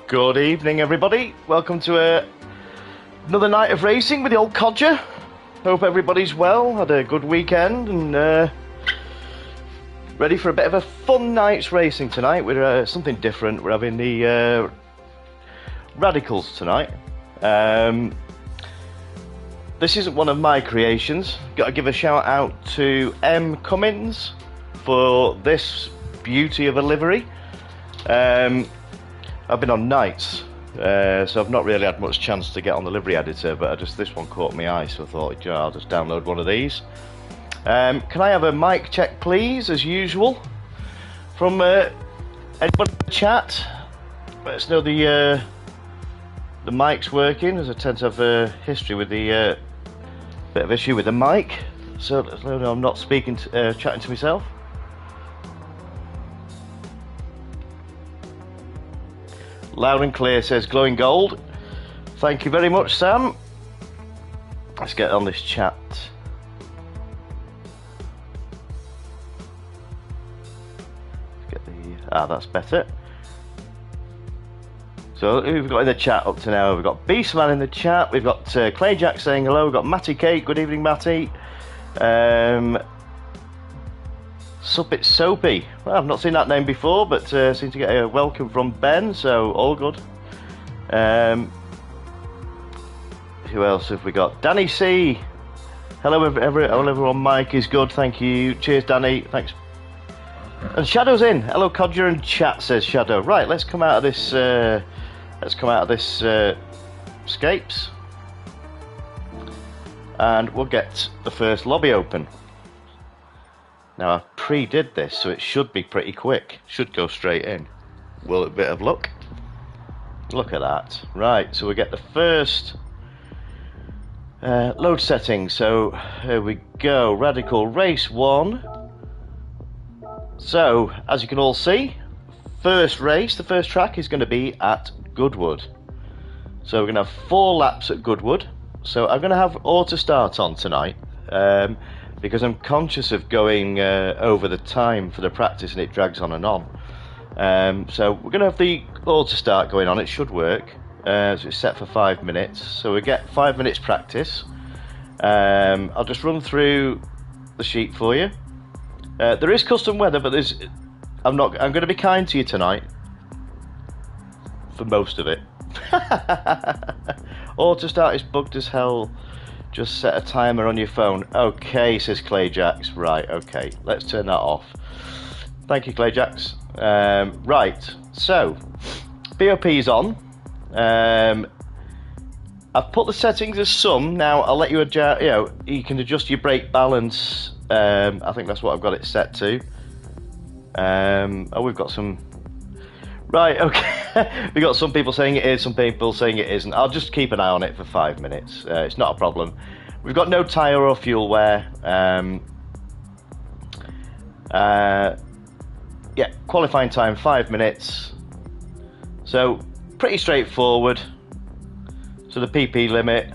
Good evening, everybody. Welcome to another night of racing with the old Codger. Hope everybody's well, had a good weekend, and ready for a bit of a fun night's racing tonight. We're something different. We're having the Radicals tonight. This isn't one of my creations. Got to give a shout out to M. Cummins for this beauty of a livery. I've been on nights, so I've not really had much chance to get on the livery editor, but this one caught my eye, so I thought, you know, I'll just download one of these. Can I have a mic check, please, as usual, from anybody in the chat? Let us know the mic's working, as I tend to have a history with the bit of issue with the mic, so let us know I'm not speaking, chatting to myself. Loud and clear, says Glowing Gold. Thank you very much, Sam. Let's get on this chat. That's better. So who we've got in the chat up to now? We've got Beastman in the chat. We've got Clayjack saying hello. We've got Matty Cake. Good evening, Matty. Sup it Soapy. Well, I've not seen that name before, but seem to get a welcome from Ben, so all good. Who else have we got? Danny C. Hello, everyone. Mike is good, thank you. Cheers, Danny. Thanks. And Shadow's in. Hello, Codger and chat, says Shadow. Right, let's come out of this. Escapes, and we'll get the first lobby open. Now, I've pre-did this, so it should be pretty quick. Should go straight in. Will a bit of luck. Look at that. Right, so we get the first load setting. So, here we go. Radical Race 1. So, as you can all see, first race, the first track is going to be at Goodwood. So, we're going to have 4 laps at Goodwood. So, I'm going to have auto start on tonight. Because I'm conscious of going over the time for the practice and it drags on and on. So we're going to have the auto start going on. It should work. So it's set for 5 minutes. So we get 5 minutes practice. I'll just run through the sheet for you. There is custom weather, but I'm going to be kind to you tonight. For most of it. Auto start is bugged as hell. Just set a timer on your phone. Okay, says Clayjax. Right, okay. Let's turn that off. Thank you, Clayjax. Right, so BOP's on. I've put the settings as some. Now I'll let you adjust. You know, you can adjust your brake balance. I think that's what I've got it set to. Oh, we've got some. Right, okay. We got some people saying it is, some people saying it isn't. I'll just keep an eye on it for 5 minutes. It's not a problem. We've got no tyre or fuel wear. Yeah, qualifying time 5 minutes. So pretty straightforward. So the PP limit.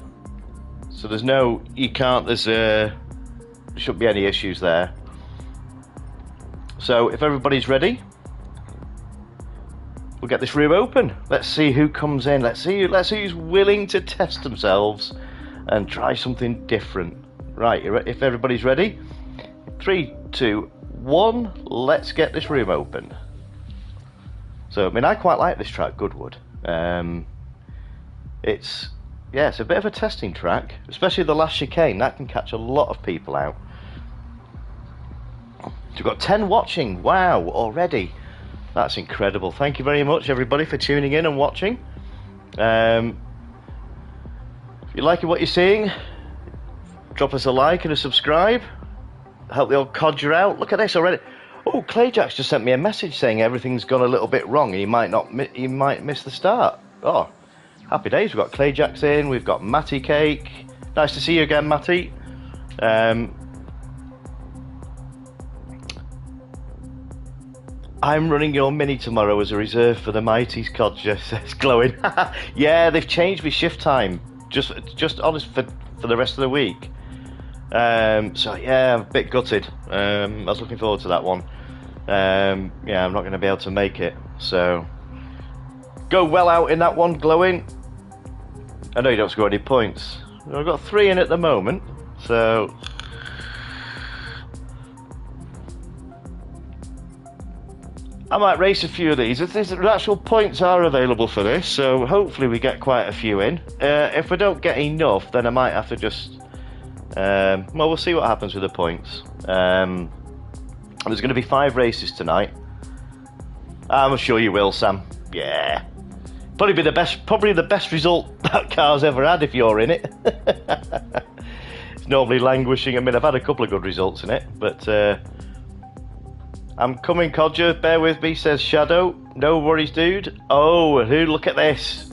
So there's no, shouldn't be any issues there. So if everybody's ready, we'll get this room open. Let's see who comes in. Let's see who's willing to test themselves and try something different. Right, if everybody's ready, 3, 2, 1. Let's get this room open. So, I mean, I quite like this track, Goodwood. It's a bit of a testing track, especially the last chicane. That can catch a lot of people out. So we've got 10 watching. Wow, already. That's incredible. Thank you very much, everybody, for tuning in and watching. If you're liking what you're seeing, drop us a like and a subscribe. Help the old Codger out. Look at this already. Oh, Clayjack's just sent me a message saying everything's gone a little bit wrong. He might miss the start. Oh, happy days. We've got Clayjack's in. We've got Matty Cake. Nice to see you again, Matty. I'm running your Mini tomorrow as a reserve for the Mighty's, Codger, says Glowing. Yeah, they've changed my shift time. Just honest for the rest of the week. So yeah, I'm a bit gutted. I was looking forward to that one. Yeah, I'm not going to be able to make it. So go well out in that one, glowing. I know you don't score any points. I've got 3 in at the moment, so I might race a few of these. The actual points are available for this, so hopefully we get quite a few in. If we don't get enough, then I might have to just well, we'll see what happens with the points. There's going to be 5 races tonight. I'm sure you will, Sam. Yeah, probably the best result that car's ever had if you're in it. It's normally languishing. I mean, I've had a couple of good results in it, but I'm coming, Codger. Bear with me, says Shadow. No worries, dude. Oh, look at this.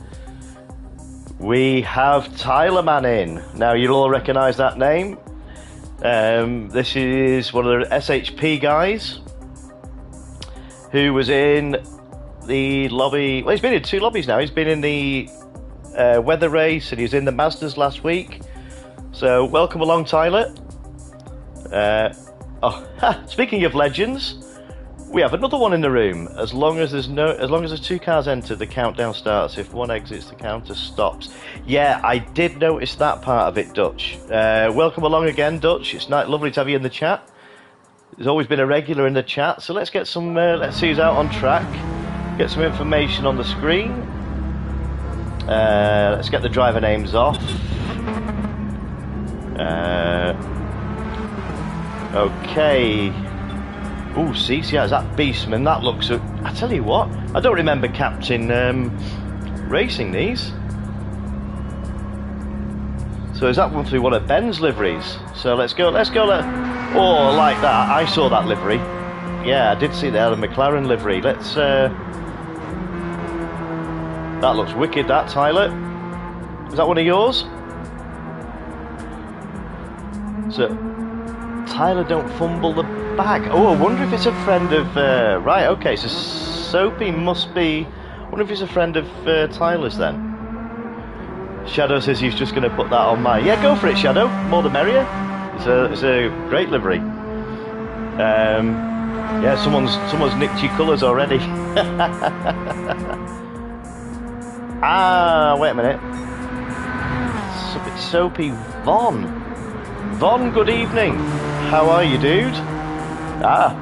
We have Tyler Man in. Now, you'll all recognise that name. This is one of the SHP guys who was in the lobby. Well, he's been in 2 lobbies now. He's been in the weather race and he was in the Masters last week. So, welcome along, Tyler. Speaking of legends, we have another one in the room. As long as there's 2 cars entered, the countdown starts. If one exits, the counter stops. Yeah, I did notice that part of it, Dutch. Welcome along again, Dutch. It's lovely to have you in the chat. There's always been a regular in the chat, so let's get some. Let's see who's out on track. Get some information on the screen. Let's get the driver names off. Okay. Oh, see, is that Beastman? That looks. I tell you what, I don't remember Captain racing these. So is that one through one of Ben's liveries? So let's go. Oh, like that. I saw that livery. Yeah, I did see the McLaren livery. Let's. That looks wicked. That, Tyler. Is that one of yours? So, Tyler, don't fumble the bag. Oh, I wonder if it's a friend of... right, okay, so Soapy must be... I wonder if he's a friend of Tyler's then. Shadow says he's just going to put that on mine. Yeah, go for it, Shadow. More the merrier. It's a great livery. Yeah, someone's nicked your colours already. Wait a minute. It's Soapy Von. Von, good evening. How are you, dude?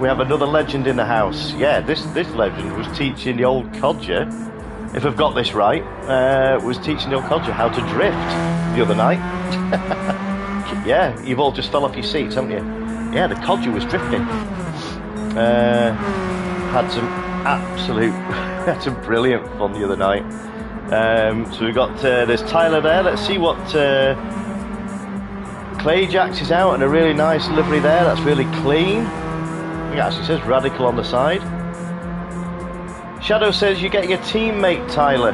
We have another legend in the house. Yeah, this legend was teaching the old Codger, if I've got this right, was teaching the old Codger how to drift the other night. Yeah, you've all just fell off your seats, haven't you? Yeah, the Codger was drifting. Had some brilliant fun the other night. So we've got, there's Tyler there. Let's see what... Clayjax is out and a really nice livery there. That's really clean. It actually says Radical on the side. Shadow says you're getting a teammate, Tyler.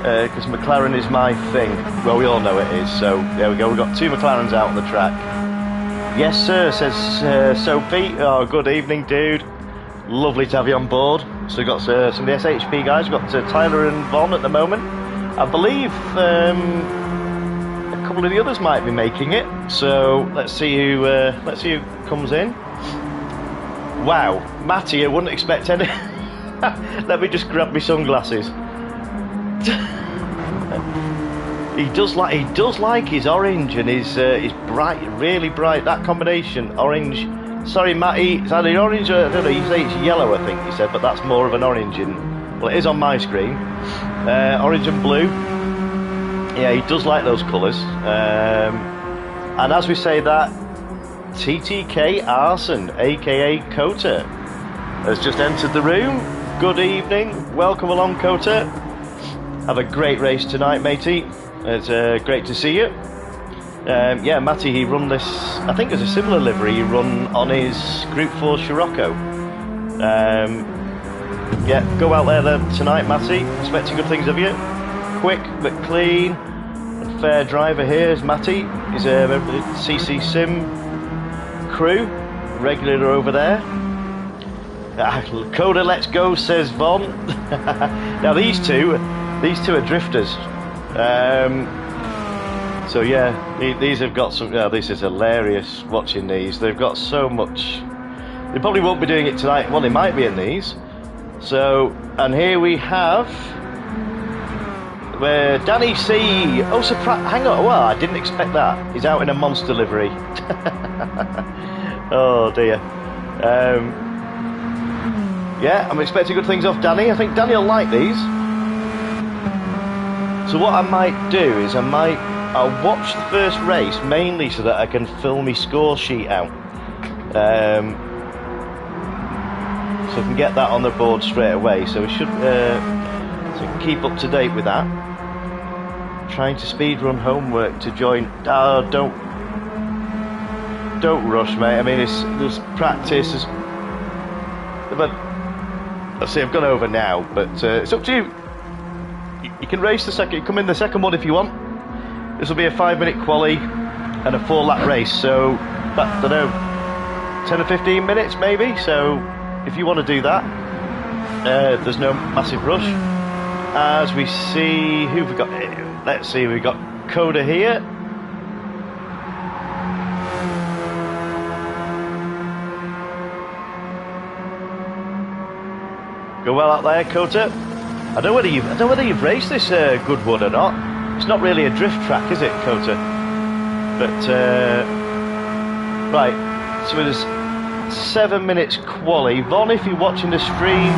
Because McLaren is my thing. Well, we all know it is. So there we go. We've got 2 McLarens out on the track. Yes, sir, says Sophie. Oh, good evening, dude. Lovely to have you on board. So we've got some of the SHP guys. We've got Tyler and Von at the moment. I believe... a couple of the others might be making it, so let's see who comes in. Wow, Matty, I wouldn't expect any. Let me just grab my sunglasses. He does like his orange and his bright, really bright. That combination, orange. Sorry, Matty, it's either orange or I don't know. You say it's yellow, I think you said, but that's more of an orange. Well, it is on my screen. Orange and blue. Yeah, he does like those colours. And as we say that, TTK Arson, aka Kota, has just entered the room. Good evening. Welcome along, Kota. Have a great race tonight, matey. It's great to see you. Yeah, Matty, he run this, I think there's a similar livery he run on his Group 4 Scirocco. Yeah, go out there then tonight, Matty. Expecting good things of you. Quick but clean and fair driver here is Matty. He's a member of the CC Sim crew, regular over there. Coda, let's go, says Von. Now these two are drifters. So yeah, these have got some. This is hilarious watching these. They've got so much. They probably won't be doing it tonight. Well, they might be in these. So, and here we have where Danny C. Oh, surprise! Hang on. Well, I didn't expect that. He's out in a monster livery. Oh dear. Yeah, I'm expecting good things off Danny. I think Danny will like these. So what I might do is I'll watch the first race mainly so that I can fill my score sheet out. So I can get that on the board straight away. So we should so keep up to date with that. Trying to speedrun homework to join. Oh, don't rush, mate. I mean, there's practice. But let's see, I've gone over now. But it's up to you. You can race the second. Come in the second one if you want. This will be a 5-minute quali and a 4-lap race. So, I don't know, 10 or 15 minutes maybe. So, if you want to do that, there's no massive rush. As we see, who've we got? Let's see, we've got Codger here. Go well out there, Codger. I don't know whether you've raced this Goodwood or not. It's not really a drift track, is it, Codger? But right, so there's 7 minutes quali. Von, if you're watching the stream,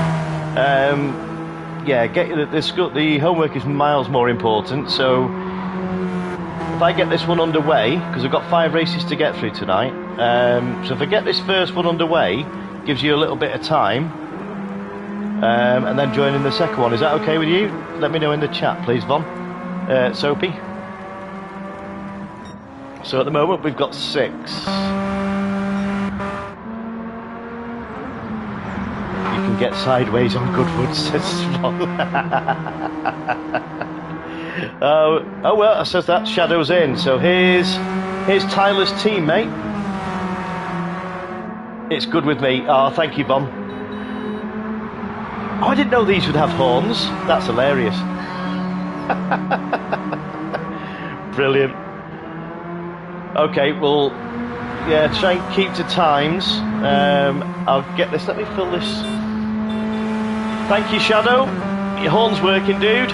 yeah, get the homework is miles more important. So if I get this one underway, because I've got 5 races to get through tonight, so if I get this first one underway, gives you a little bit of time, and then join in the second one. Is that okay with you? Let me know in the chat, please, Von. Soapy. So at the moment we've got 6. You can get sideways on Goodwood, says Swan. Oh well, it says that Shadow's in. So here's Tyler's teammate. It's good with me. Oh, thank you, Von. Oh, I didn't know these would have horns. That's hilarious. Brilliant. Okay, well, yeah, try and keep to times. I'll get this. Let me fill this. Thank you, Shadow. Your horn's working, dude.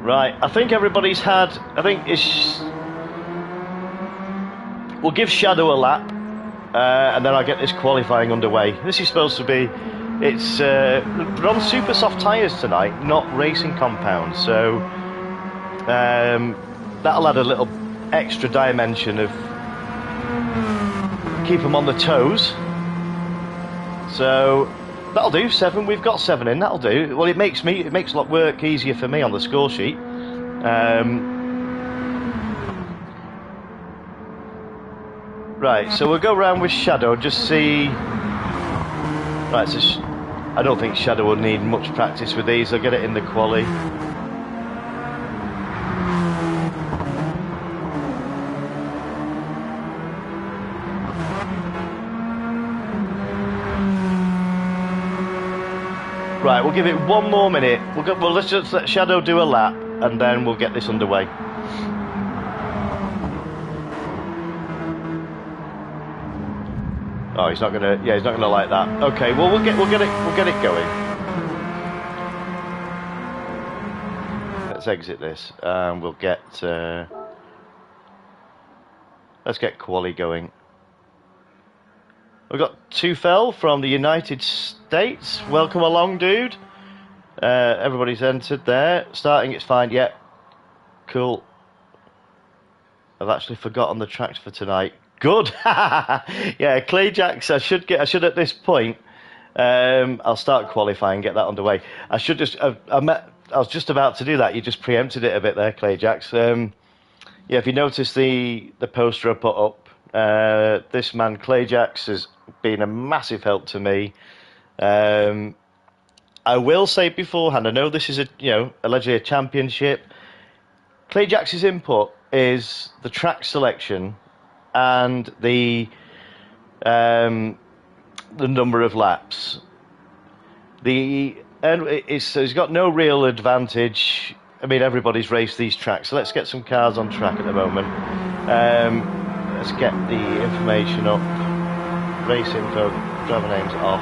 Right, I think everybody's had. I think it's. We'll give Shadow a lap, and then I'll get this qualifying underway. This is supposed to be. It's we're on super soft tyres tonight, not racing compounds, so that'll add a little extra dimension of keep them on the toes. So that'll do. 7. We've got 7 in. That'll do. Well, it makes a lot of work easier for me on the score sheet. Right. So we'll go round with Shadow. Just see. Right. So I don't think Shadow will need much practice with these. I'll get it in the quali. Right, we'll give it 1 more minute. Well, let's just let Shadow do a lap, and then we'll get this underway. Oh, he's not gonna. Yeah, he's not gonna like that. Okay, well, we'll get it going. Let's exit this, and we'll get. Let's get quali going. We've got Tufel from the United States. Welcome along, dude. Everybody's entered there. Starting, it's fine. Yep. Cool. I've actually forgotten the tracks for tonight. Good. Yeah, Clayjacks. I should at this point. I'll start qualifying, get that underway. I should just. I was just about to do that. You just preempted it a bit there, Clayjacks. Yeah, if you notice the poster I put up, this man Clayjacks has been a massive help to me. I will say beforehand, I know this is allegedly a championship. Clayjacks' input is the track selection and the number of laps. He's got no real advantage. I mean, everybody's raced these tracks, so let's get some cars on track at the moment. Let's get the information up. Race info. driver names off.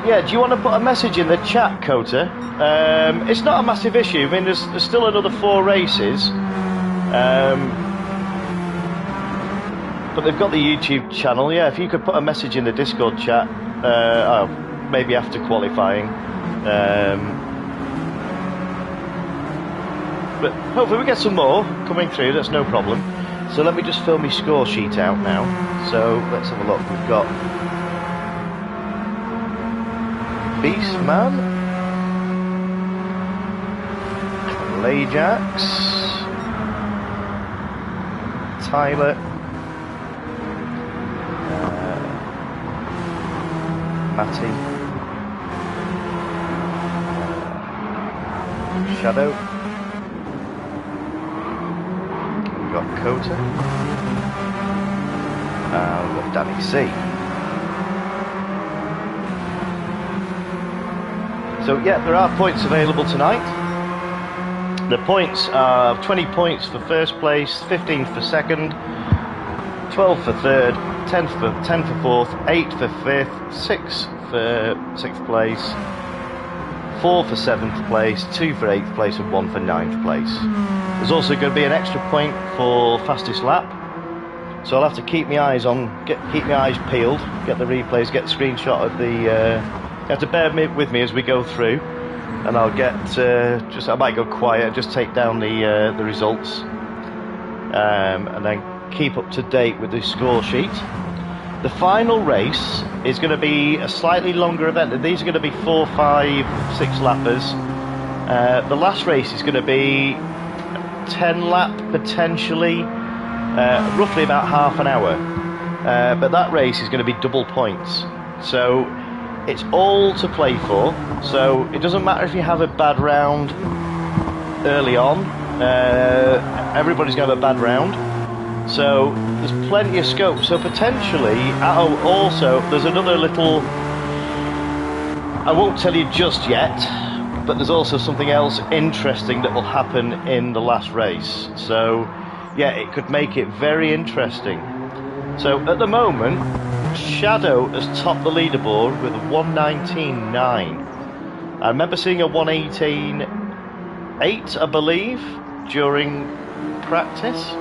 Yeah, do you want to put a message in the chat, Codger? It's not a massive issue. I mean, there's still another 4 races. But they've got the YouTube channel. Yeah, if you could put a message in the Discord chat, maybe after qualifying. But hopefully we get some more coming through, that's no problem. So let me just fill my score sheet out now. So let's have a look. We've got Beastman, Clayjax, Tyler, Matty, Shadow, we've got Kota, we've got Danny C. So yeah, there are points available tonight. The points are 20 points for first place, 15 for second, 12 for third, 10 for fourth, 8 for fifth, 6 for sixth place, 4 for seventh place, 2 for eighth place, and 1 for ninth place. There's also going to be an extra point for fastest lap. So I'll have to keep my eyes peeled, get the replays, get a screenshot of the. You have to bear with me as we go through, and I'll get I might go quiet and just take down the results, and then keep up to date with the score sheet. The final race is going to be a slightly longer event. These are going to be 4, 5, 6 lappers. The last race is going to be 10 lap potentially, roughly about half an hour. But that race is going to be double points. So it's all to play for. So it doesn't matter if you have a bad round early on. Everybody's going to have a bad round. So there's plenty of scope. So potentially, also there's another little. I won't tell you just yet, but there's also something else interesting that will happen in the last race. So yeah, it could make it very interesting. So at the moment, Shadow has topped the leaderboard with a 119.9. I remember seeing a 118.8, I believe, during practice.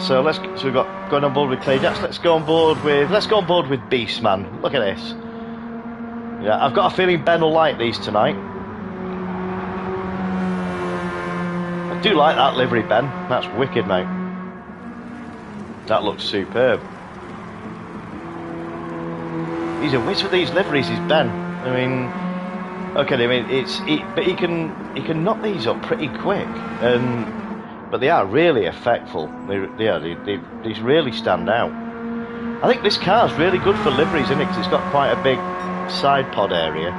So we've got going on board with Clayjax. Let's go on board with Beastman. Look at this. Yeah, I've got a feeling Ben will like these tonight. I do like that livery, Ben. That's wicked, mate. That looks superb. He's a whiz with these liveries, is Ben. I mean, okay, I mean but he can knock these up pretty quick, but they are really effectful. These really stand out. I think this car's really good for liveries, isn't it? Because it's got quite a big side pod area.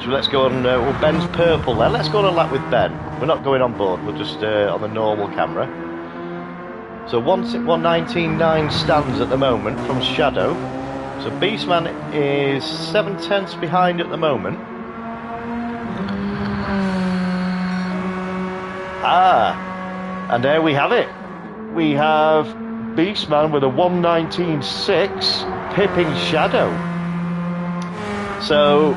So let's go on. Ben's purple there. Let's go on a lap with Ben. We're not going on board. We're just on the normal camera. So 119.9 stands at the moment from Shadow. So Beastman is 7/10 behind at the moment. And there we have it. We have Beastman with a 119.6 pipping Shadow. So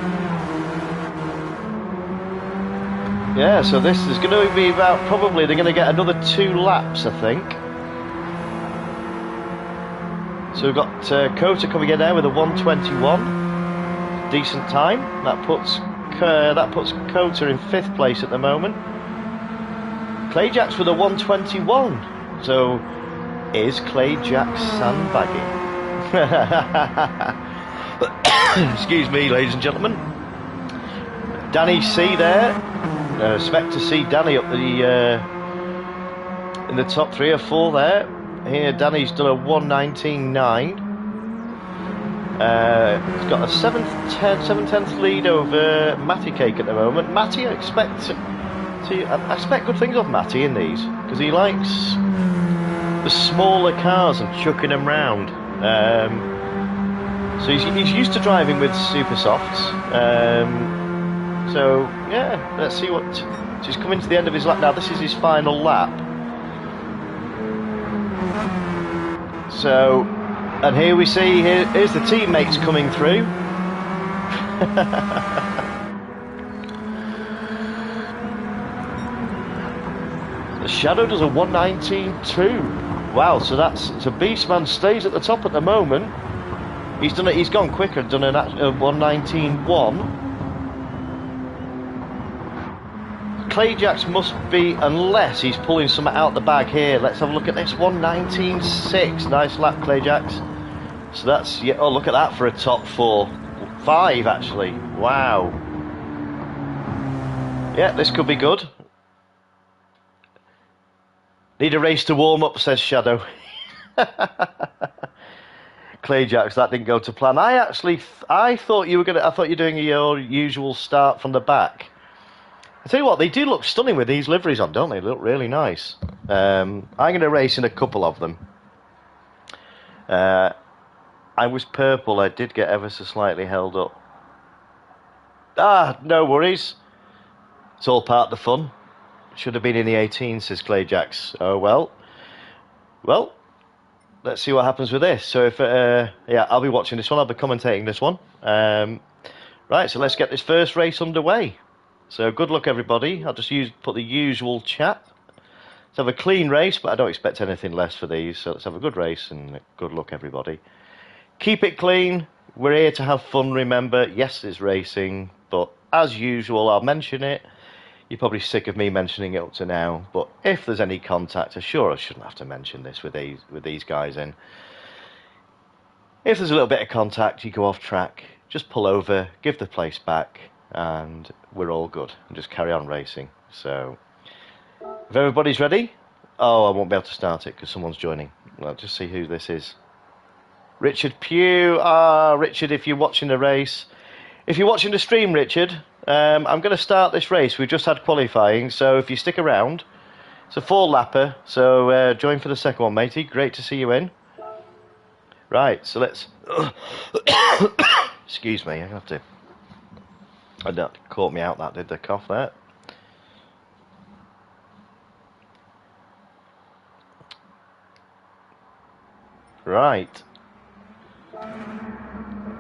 yeah, so this is going to be about, probably they're going to get another 2 laps, I think. So we've got Kota coming in there with a 121, decent time. That puts Kota in 5th place at the moment. Clayjax with a 121. So is Clayjax sandbagging? Excuse me, ladies and gentlemen. Danny C there. Expect to see Danny up in the top 3 or 4 there. Here, Danny's done a 119.9. He's got a 7/10 lead over Matty Cake at the moment. Matty, I expect good things of Matty in these, because he likes the smaller cars and chucking them round. So he's used to driving with super softs. So yeah, let's see what. So he's coming to the end of his lap now. This is his final lap. So, and here we see here's the teammates coming through. The Shadow does a 1:19.2. Wow, so Beastman stays at the top at the moment. He's done it. He's gone quicker. Done a 1:19.1. Clayjax must be, unless he's pulling something out the bag here. Let's have a look at this. 1:19.6. Nice lap, Clayjax. So that's, yeah. Oh, look at that for a top 5 actually. Wow. Yeah, this could be good. Need a race to warm up, says Shadow. Clayjax, that didn't go to plan. I thought you were I thought you were doing your usual start from the back. I tell you what, they do look stunning with these liveries on, don't they? They look really nice. I'm going to race in a couple of them. I was purple. I did get ever so slightly held up. Ah, no worries. It's all part of the fun. Should have been in the 18, says Clayjax. Oh, well. Well, let's see what happens with this. So, yeah, I'll be watching this one. I'll be commentating this one. Right, so let's get this first race underway. So, good luck, everybody. I'll just put the usual chat. Let's have a clean race, but I don't expect anything less for these. So, let's have a good race and good luck, everybody. Keep it clean. We're here to have fun, remember. Yes, it's racing, but as usual, I'll mention it. You're probably sick of me mentioning it up to now, but if there's any contact, I shouldn't have to mention this with these guys in. If there's a little bit of contact, you go off track, just pull over, give the place back, and we're all good. And just carry on racing. So, if everybody's ready, oh, I won't be able to start it because someone's joining. Well, just see who this is. Richard Pugh. Richard, if you're watching the race, if you're watching the stream, Richard, I'm going to start this race. We've just had qualifying, so if you stick around, it's a 4-lapper, so join for the second one, matey. Great to see you in. Right, so let's... Excuse me, I have to... That caught me out, that did, the cough there. Right.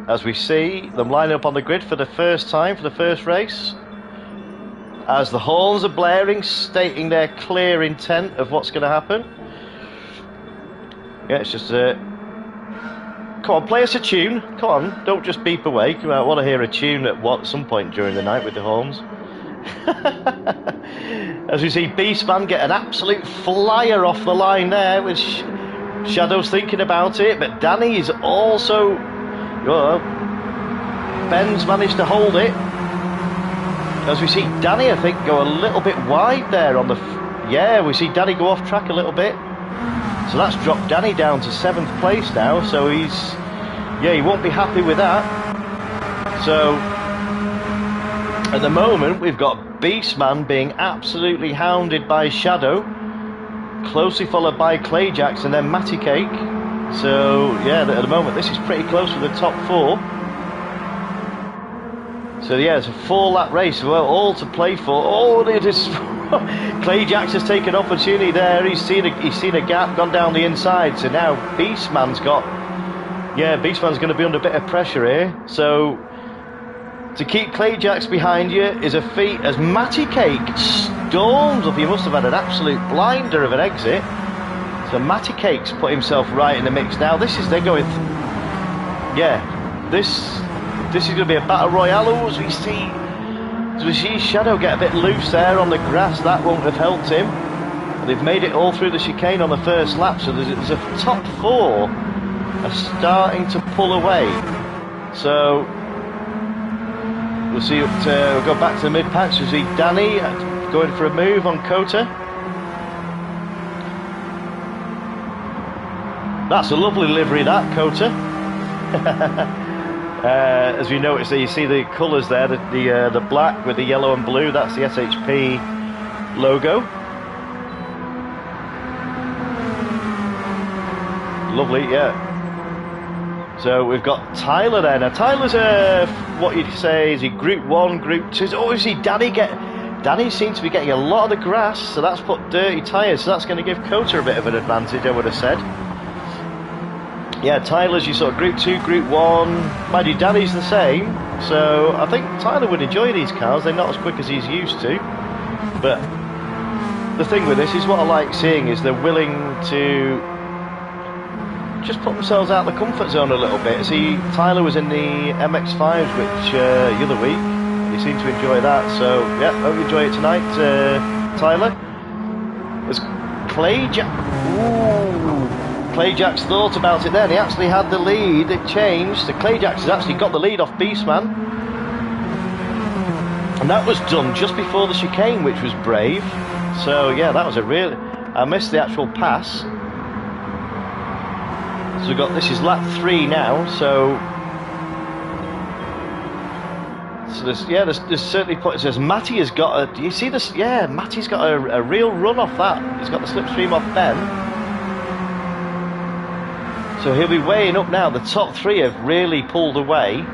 As we see them lining up on the grid for the first time, for the first race. As the horns are blaring, stating their clear intent of what's going to happen. Yeah, it's just... Come on, play us a tune. Come on, don't just beep away. I want to hear a tune at some point during the night with the horns. As we see Beastman get an absolute flyer off the line there, which Shadow's thinking about it, but Danny is also... Well, Ben's managed to hold it. As we see Danny, I think, go a little bit wide there on the... Yeah, we see Danny go off track a little bit. So that's dropped Danny down to 7th place now. So he's... Yeah, he won't be happy with that. So, at the moment, we've got Beastman being absolutely hounded by Shadow. Closely followed by Clayjax and then Matty Cake. So, yeah, at the moment, this is pretty close for the top 4. So, yeah, it's a 4-lap race. Well, all to play for. Oh, it is... Clayjax has taken opportunity there. He's seen a gap, gone down the inside. So now Beastman's got... Yeah, Beastman's going to be under a bit of pressure here. So, to keep Clayjax behind you is a feat as Matty Cake storms up. He must have had an absolute blinder of an exit. So Matty Cake's put himself right in the mix now. They're going... Yeah, this is going to be a battle royale. As we see Shadow get a bit loose there on the grass. That won't have helped him. And they've made it all through the chicane on the first lap. So there's a top 4 are starting to pull away. So we'll see. We'll go back to the mid-patch. We'll see Danny going for a move on Codger. That's a lovely livery, that, Codger. As we notice there, you see the colours there, the black with the yellow and blue. That's the SHP logo. Lovely, yeah. So we've got Tyler there. Now Tyler's what you'd say, is he Group 1, Group 2? Oh, is he Danny seems to be getting a lot of the grass, so that's put dirty tyres, so that's going to give Codger a bit of an advantage, I would have said. Yeah, Tyler's your sort of Group 2, Group 1. Mind you, Danny's the same, so I think Tyler would enjoy these cars. They're not as quick as he's used to, but the thing with this is what I like seeing is they're willing to just put themselves out of the comfort zone a little bit. See, Tyler was in the MX-5s which the other week. He seemed to enjoy that, so yeah, hope you enjoy it tonight, Tyler. There's Clayjack's thought about it then. He actually had the lead, it changed. So Clayjack's has actually got the lead off Beastman. And that was done just before the chicane, which was brave. So yeah, that was a real... I missed the actual pass. So we've got, this is lap 3 now, so there's certainly points. There's Matty has got a, do you see this? Yeah, Matty's got a real run off that. He's got the slipstream off Ben. So he'll be weighing up now. The top 3 have really pulled away.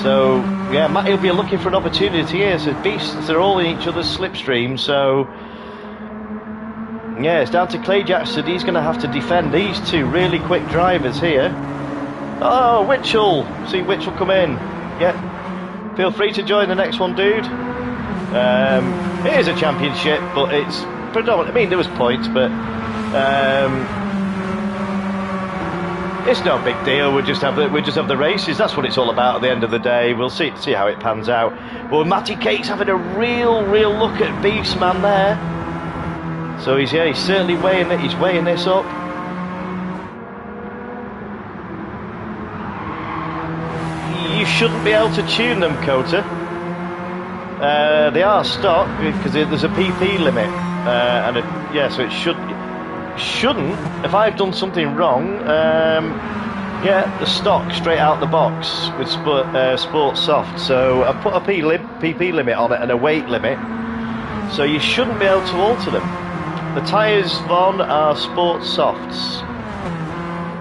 So yeah, Matty will be looking for an opportunity here. So beasts, they're all in each other's slipstream, so yeah, it's down to Clay Jackson. He's going to have to defend these 2 really quick drivers here. Oh, Witchell. See Witchell come in. Yeah. Feel free to join the next one, dude. It is a championship, but it's predominantly... I mean, there was points, but... it's no big deal. We just have the races. That's what it's all about at the end of the day. We'll see how it pans out. Well, Matty Cake's having a real look at Beastman there. So he's certainly weighing it. He's weighing this up. You shouldn't be able to tune them, Codger. They are stock because there's a PP limit, so it shouldn't. If I've done something wrong, the stock straight out the box with Sport Soft. So I put a PP limit on it and a weight limit. So you shouldn't be able to alter them. The tyres, Von, are Sport Softs.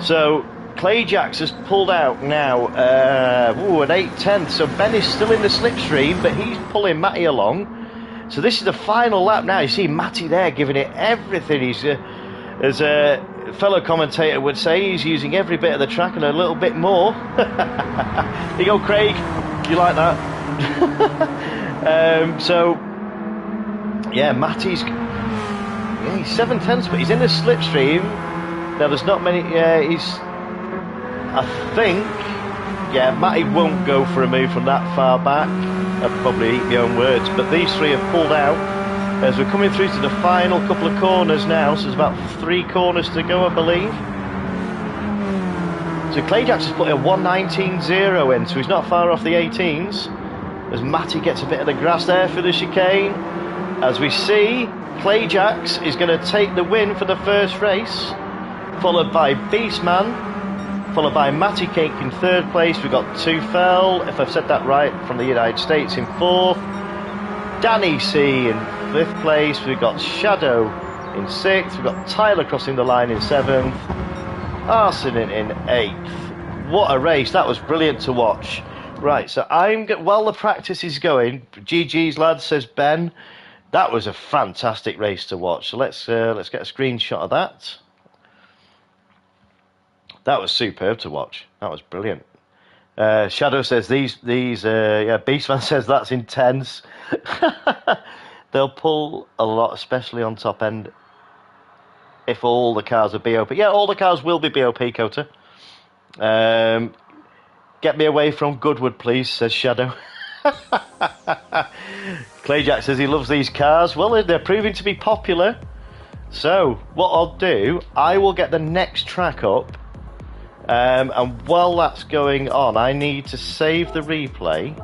So Clayjacks has pulled out now at 8/10. So Ben is still in the slipstream, but he's pulling Matty along. So this is the final lap now. You see Matty there giving it everything. He's, as a fellow commentator would say, he's using every bit of the track and a little bit more. There you go, Craig. You like that? Matty's... Yeah, he's 7/10, but he's in the slipstream. Now there's not many. I think. Yeah, Matty won't go for a move from that far back. I'd probably eat my own words. But these 3 have pulled out as we're coming through to the final couple of corners now. So there's about 3 corners to go, I believe. So Clayjacks has put a 1:19.0 in, so he's not far off the 18s. As Matty gets a bit of the grass there for the chicane. As we see, Clayjacks is going to take the win for the first race, followed by Beastman, followed by Matty Cake in 3rd place. We've got Tufel, if I've said that right, from the United States in 4th. Danny C in 5th place. We've got Shadow in 6th. We've got Tyler crossing the line in 7th. Arson in 8th. What a race. That was brilliant to watch. Right, so while the practice is going, GG's lads, says Ben. That was a fantastic race to watch. So let's get a screenshot of that. That was superb to watch. That was brilliant. Shadow says Beastman says that's intense. They'll pull a lot, especially on top end, if all the cars are BOP. Yeah, all the cars will be BOP, Codger. Get me away from Goodwood, please, says Shadow. Clayjack says he loves these cars. Well, they're proving to be popular. So, what I'll do, I will get the next track up. And while that's going on, I need to save the replay.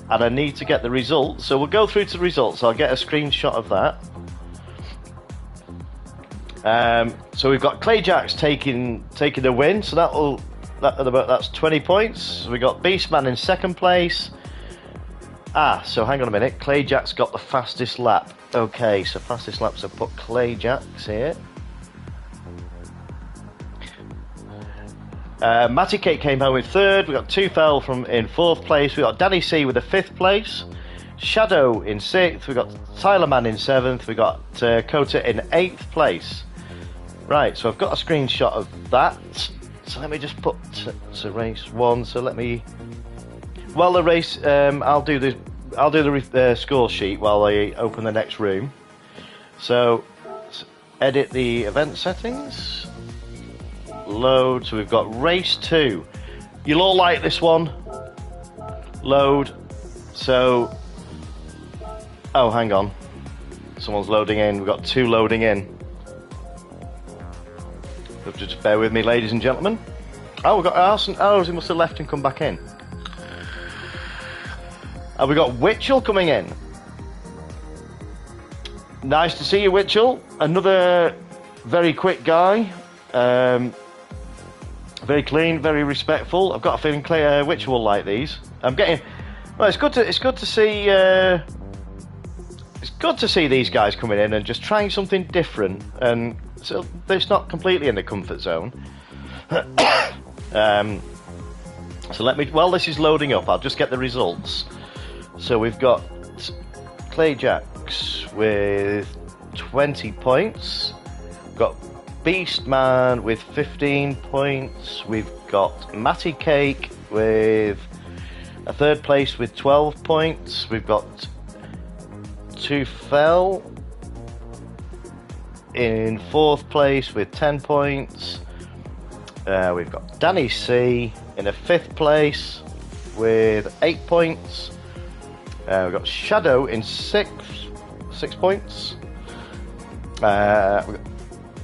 And I need to get the results. So we'll go through to the results. I'll get a screenshot of that. So we've got Clayjacks taking the win. So that's 20 points. So we got Beastman in 2nd place. So hang on a minute. Clayjack's got the fastest lap. Okay, so fastest lap. So put Clayjacks here. Matty Cake came home in third. We got Tufel in fourth place. We got Danny C with a fifth place. Shadow in sixth. We got Tyler Man in seventh. We got Codger in eighth place. Right, so I've got a screenshot of that. So let me just put so race one. So let me. Well, the race. I'll do the score sheet while I open the next room. So edit the event settings. Load. So we've got race 2. You'll all like this one. Load. So, oh, hang on. Someone's loading in. We've got 2 loading in. So just bear with me, ladies and gentlemen. Oh, we've got Arson. Oh, he must have left and come back in. And we got Witchell coming in. Nice to see you, Witchell. Another very quick guy. Very clean, very respectful. I've got a feeling Witchell will like these. I'm getting. Well, it's good to see. It's good to see these guys coming in and just trying something different, and so it's not completely in the comfort zone. So let me. Well, this is loading up. I'll just get the results. So we've got Clay Jacks with 20 points. We've got Beastman with 15 points. We've got Matty Cake with a third place with 12 points. We've got Tufel in fourth place with 10 points. We've got Danny C in a fifth place with 8 points. We've got Shadow in 6 points.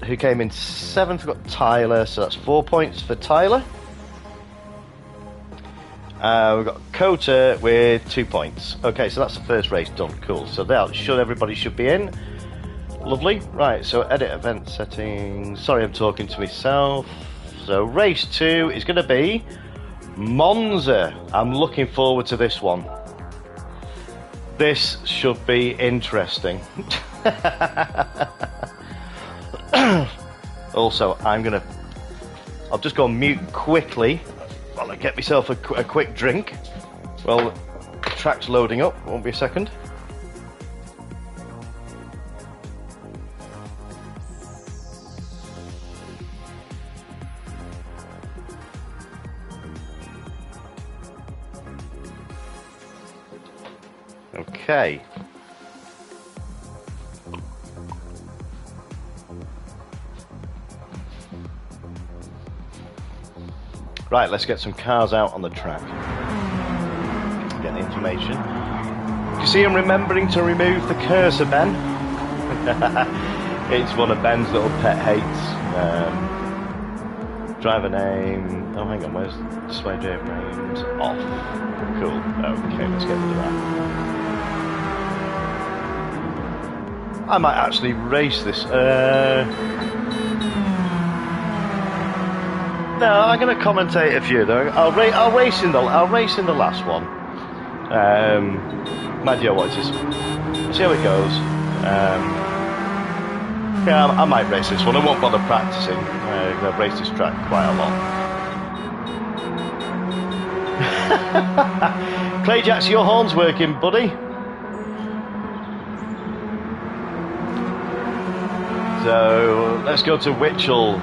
Who came in 7th? We've got Tyler, so that's 4 points for Tyler. We've got Codger with 2 points. Okay, so that's the first race done. Cool. So everybody should be in. Lovely. Right, so edit event settings. Sorry, I'm talking to myself. So race 2 is going to be Monza. I'm looking forward to this one. This should be interesting. Also, I'll just go on mute quickly while I get myself a quick drink. Well, the track's loading up. Won't be a second. Okay. Right, let's get some cars out on the track. Get the information. You see him remembering to remove the cursor, Ben? It's one of Ben's little pet hates. Driver name. Oh, hang on, where's display driver names? Off. Cool. Okay, let's get rid of that. I might actually race this. No, I'm going to commentate a few though. I'll race in the last one. Might do what it is. See how it goes. Yeah, I might race this one. I won't bother practicing. I've raced this track quite a lot. Clay Jacks, your horn's working, buddy. So let's go to Witchell.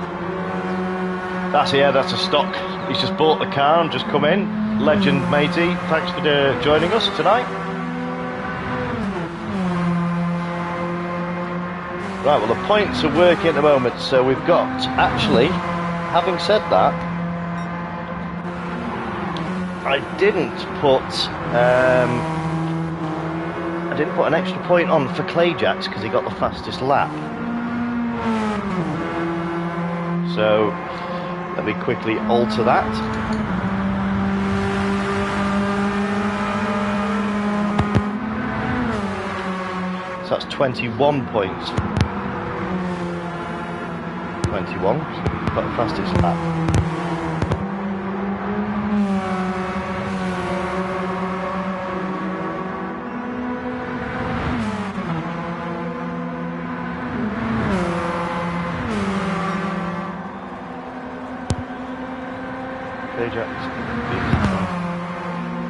That's a stock. He's just bought the car and just come in. Legend, matey. Thanks for joining us tonight. Right, well the points are working at the moment, so we've got, actually, having said that, I didn't put an extra point on for Clay Jacks because he got the fastest lap. So let me quickly alter that. So that's 21 points. 21, got the fastest lap. Ajax.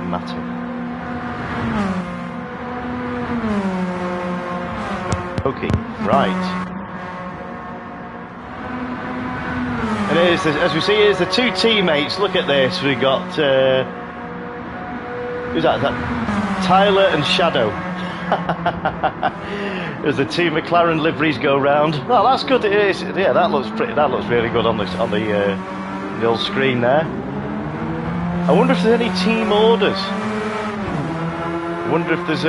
Matter. Okay, right. And here's as we see, here's the two teammates. Look at this. We got who's that? Is that Tyler and Shadow? As the two McLaren liveries go round. Well, that's good. It is. Yeah, that looks pretty. That looks really good on the old screen there. I wonder if there's any team orders. I wonder if there's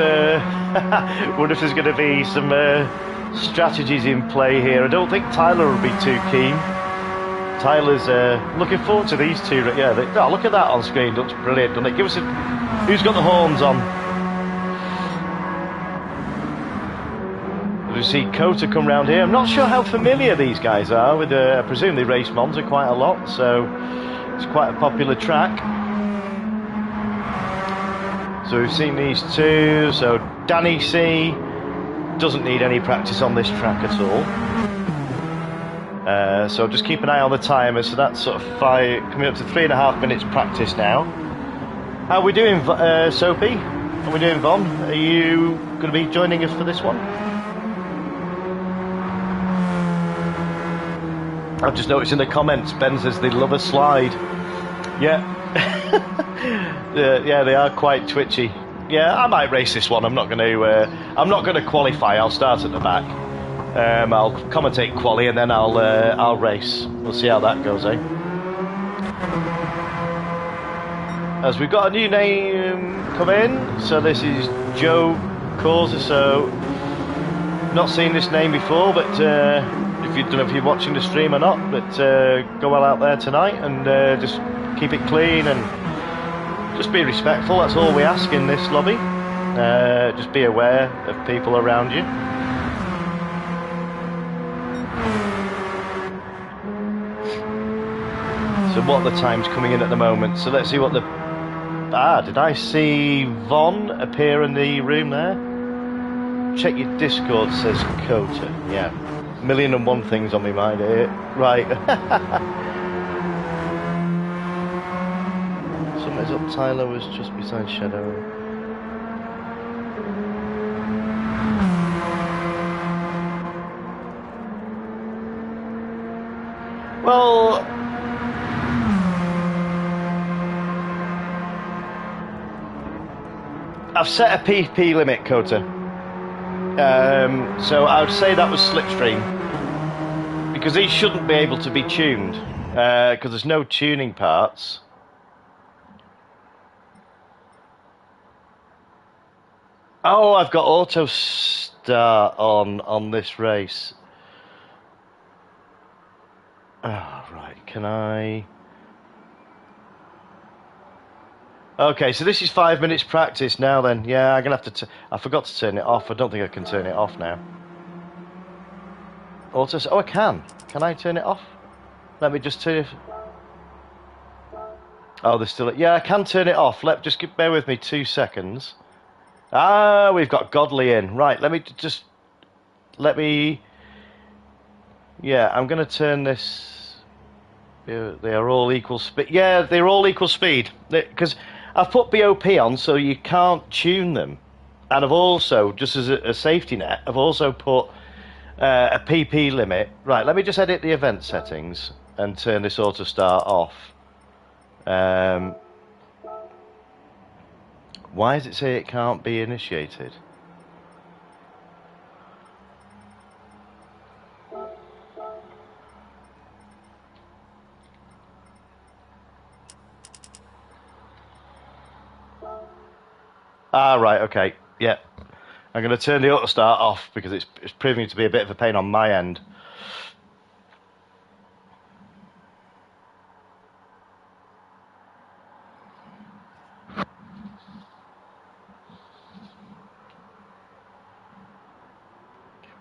wonder if there's going to be some strategies in play here. I don't think Tyler will be too keen. Tyler's looking forward to these two. Yeah, oh, look at that on screen. Looks brilliant, doesn't it? Give us a. Who's got the horns on? We see Codger come round here. I'm not sure how familiar these guys are with. I presume they race Monza quite a lot, so it's quite a popular track. So we've seen these two. So Danny C doesn't need any practice on this track at all. So just keep an eye on the timer. So that's sort of coming up to 3.5 minutes practice now. How are we doing, Soapy? How are we doing, Von? Are you going to be joining us for this one? I've just noticed in the comments, Ben says they love a slide. Yeah. Yeah, they are quite twitchy. Yeah, I might race this one. I'm not going to qualify. I'll start at the back. I'll commentate quali and then I'll race. We'll see how that goes, eh? As we've got a new name come in, so this is Joe Causa. So not seen this name before, but if you don't know if you're watching the stream or not, but go well out there tonight and just keep it clean and just be respectful. That's all we ask in this lobby. Just be aware of people around you. So what the time's coming in at the moment. So let's see what the... did I see Von appear in the room there? Check your Discord, says Codger. Yeah. 1,000,001 things on my mind here. Right. Somebody's up. Tyler was just beside Shadow. Well... I've set a PP limit, Codger. So I would say that was slipstream. Because these shouldn't be able to be tuned. Because there's no tuning parts. Oh, I've got auto start on this race. Oh, right. Can I... Okay, so this is 5 minutes practice now then. Yeah, I'm going to have to... I forgot to turn it off. I don't think I can turn it off now. Auto... Oh, I can. Can I turn it off? Let me just turn it... Oh, there's still... Yeah, I can turn it off. Just bear with me 2 seconds. Ah, we've got Godly in. Right, let me... Yeah, I'm going to turn this... They are all equal speed. Yeah, they're all equal speed. Because... I've put BOP on so you can't tune them, and I've also, just as a safety net, I've also put a PP limit. Right, let me just edit the event settings and turn this auto start off. Why does it say it can't be initiated? Ah, right, okay, yeah. I'm going to turn the auto start off because it's proving to be a bit of a pain on my end.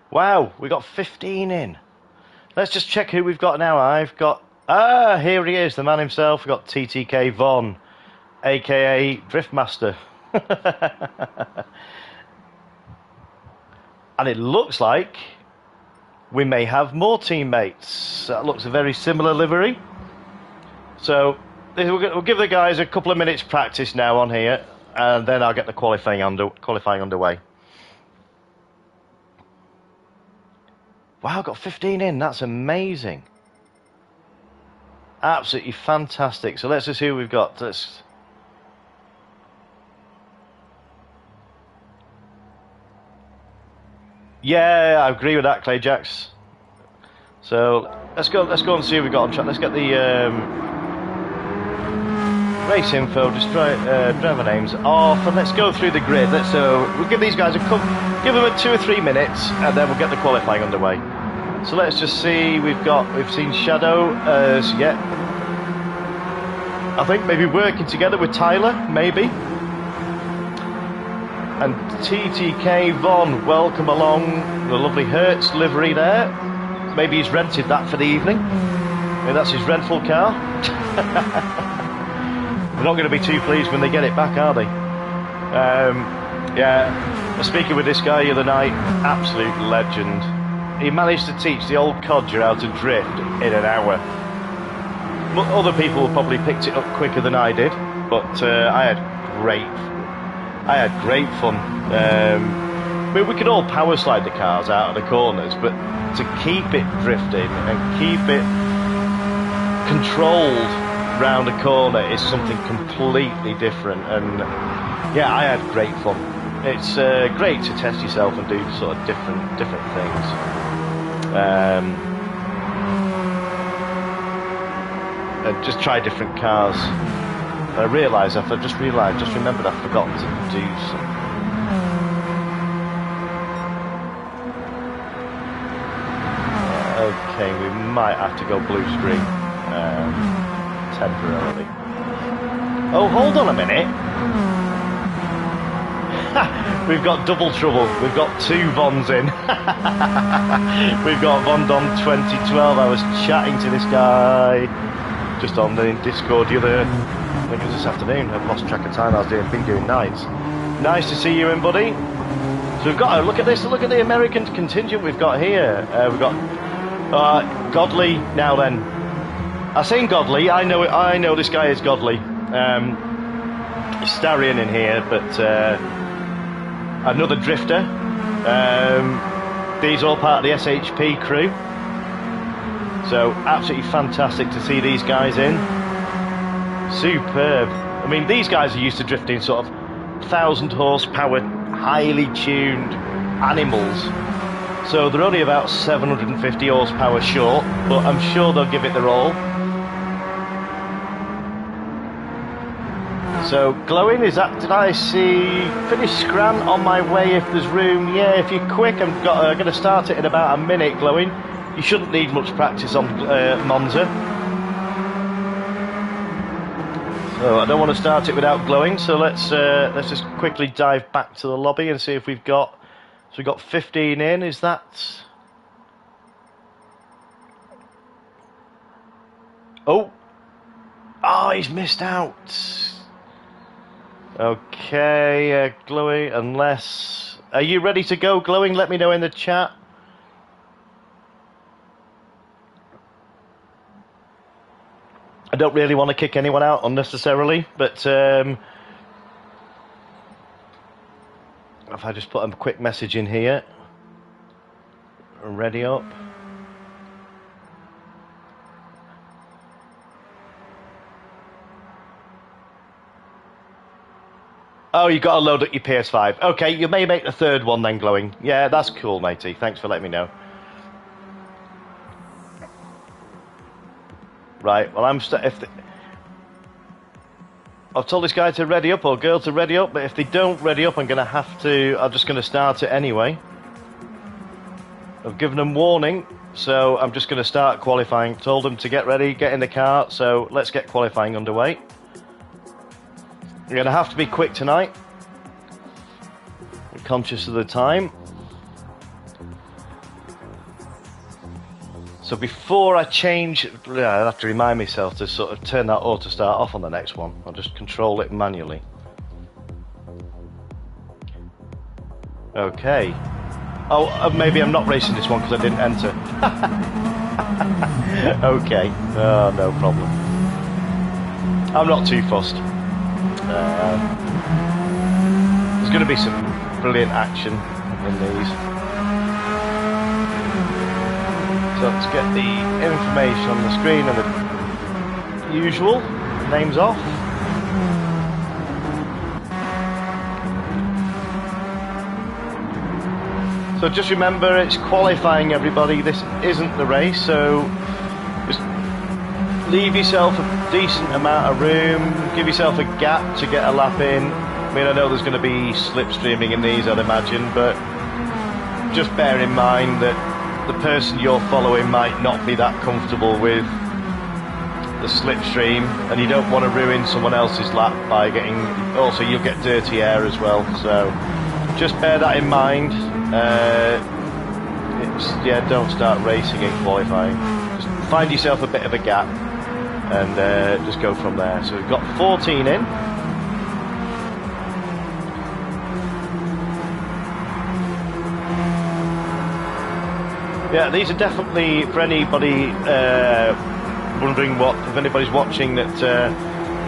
Wow, we got 15 in. Let's just check who we've got now. I've got... Ah, here he is, the man himself. We've got TTK Von, a.k.a. Driftmaster. And it looks like we may have more teammates. That looks a very similar livery. So we'll give the guys a couple of minutes practice now on here, and then I'll get the qualifying underway. Wow, got 15 in. That's amazing. Absolutely fantastic. So let's just see who we've got. Yeah, I agree with that, Clay Jacks. So let's go and see who we've got on track. Let's get the race info, driver names off, and let's go through the grid. We'll give these guys give them a 2 or 3 minutes, and then we'll get the qualifying underway. So let's just see. We've seen Shadow as I think maybe working together with Tyler, maybe. And TTK Von, welcome along. The lovely Hertz livery there. Maybe he's rented that for the evening. Maybe that's his rental car. They're not going to be too pleased when they get it back, are they? Yeah, I was speaking with this guy the other night. Absolute legend. He managed to teach the old Codger how to drift in an hour. Other people probably picked it up quicker than I did, but I had great fun. We could all power slide the cars out of the corners, but to keep it drifting and keep it controlled round a corner is something completely different. And yeah, I had great fun. It's great to test yourself and do sort of different things. And just try different cars. I just remembered I've forgotten to do something. Okay, we might have to go blue screen temporarily. Oh, hold on a minute. We've got double trouble. We've got 2 Vons in. We've got Von Dom 2012. I was chatting to this guy just on the Discord I think it was this afternoon. I've lost track of time. I've been doing nights. Nice to see you in, buddy. So we've got, look at this, look at the American contingent we've got here. We've got Godly. Now then, I say Godly. I know this guy is Godly. Starion in here, but another drifter. These are all part of the SHP crew. So absolutely fantastic to see these guys in. Superb. I mean, these guys are used to drifting sort of 1,000 horsepower, highly tuned animals. So they're only about 750 horsepower short, but I'm sure they'll give it their all. So glowing, did I see finish Scran on my way if there's room? Yeah, if you're quick, I'm going to start it in about a minute, glowing. You shouldn't need much practice on Monza. So I don't want to start it without glowing, so let's just quickly dive back to the lobby and see if we've got... So we've got 15 in, is that... Oh! Oh, he's missed out! Okay, glowing, unless... Are you ready to go, glowing? Let me know in the chat. I don't really want to kick anyone out unnecessarily, but if I just put a quick message in here, ready up. Oh, you got to load up your PS5. Okay, you may make the 3rd one then, glowing. Yeah, that's cool, matey. Thanks for letting me know. Right, well, I've told this guy to ready up, or girl to ready up, but if they don't ready up, I'm just going to start it anyway. I've given them warning, so I'm just going to start qualifying. Told them to get ready, get in the car, so let's get qualifying underway. You're going to have to be quick tonight. I'm conscious of the time. So before I change, I have to remind myself to sort of turn that auto start off on the next one. I'll just control it manually. Okay. Oh, maybe I'm not racing this one because I didn't enter. Okay. Oh, no problem. I'm not too fussed. There's going to be some brilliant action in these. So let's get the information on the screen and the usual names off. So just remember, it's qualifying, everybody. This isn't the race, so just leave yourself a decent amount of room, give yourself a gap to get a lap in. I mean, I know there's going to be slipstreaming in these, I'd imagine, but just bear in mind that the person you're following might not be that comfortable with the slipstream, and you don't want to ruin someone else's lap by getting... Also, you'll get dirty air as well, so just bear that in mind. Don't start racing in qualifying. Just find yourself a bit of a gap and just go from there. So we've got 14 in. Yeah, these are definitely for anybody wondering if anybody's watching that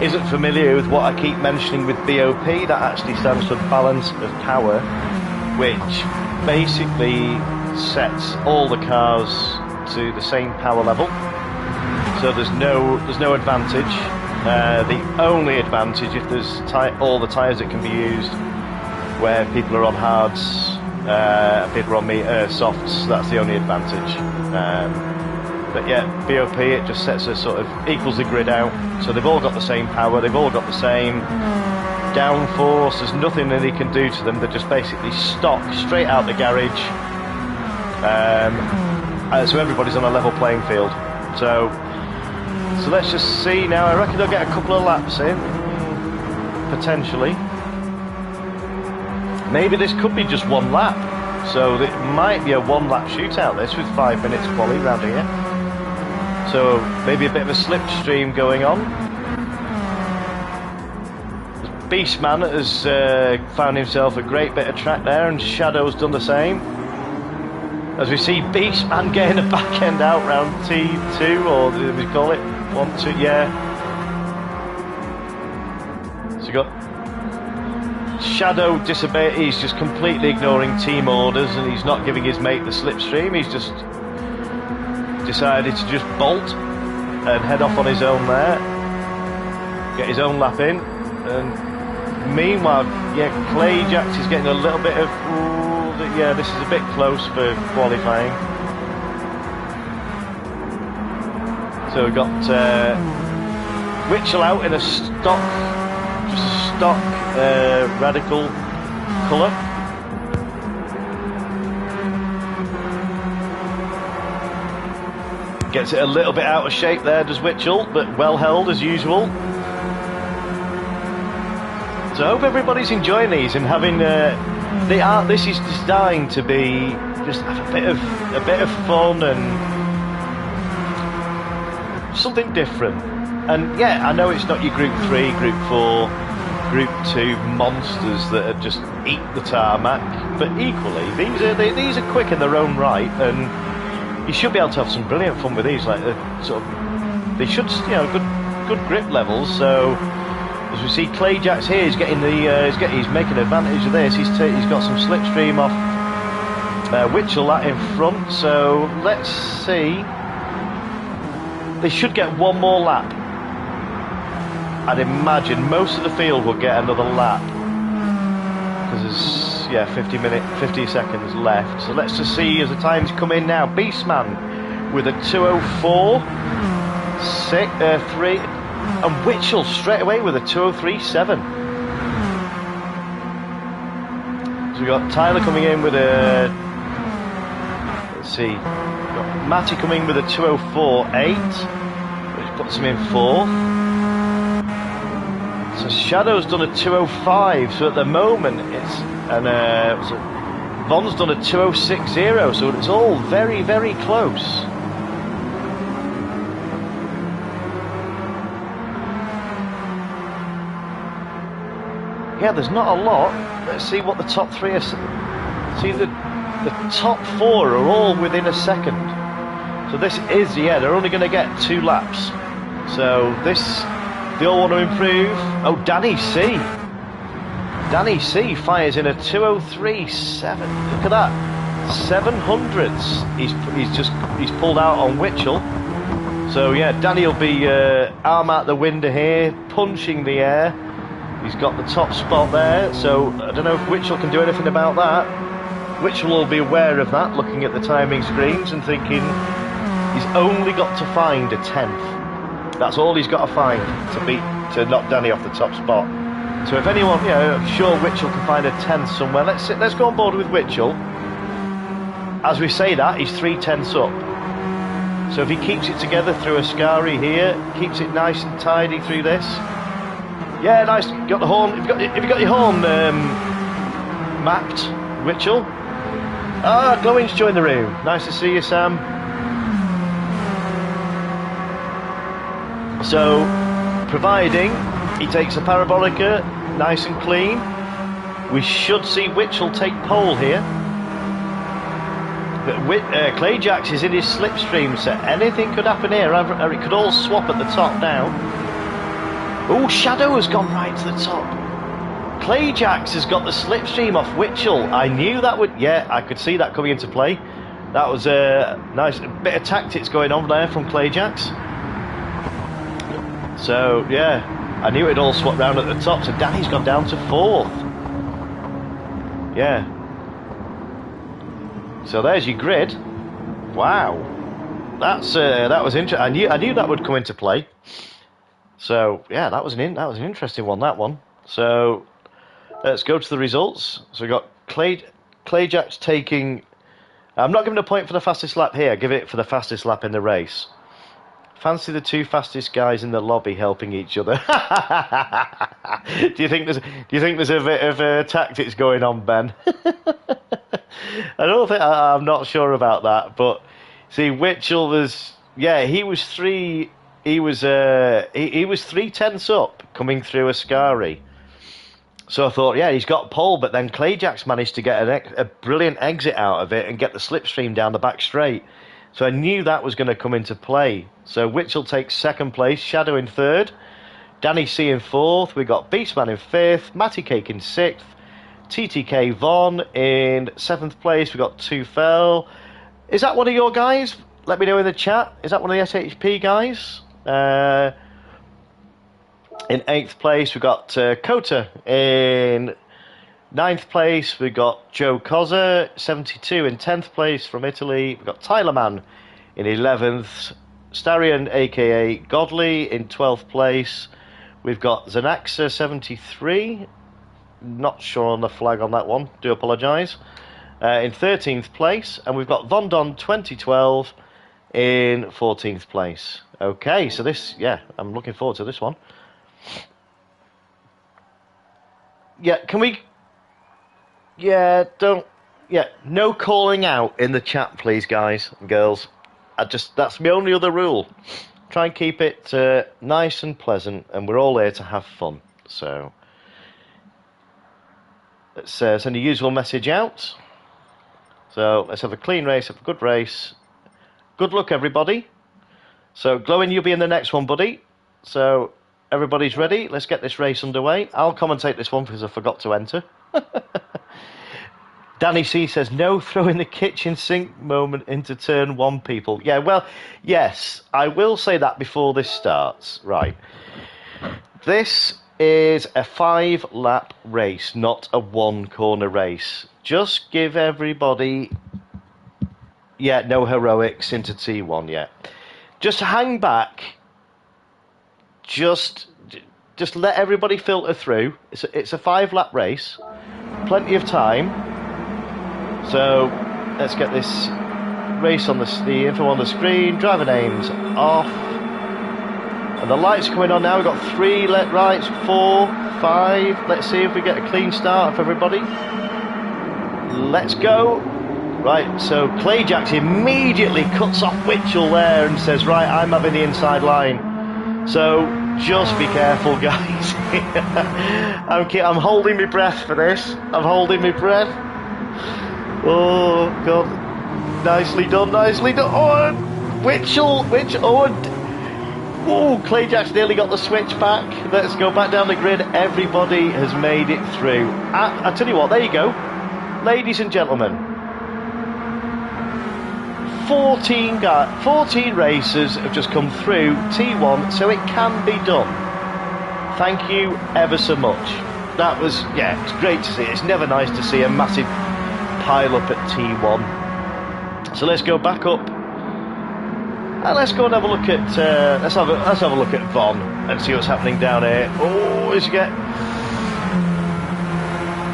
isn't familiar with what I keep mentioning with BOP. That actually stands for balance of power, which basically sets all the cars to the same power level. So there's no advantage. The only advantage, if there's all the tyres that can be used, where people are on hards, people are on softs, that's the only advantage. But yeah, BOP, it just sets a sort of equals the grid out. So they've all got the same power, they've all got the same downforce. There's nothing that he can do to them. They're just basically stock straight out the garage. So everybody's on a level playing field. So let's just see now. I reckon they'll get a couple of laps in, potentially. Maybe this could be just one lap. So it might be a one-lap shootout, this, with 5 minutes quali round here. So maybe a bit of a slipstream going on. Beastman has found himself a great bit of track there, and Shadow's done the same. As we see Beastman getting a back end out round T2, or did we call it 1, 2? Yeah. So you got Shadow disobeying. He's just completely ignoring team orders, and he's not giving his mate the slipstream. He's just decided to just bolt and head off on his own there, get his own lap in. And meanwhile, yeah, Clay Jacks is getting a little bit of... yeah, this is a bit close for qualifying. So we've got Witchell out in a stock radical colour. Gets it a little bit out of shape there, does Witchell, but well held as usual. So I hope everybody's enjoying these and having this is designed to be just have a bit of fun and something different. And yeah, I know it's not your Group 3, Group 4, Group 2 monsters that are just eat the tarmac, but equally these are quick in their own right, and you should be able to have some brilliant fun with these. Like they should, good grip levels. So as we see, Clay Jacks here is getting he's making advantage of this. He's got some slipstream off Witchell that in front. So let's see. They should get one more lap. I'd imagine most of the field will get another lap because there's 50 seconds left. So let's just see as the times come in now. Beastman with a 2:04.3, and Witchell straight away with a 2:03.7. So we've got Tyler coming in with a... Let's see. We've got Matty coming with a 2:04.8, which puts him in 4th. So Shadow's done a 2:05, so at the moment it's... And Von's done a 2:06.0, so it's all very, very close. Yeah, there's not a lot. Let's see what the top 3 are. See, the top 4 are all within a second. So this is, they're only going to get 2 laps. So this they all want to improve. Oh, Danny C. Danny C fires in a 203.7. Look at that. 700s. He's pulled out on Witchell. So yeah, Danny will be arm out the window here, punching the air. He's got the top spot there, so I don't know if Witchell can do anything about that. Witchell will be aware of that, looking at the timing screens and thinking he's only got to find a 10th. That's all he's got to find to knock Danny off the top spot. So if anyone, I'm sure Witchell can find a 10th somewhere. Let's go on board with Witchell. As we say that, he's 3/10 up. So if he keeps it together through a Scari here, keeps it nice and tidy through this. Yeah, nice. Got the horn. Have you got your horn mapped, Witchell? Ah, Glowing's joined the room. Nice to see you, Sam. So, providing he takes a parabolica, nice and clean, we should see Witchell take pole here. But Clayjacks is in his slipstream, so anything could happen here, or it could all swap at the top now. Oh, Shadow has gone right to the top. Clayjacks has got the slipstream off Witchell. I knew that would... Yeah, I could see that coming into play. That was a nice bit of tactics going on there from Clayjacks. So, yeah, I knew it'd all swap round at the top, so Danny's gone down to 4th. Yeah. So there's your grid. Wow, that was interesting. I knew that would come into play. So yeah, that was an interesting one. That one. So let's go to the results. So we got Clayjacks taking. I'm not giving a point for the fastest lap here. I give it for the fastest lap in the race. Fancy the two fastest guys in the lobby helping each other. Do you think there's a bit of tactics going on, Ben? I'm not sure about that, but see, Witchell was, he was 3/10 up coming through Ascari. So I thought, yeah, he's got pole, but then Clayjacks managed to get a brilliant exit out of it and get the slipstream down the back straight. So I knew that was going to come into play. So Witchell takes 2nd place, Shadow in 3rd, Danny C in 4th, we got Beastman in 5th, Matty Cake in 6th, TTK Von in 7th place, we got 2 Fell. Is that one of your guys? Let me know in the chat. Is that one of the SHP guys? In 8th place, we got Codger in 9th place, we got Joe Codger, 72 in 10th place from Italy. We got Tyler Man in 11th, Starion aka Godly in 12th place. We've got Zanaxa 73, not sure on the flag on that one, do apologise, in 13th place. And we've got Vondon 2012 in 14th place. Okay, so this, I'm looking forward to this one. Yeah, can we... no calling out in the chat, please, guys and girls. That's my only other rule. Try and keep it nice and pleasant, and we're all here to have fun. So let's send a usual message out. So let's have a clean race, have a good race. Good luck, everybody. So Glowing, you'll be in the next one, buddy. So everybody's ready. Let's get this race underway. I'll commentate this one because I forgot to enter. Danny C says, no throwing the kitchen sink moment into turn 1, people. Yeah, well, yes, I will say that before this starts. Right. This is a 5-lap race, not a 1-corner race. Just give everybody... Yeah, no heroics into T1 yet. Just hang back. Just let everybody filter through. It's a 5-lap race. Plenty of time. So let's get this race on the info on the screen. Driver names off. And the lights are coming on now. We've got 3 rights, 4, 5. Let's see if we get a clean start for everybody. Let's go. Right, so Clayjacks immediately cuts off Witchell there and says, right, I'm having the inside line. So just be careful, guys. I'm holding my breath for this. I'm holding my breath. Oh, God. Nicely done, nicely done. Oh, Witchell. Oh, Oh, Clayjack's nearly got the switch back. Let's go back down the grid. Everybody has made it through. I tell you what, there you go. Ladies and gentlemen, 14 racers have just come through T1, so it can be done. Thank you ever so much. That was, yeah, it's great to see. It's never nice to see a massive pile up at T1. So let's go back up. And let's go and have a look at let's have a look at Von and see what's happening down here. Oh, as you get,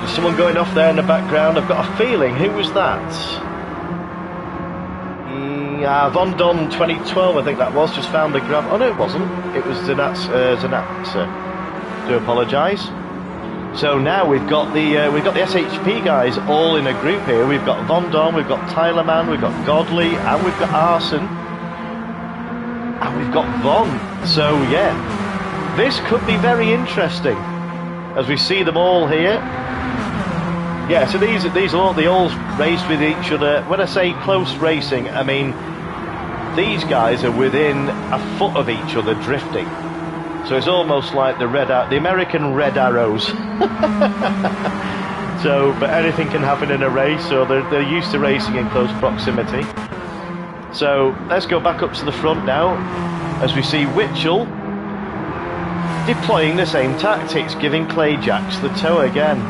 there's someone going off there in the background. I've got a feeling. Who was that? Von Don 2012, I think that was. Just found the grab. Oh no, it wasn't. It was Zanat. Do apologise. So now we've got the SHP guys all in a group here. We've got Von Don, we've got Tyler Man, we've got Godley, and we've got Arson. And we've got Von, so yeah, this could be very interesting as we see them all here. Yeah, so these all they all race with each other. When I say close racing, I mean these guys are within a foot of each other drifting. So it's almost like the American red arrows. So, but anything can happen in a race, so they're used to racing in close proximity. So let's go back up to the front now as we see Witchell deploying the same tactics, giving Clayjacks the tow again.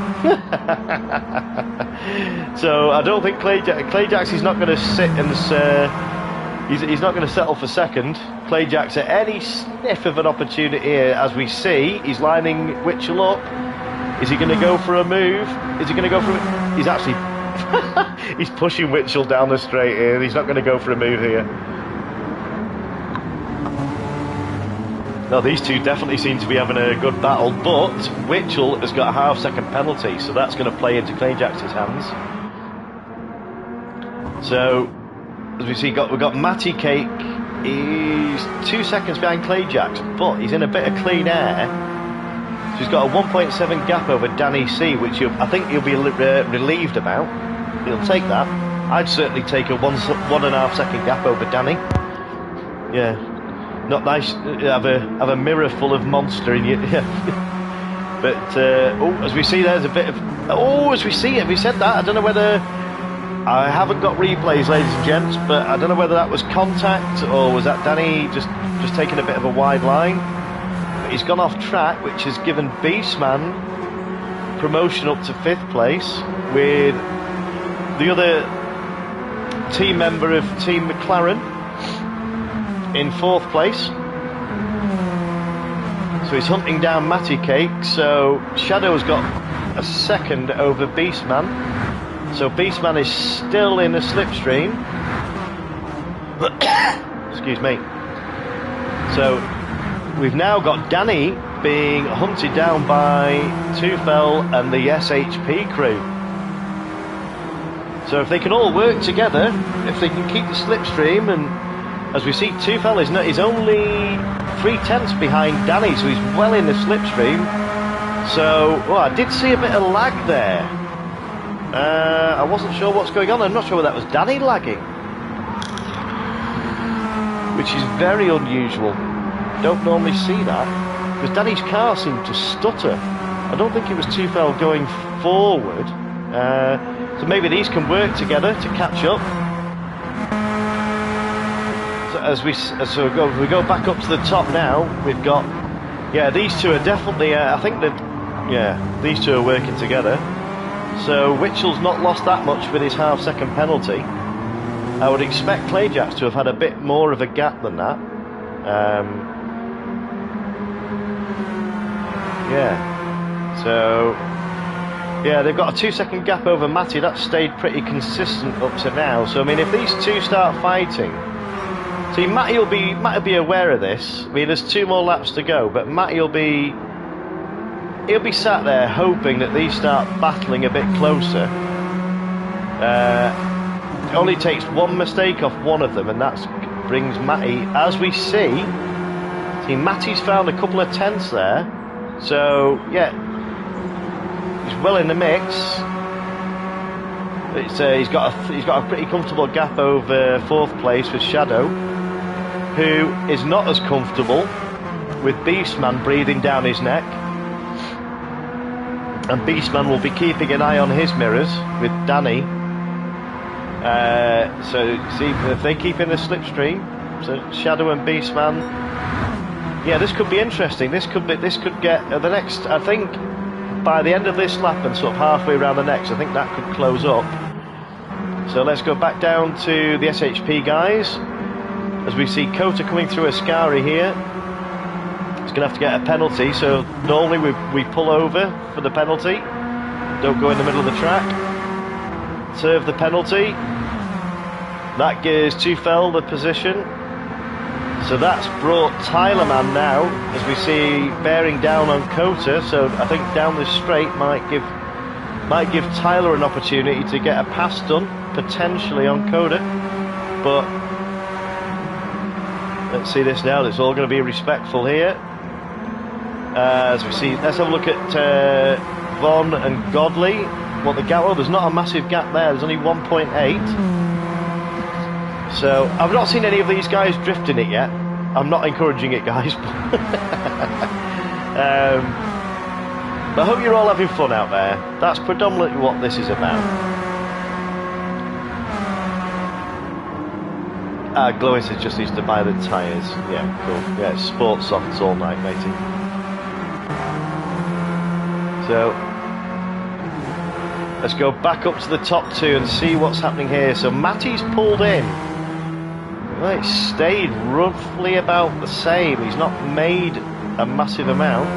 So I don't think Clayjacks is not going to sit and he's not going to settle for second. Clayjacks at any sniff of an opportunity here, as we see he's lining Witchell up. Is he going to go for a move? Is he going to go for it? He's actually he's pushing Witchell down the straight here. He's not going to go for a move here. No, these two definitely seem to be having a good battle, but Witchell has got a half-second penalty, so that's going to play into Clayjacks' hands. So, as we see, we've got Matty Cake. He's 2 seconds behind Clayjacks, but he's in a bit of clean air. So he's got a 1.7 gap over Danny C, which I think he'll be relieved about. He'll take that. I'd certainly take a 1.5 second gap over Danny. Yeah, not nice to have a mirror full of monster in you. But as we see, there's a bit of as we see it. We said that. I don't know whether I haven't got replays, ladies and gents, but I don't know whether that was contact or was that Danny just taking a bit of a wide line. But he's gone off track, which has given Beastman promotion up to 5th place with the other team member of Team McLaren in 4th place. So he's hunting down Matty Cake. So Shadow's got a second over Beastman. So Beastman is still in a slipstream. Excuse me. So we've now got Danny being hunted down by Tufel and the SHP crew. So if they can all work together, if they can keep the slipstream, and as we see, Tufel is only 3/10 behind Danny, so he's well in the slipstream. So, I did see a bit of lag there. I wasn't sure what's going on. I'm not sure whether that was Danny lagging, which is very unusual. Don't normally see that, because Danny's car seemed to stutter. I don't think it was Tufel going forward. So maybe these can work together to catch up. So we go back up to the top now, we've got, these two are definitely, I think that, these two are working together. So Witchell's not lost that much with his half-second penalty. I would expect Clayjacks to have had a bit more of a gap than that. So they've got a 2-second gap over Matty. That's stayed pretty consistent up to now. So I mean, if these two start fighting, see, Matty will be aware of this. I mean, there's 2 more laps to go, but Matty he'll be sat there hoping that these start battling a bit closer. It only takes one mistake off one of them, and that brings Matty, as we see, Matty's found a couple of tenths there. So he's well in the mix. He's got a pretty comfortable gap over 4th place with Shadow. who is not as comfortable with Beastman breathing down his neck. And Beastman will be keeping an eye on his mirrors with Danny. So see if they keep in a slipstream. So Shadow and Beastman. Yeah, this could be interesting. This could get the next. I think by the end of this lap and sort of halfway around the next, I think that could close up. So let's go back down to the SHP guys as we see Codger coming through Ascari here. He's going to have to get a penalty. So normally we pull over for the penalty. Don't go in the middle of the track. Serve the penalty. That gives Tufel the position. So that's brought Tylerman now, as we see, bearing down on Codger. So I think down this straight might give Tyler an opportunity to get a pass done, potentially on Codger. But let's see this now. It's all going to be respectful here. As we see, let's have a look at Von and Godley. What the gap? Well, there's not a massive gap there. There's only 1.8. So I've not seen any of these guys drifting it yet. I'm not encouraging it, guys. But I hope you're all having fun out there. That's predominantly what this is about. Glowing says just needs to buy the tyres. Yeah, cool. Yeah, it's sports softs all night, matey. So let's go back up to the top two and see what's happening here. So Matty's pulled in. Well, it's stayed roughly about the same. He's not made a massive amount.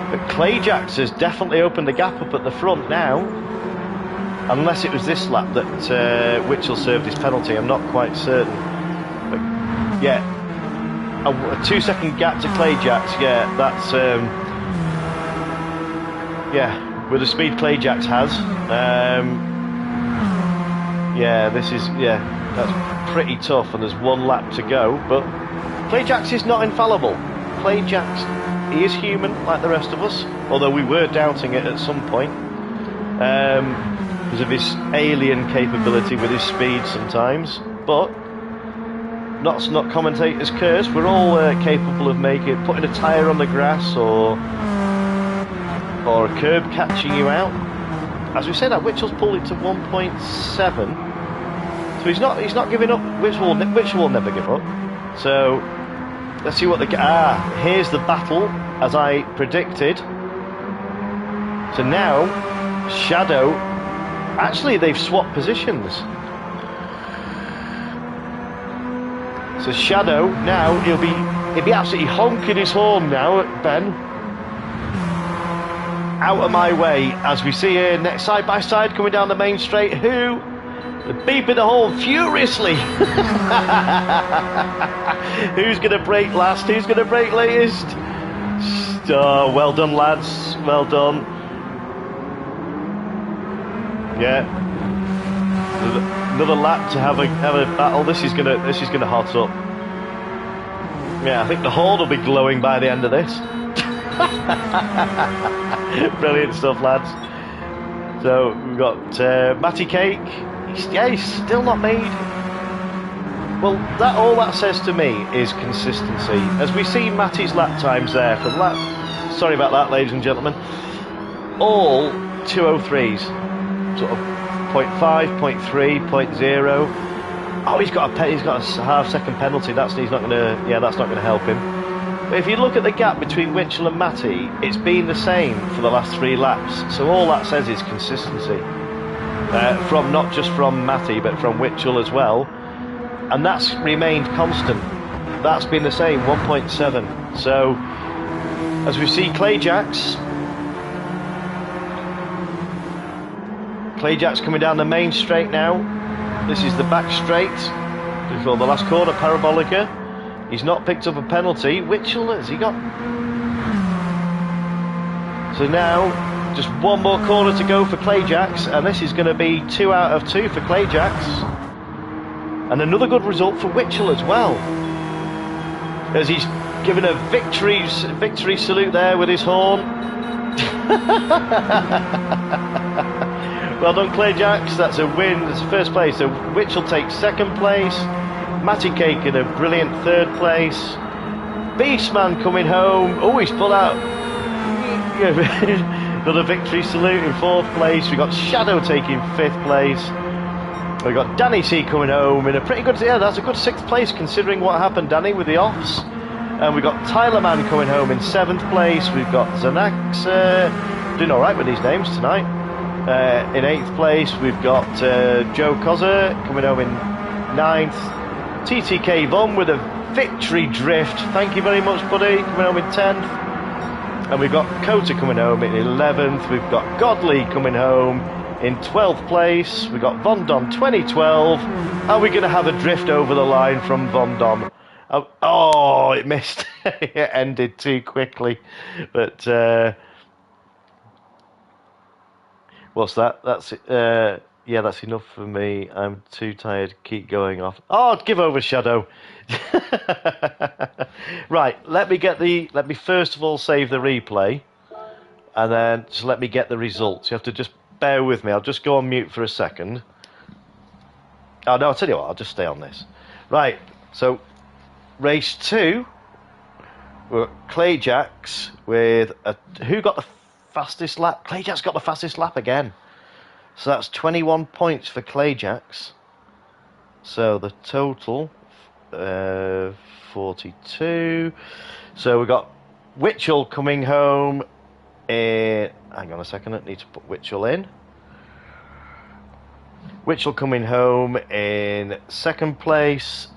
But Clayjax has definitely opened the gap up at the front now. Unless it was this lap that Witchell served his penalty. I'm not quite certain. But yeah, a 2-second gap to Clayjax. Yeah, that's... yeah, with the speed Clayjax has. Yeah, this is... Yeah, that's pretty tough, and there's one lap to go, but Clayjax is not infallible. Clayjax, he is human like the rest of us, although we were doubting it at some point because of his alien capability with his speed sometimes, but not commentator's curse. We're all capable of putting a tyre on the grass or a curb catching you out. As we said, that Witchell's pulled it to 1.7. So he's not giving up. Witchell will never give up. So let's see what here's the battle as I predicted. So now Shadow, actually they've swapped positions. So Shadow now he'll be absolutely honking his horn now at Ben. Out of my way, as we see here next side by side coming down the main straight. Who? Beeping the horn furiously. Who's going to brake last? Who's going to brake latest? Oh, well done, lads. Well done. Yeah. Another lap to have a battle. This is gonna hot up. Yeah, I think the horn will be glowing by the end of this. Brilliant stuff, lads. So we've got Matty Cake. He's still not made. Well, all that says to me is consistency. As we see Matty's lap times there from sorry about that, ladies and gentlemen. All 203s, sort of 0.5, 0.3, 0.0. Oh, he's got a half-second penalty. That's not going to help him. But if you look at the gap between Witchell and Matty, it's been the same for the last 3 laps. So all that says is consistency. From not just from Matty, but from Witchell as well. And that's remained constant. That's been the same, 1.7. So, as we see Clayjax coming down the main straight now. This is the back straight before the last corner, Parabolica. He's not picked up a penalty. Witchell, has he got? So now, just one more corner to go for Clayjax, and this is going to be 2 out of 2 for Clayjax. And another good result for Witchell as well, as he's given a victory salute there with his horn. Well done, Clayjax. That's a win. That's first place. So Witchell takes second place. Matty Cake in a brilliant third place. Beastman coming home. Oh, he's pulled out. Another victory salute in fourth place. We got Shadow taking fifth place. We got Danny C coming home in a pretty good. Yeah, that's a good sixth place considering what happened, Danny, with the offs. And we got Tyler Man coming home in seventh place. We've got Zanax doing all right with these names tonight. In eighth place, we've got Joe Codger coming home in ninth. TTK Von with a victory drift. Thank you very much, buddy. Coming home in 10th. And we've got Codger coming home in 11th. We've got Godly coming home in 12th place. We've got Vondon 2012. Are we going to have a drift over the line from Vondon? Oh, it missed. It ended too quickly. But what's that? That's it. Yeah, that's enough for me. I'm too tired. Keep going off. Oh, give over, Shadow. Right, let me first of all save the replay, and then just let me get the results. You have to just bear with me. I'll just go on mute for a second. Oh no, I'll tell you what, I'll just stay on this. Right, so race 2, we're at Clayjacks with who got the fastest lap? Clayjacks got the fastest lap again. So that's 21 points for Clayjacks. So the total 42. So we got Witchell coming home in. Hang on a second, I need to put Witchell in. Witchell coming home in second place.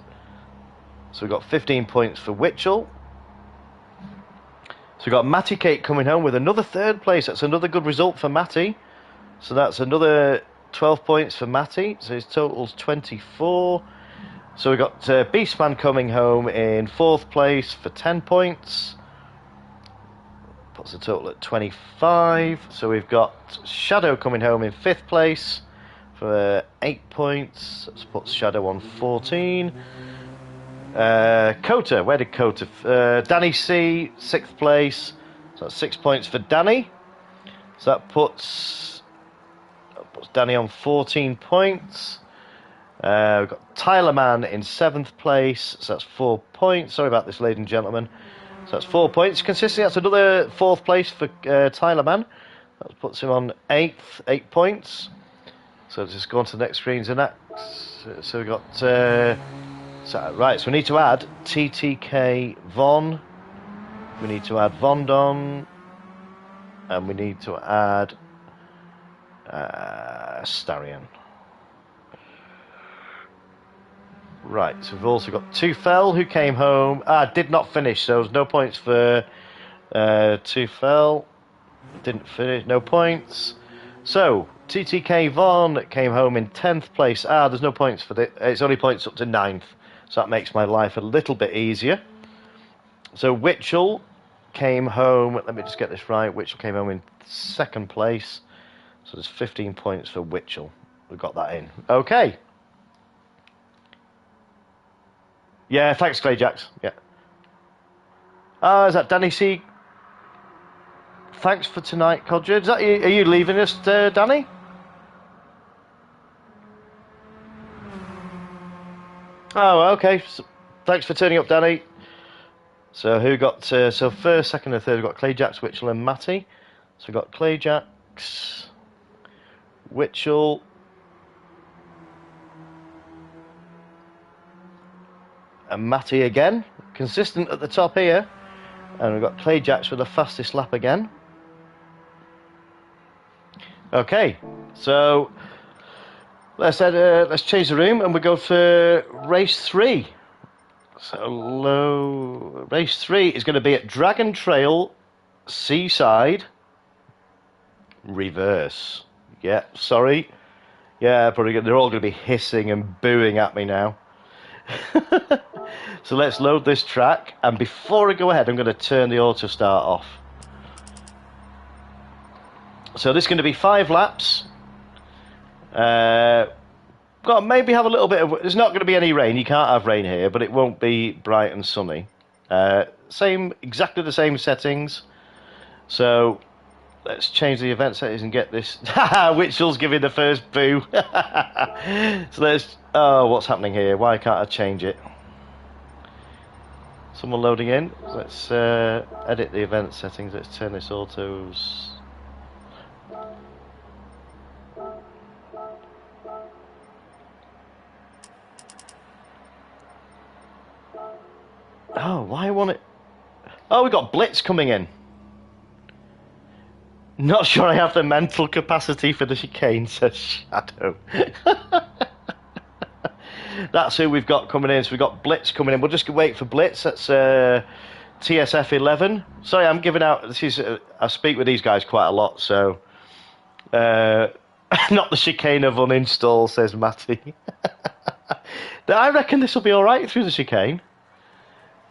So we've got 15 points for Witchell. So we've got Matty Cake coming home with another third place. That's another good result for Matty. So that's another 12 points for Matty. So his total's 24. So we've got Beastman coming home in fourth place for 10 points. Puts the total at 25. So we've got Shadow coming home in fifth place for 8 points. That puts Shadow on 14. Kota, where did Kota? Danny C, sixth place. So that's 6 points for Danny. So that puts Danny on 14 points. We've got Tyler Man in seventh place. So that's 4 points. Sorry about this, ladies and gentlemen. So that's 4 points. Consistently, that's another fourth place for Tyler Man. That puts him on 8 points. So let's just go on to the next screens and that. So we've got. Right, so we need to add TTK Von. We need to add Vondon. And we need to add Starion. Right, so we've also got Tufel who came home. Did not finish, so there's no points for Tufel. Didn't finish, no points. So TTK Von came home in 10th place. There's no points for it. It's only points up to 9th, so that makes my life a little bit easier. So Witchell came home. Let me just get this right. Witchell came home in second place. So there's 15 points for Witchell. We've got that in. Okay. Yeah, thanks, Clayjacks. Yeah. Is that Danny C? Thanks for tonight, Codger. Are you leaving us, Danny? Oh, okay. So, thanks for turning up, Danny. So who got... so first, second and third, we've got Clayjacks, Witchell and Matty. So we've got Clayjacks, Witchell, and Matty again. Consistent at the top here. And we've got Clayjacks with the fastest lap again. Okay, so let's change the room and we go for race 3. So race 3 is going to be at Dragon Trail Seaside Reverse. Yeah, sorry. Yeah, probably they're all going to be hissing and booing at me now. So let's load this track, and before I go ahead, I'm going to turn the auto start off. So this is going to be 5 laps. Got maybe have a little bit of. There's not going to be any rain. You can't have rain here, but it won't be bright and sunny. Exactly the same settings. So let's change the event settings and get this. Witchel's giving the first boo. So let's. Oh, what's happening here? Why can't I change it? Someone loading in. Let's edit the event settings. Let's turn this autos. Oh, why won't it? Oh, we got Blitz coming in. Not sure I have the mental capacity for the chicane, says Shadow. That's who we've got coming in. So we've got Blitz coming in. We'll just wait for Blitz. That's TSF 11. Sorry, I'm giving out. This is. I speak with these guys quite a lot, so. Not the chicane of uninstall, says Matty. I reckon this will be all right through the chicane.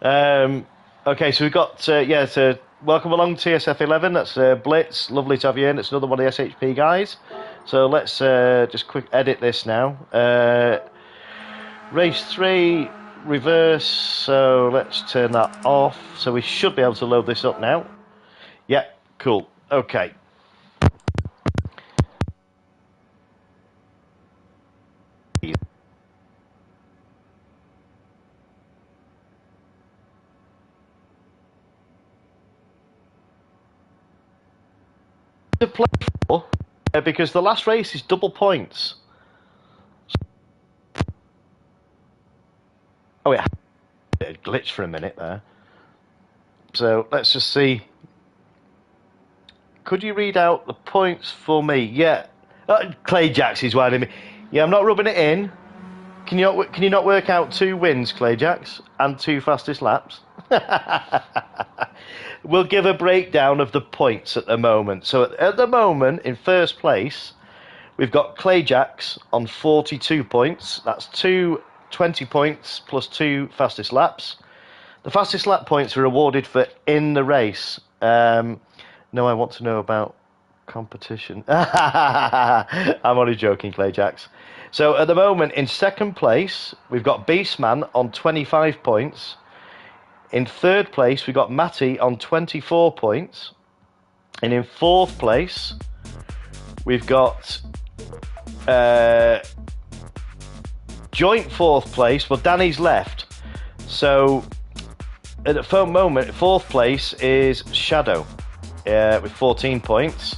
Okay, so we've got so welcome along TSF 11. That's Blitz. Lovely to have you in. It's another one of the SHP guys. So let's just quick edit this now. Race 3 reverse. So let's turn that off. So we should be able to load this up now. Yeah, cool. Okay. To play for because the last race is double points. Oh, it glitched for a minute there. So let's just see. Could you read out the points for me? Yeah, Clay Jacks is winding me. Yeah, I'm not rubbing it in. Can you not work out 2 wins, Clay Jacks, and 2 fastest laps? We'll give a breakdown of the points at the moment. So at the moment, in first place, we've got Clay Jacks on 42 points. That's 20 points plus 2 fastest laps. The fastest lap points are awarded for in the race. No, I want to know about competition. I'm only joking, Clay Jacks. So at the moment, in second place, we've got Beastman on 25 points. In third place, we've got Matty on 24 points. And in fourth place, we've got joint fourth place. Well, Danny's left. So at the moment, fourth place is Shadow with 14 points.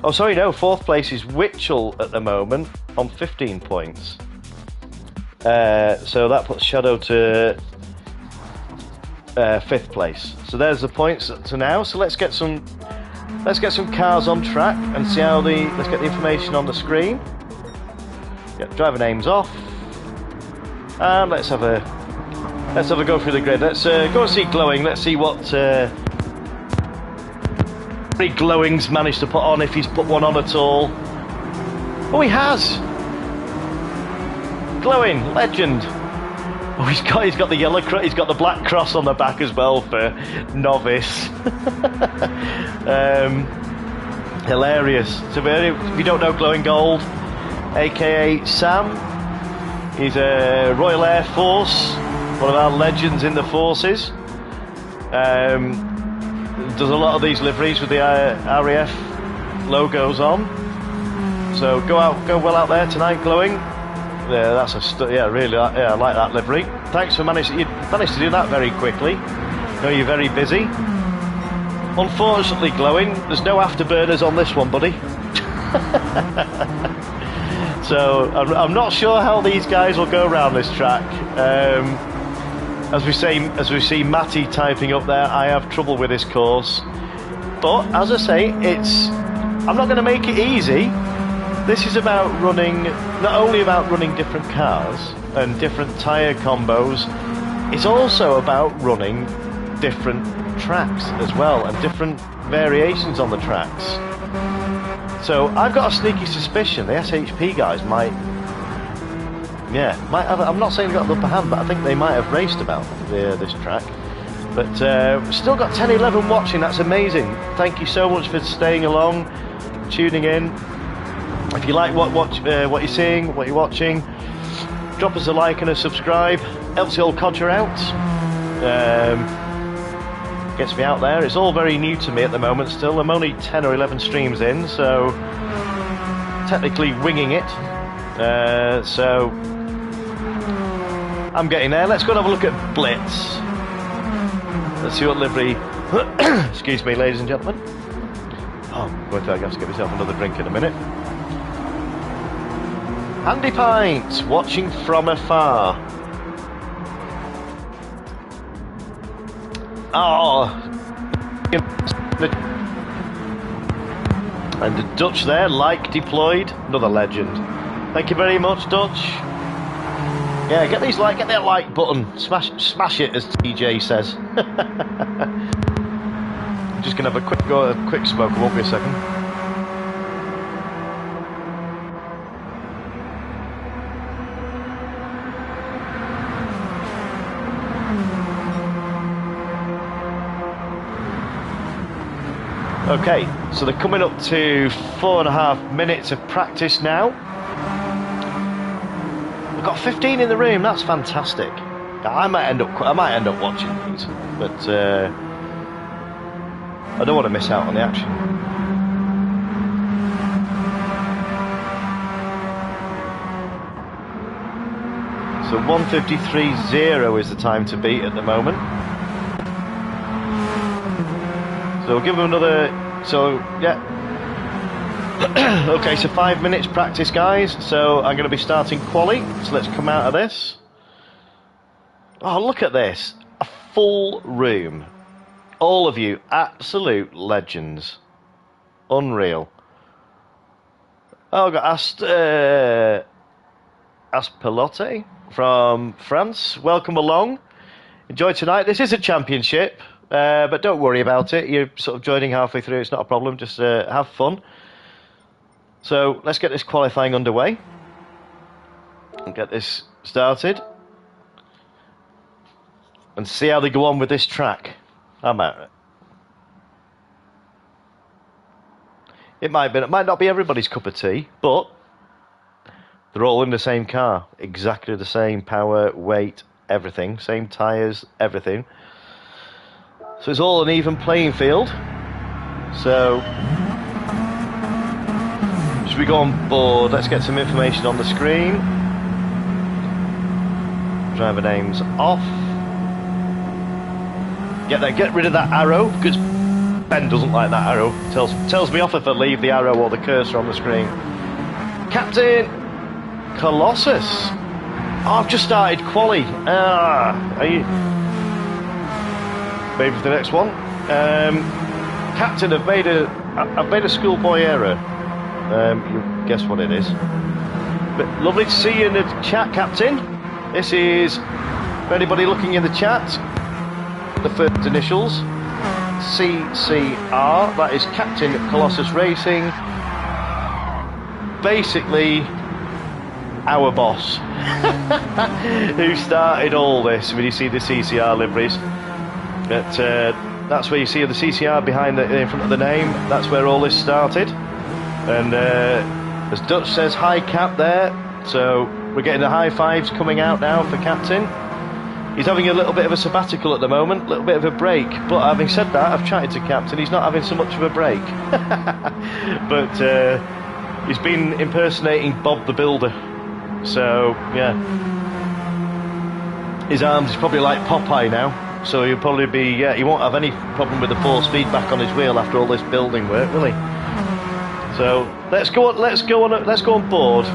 Oh, sorry, no. Fourth place is Witchell at the moment on 15 points. So that puts Shadow to fifth place. So there's the points to now. So let's get some cars on track and see how let's get the information on the screen. Yep, driver names off. And let's have a go through the grid. Let's go and see Glowing. Let's see what Glowing's managed to put on, if he's put one on at all. Oh, he has. Glowing, legend. Oh, he's got the yellow he's got the black cross on the back as well for novice. Hilarious. So if you don't know Glowing Gold, aka Sam, he's a Royal Air Force, one of our legends in the forces. Does a lot of these liveries with the RAF logos on. So go well out there tonight, Glowing. Yeah, that's really, I like that livery. Thanks for you managed to do that very quickly. I know you're very busy. Unfortunately, Glowing, there's no afterburners on this one, buddy. So I'm not sure how these guys will go around this track. As we see Matty typing up there, I have trouble with this course. But as I say, I'm not going to make it easy. This is about not only about running different cars and different tyre combos, it's also about running different tracks as well and different variations on the tracks. So I've got a sneaky suspicion the SHP guys might have. I'm not saying they've got the upper hand, but I think they might have raced about this track. But still got 10-11 watching. That's amazing. Thank you so much for staying along, tuning in. If you like what you're seeing, what you're watching, drop us a like and a subscribe. Helps the old Codger out. gets me out there. It's all very new to me at the moment still. I'm only 10 or 11 streams in, so technically winging it. So I'm getting there. Let's go and have a look at Blitz. Let's see what livery... Excuse me, ladies and gentlemen. Oh, I'm going to have to get myself another drink in a minute. Andy Pint, watching from afar. Oh. And the Dutch there, like deployed. Another legend. Thank you very much, Dutch. Yeah, get these get that like button. Smash it, as TJ says. I'm just gonna have a quick smoke. It won't be a second. Okay, so they're coming up to 4.5 minutes of practice now. We've got 15 in the room. That's fantastic. I might end up watching these, but I don't want to miss out on the action. So 1:53.0 is the time to beat at the moment. So we'll give them another. So yeah. Okay, so 5 minutes practice, guys. So I'm going to be starting quali. So let's come out of this. Oh, look at this. A full room. All of you, absolute legends. Unreal. Oh, I've got Aspelote from France. Welcome along. Enjoy tonight. This is a championship, but don't worry about it. You're sort of joining halfway through. It's not a problem. Just have fun. So let's get this qualifying underway and get this started and see how they go on with this track. I'm at it. It might not be everybody's cup of tea, but they're all in the same car, exactly the same power, weight, everything, same tyres, everything. So it's all an even playing field. So should we go on board? Let's get some information on the screen. Driver names off. Get rid of that arrow, because Ben doesn't like that arrow. Tells me off if I leave the arrow or the cursor on the screen. Captain Colossus. Oh, I've just started quali. Are you maybe for the next one? Captain, I've made a schoolboy error. You guess what it is. But lovely to see you in the chat, Captain. This is for anybody looking in the chat. The first initials, CCR, that is Captain Colossus Racing. Basically, our boss, who started all this. When you see the CCR liveries, that's where you see the CCR behind in front of the name. That's where all this started. And as Dutch says, hi Cap there. So we're getting the high fives coming out now for Captain. He's having a little bit of a sabbatical at the moment, a little bit of a break. But having said that, I've chatted to Captain, he's not having so much of a break. But he's been impersonating Bob the Builder. So, yeah. His arms is probably like Popeye now. So he'll probably be, he won't have any problem with the force feedback on his wheel after all this building work, will he? So, let's go on board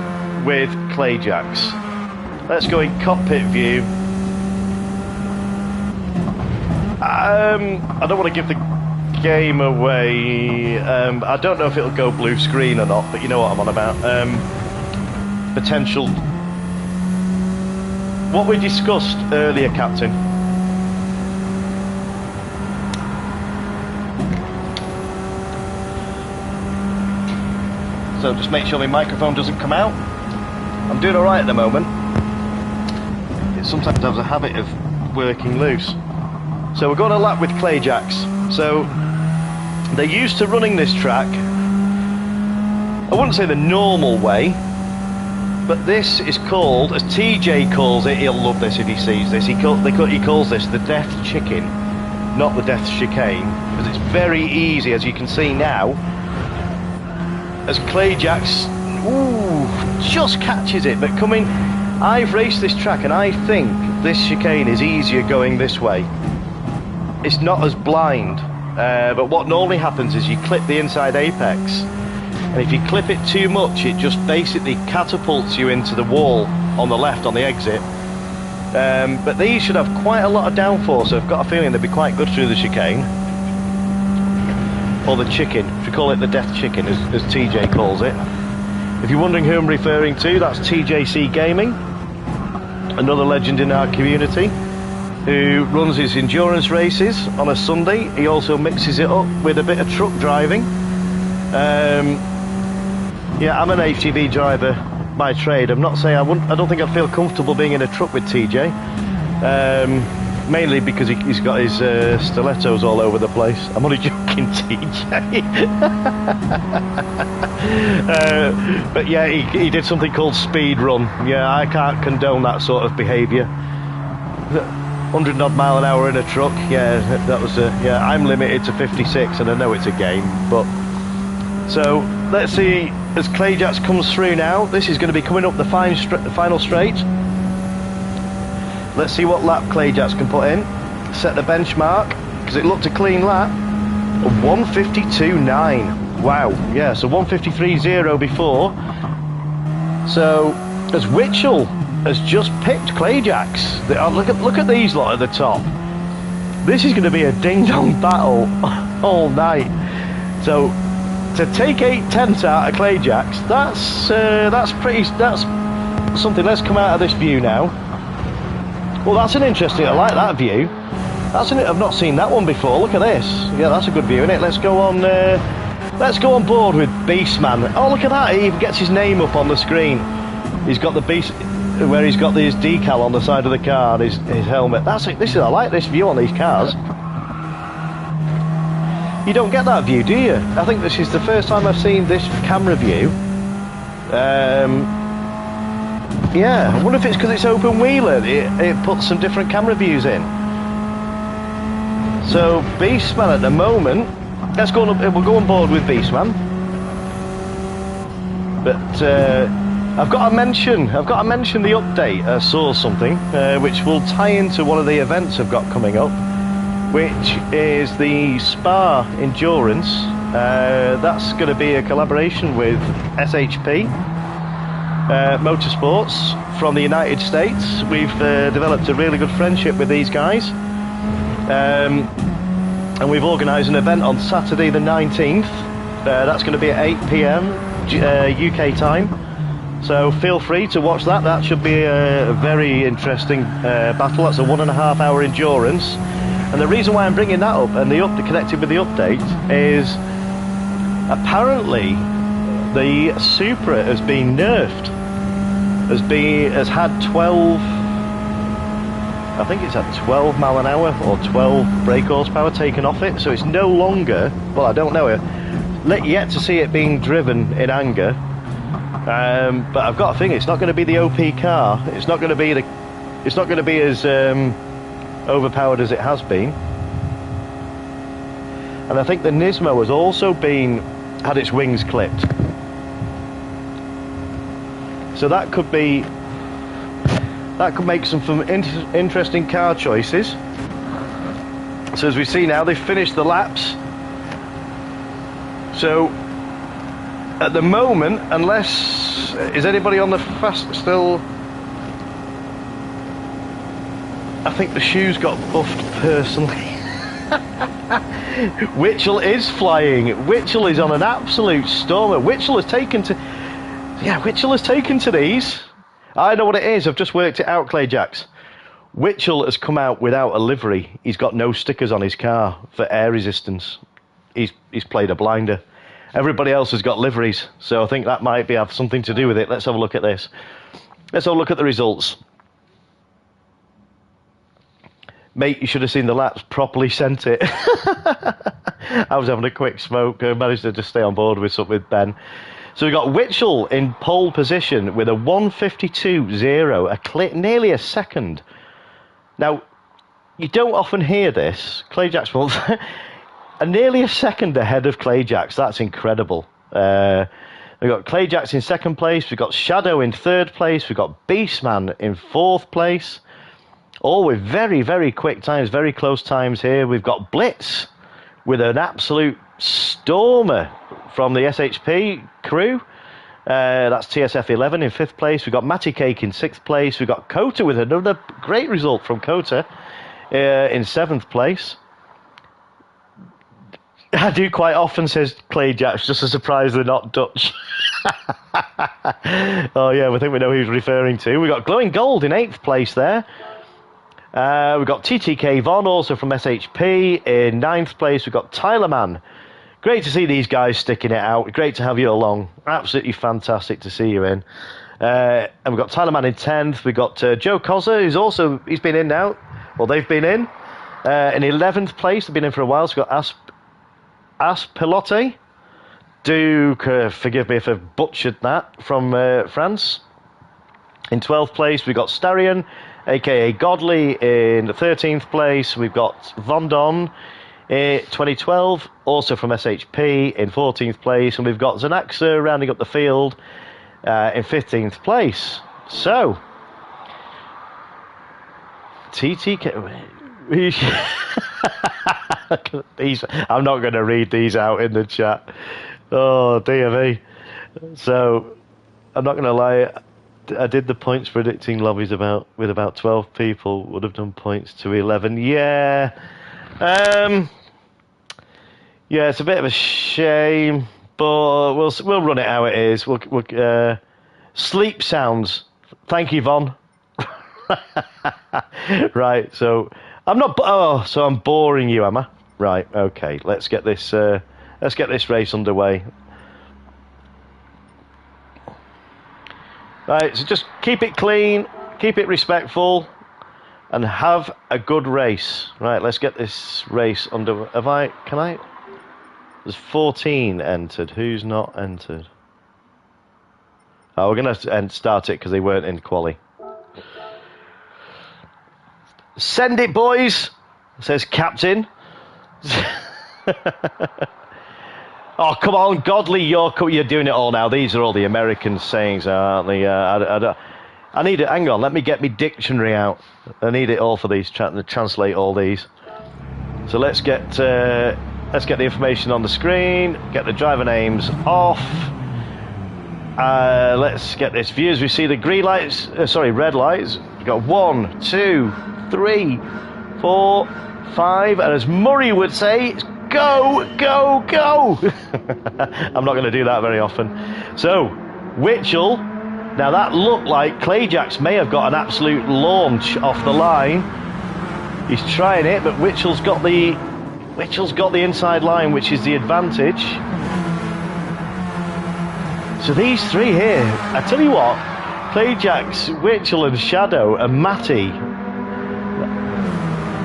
with Clayjacks. Let's go in cockpit view. I don't want to give the game away. I don't know if it'll go blue screen or not, but you know what I'm on about. Potential. What we discussed earlier, Captain. So just make sure my microphone doesn't come out. I'm doing alright at the moment. It sometimes has a habit of working loose. So we're going a lap with Clayjacks. So they're used to running this track. I wouldn't say the normal way, but this is called, as TJ calls it, he'll love this if he sees this, he calls this the death chicken. not the death chicane, because it's very easy, as you can see now, as Clayjacks, just catches it. But I've raced this track and I think this chicane is easier going this way. It's not as blind, but what normally happens is you clip the inside apex, and if you clip it too much, it just basically catapults you into the wall on the left on the exit. But these should have quite a lot of downforce, so I've got a feeling they'll be quite good through the chicane. Or the chicken, if you call it the death chicken, as TJ calls it. If you're wondering who I'm referring to, that's TJC Gaming, another legend in our community, who runs his endurance races on a Sunday. He also mixes it up with a bit of truck driving. Yeah, I'm an HGV driver by trade. I'm not saying I don't think I'd feel comfortable being in a truck with TJ, mainly because he's got his stilettos all over the place. I'm only joking, TJ. But yeah, he did something called speed run. Yeah, I can't condone that sort of behaviour. 100 odd mile an hour in a truck. Yeah, that was yeah. I'm limited to 56, and I know it's a game, but so let's see as Clayjacks comes through now. This is going to be coming up the final straight. Let's see what lap Clayjacks can put in. Set the benchmark, because it looked a clean lap. 152.9. Wow, yeah, so 153.0 before. So as Witchell has just picked Clayjacks. Look at these lot at the top. This is going to be a ding-dong battle all night. So to take 8/10 out of Clayjacks, that's something. Let's come out of this view now. Well, that's an interesting. I like that view. I've not seen that one before. Look at this. Yeah, that's a good view, isn't it? Let's go on. Let's go on board with Beastman. Oh, look at that. He even gets his name up on the screen. He's got the Beast, where he's got his decal on the side of the car, and his helmet. I like this view on these cars. You don't get that view, do you? I think this is the first time I've seen this camera view. Yeah, I wonder if it's because it's open wheeler. It puts some different camera views in. So Beastman at the moment. We'll go on board with Beastman. But I've got to mention the update. I saw something which will tie into one of the events I've got coming up, which is the Spa Endurance. That's going to be a collaboration with SHP Motorsports from the United States. We've developed a really good friendship with these guys. And we've organised an event on Saturday the 19th. That's going to be at 8 PM UK time. So feel free to watch that. That should be a very interesting battle. That's a 1.5 hour endurance. And the reason why I'm bringing that up and connected with the update is apparently the Supra has been nerfed. Has had 12. I think it's at 12 mile an hour or 12 brake horsepower taken off it, so it's no longer, well, I don't know, yet to see it being driven in anger, but I've got a thing, it's not going to be the OP car, it's not going to be as overpowered as it has been. And I think the Nismo has also had its wings clipped, so that could make some interesting car choices. So as we see now, they've finished the laps. So at the moment, unless is anybody on the fast still? I think the shoes got buffed personally. Witchell is flying. Witchell is on an absolute stormer. Witchell has taken to these. I know what it is. I've just worked it out, Clayjacks. Witchell has come out without a livery. He's got no stickers on his car for air resistance. He's played a blinder. Everybody else has got liveries, so I think that might have something to do with it. Let's have a look at this. Let's have a look at the results. Mate, you should have seen the laps. Properly sent it. I was having a quick smoke. I managed to just stay on board with Ben. So we've got Witchell in pole position with a 152.0, nearly a second. Now, You don't often hear this. Clayjacks will are nearly a second ahead of Clayjacks. That's incredible. We've got Clayjacks in second place. We've got Shadow in third place. We've got Beastman in fourth place. All with very, very quick times, very close times here. We've got Blitz with an absolute stormer from the SHP crew. That's TSF 11 in fifth place. We've got Matty Cake in sixth place. We've got Kota with another great result from Kota in seventh place. I do quite often, says Clayjacks, just a surprise they're not Dutch. Oh yeah, I think we know who he's referring to. We've got Glowing Gold in eighth place there. We've got TTK Von also from SHP in ninth place. We've got Tyler Man. Great to see these guys sticking it out. Great to have you along. Absolutely fantastic to see you in. And we've got Tyler Man in 10th. We've got Joe Cozza, he's been in now. Well, they've been in. In 11th place, they've been in for a while. So we've got Pilote. Do forgive me if I've butchered that, from France. In 12th place, we've got Starion, a.k.a. Godly, in the 13th place. We've got Vondon, 2012, also from SHP, in 14th place. And we've got Zanaxa rounding up the field in 15th place. So, TTK... I'm not going to read these out in the chat. Oh, dear me. So, I'm not going to lie. I did the points predicting lobbies with about 12 people. Would have done points to 11. Yeah. Yeah, it's a bit of a shame, but we'll run it how it is. We'll sleep sounds. Thank you, Von. Right. So I'm not. Oh, so I'm boring you, am I? Right. Okay. Let's get this race underway. Right, so just keep it clean, keep it respectful, and have a good race. Right, let's get this race under... Can I? There's 14 entered. Who's not entered? Oh, we're going to start it because they weren't in quali. Send it, boys, says Captain. Oh, come on, Godly, you're doing it all now. These are all the American sayings, aren't they? I need it. Hang on, let me get my dictionary out. I need it all for these, to translate all these. So let's get the information on the screen, get the driver names off. Let's get this. Viewers, we see the green lights, red lights. We've got 1, 2, 3, 4, 5, and as Murray would say, it's go, go, go! I'm not going to do that very often. So, Witchell, now that looked like Clayjacks may have got an absolute launch off the line. He's trying it, but Witchell's got the inside line, which is the advantage. So these three here, I tell you what, Clayjacks, Witchell and Shadow and Matty,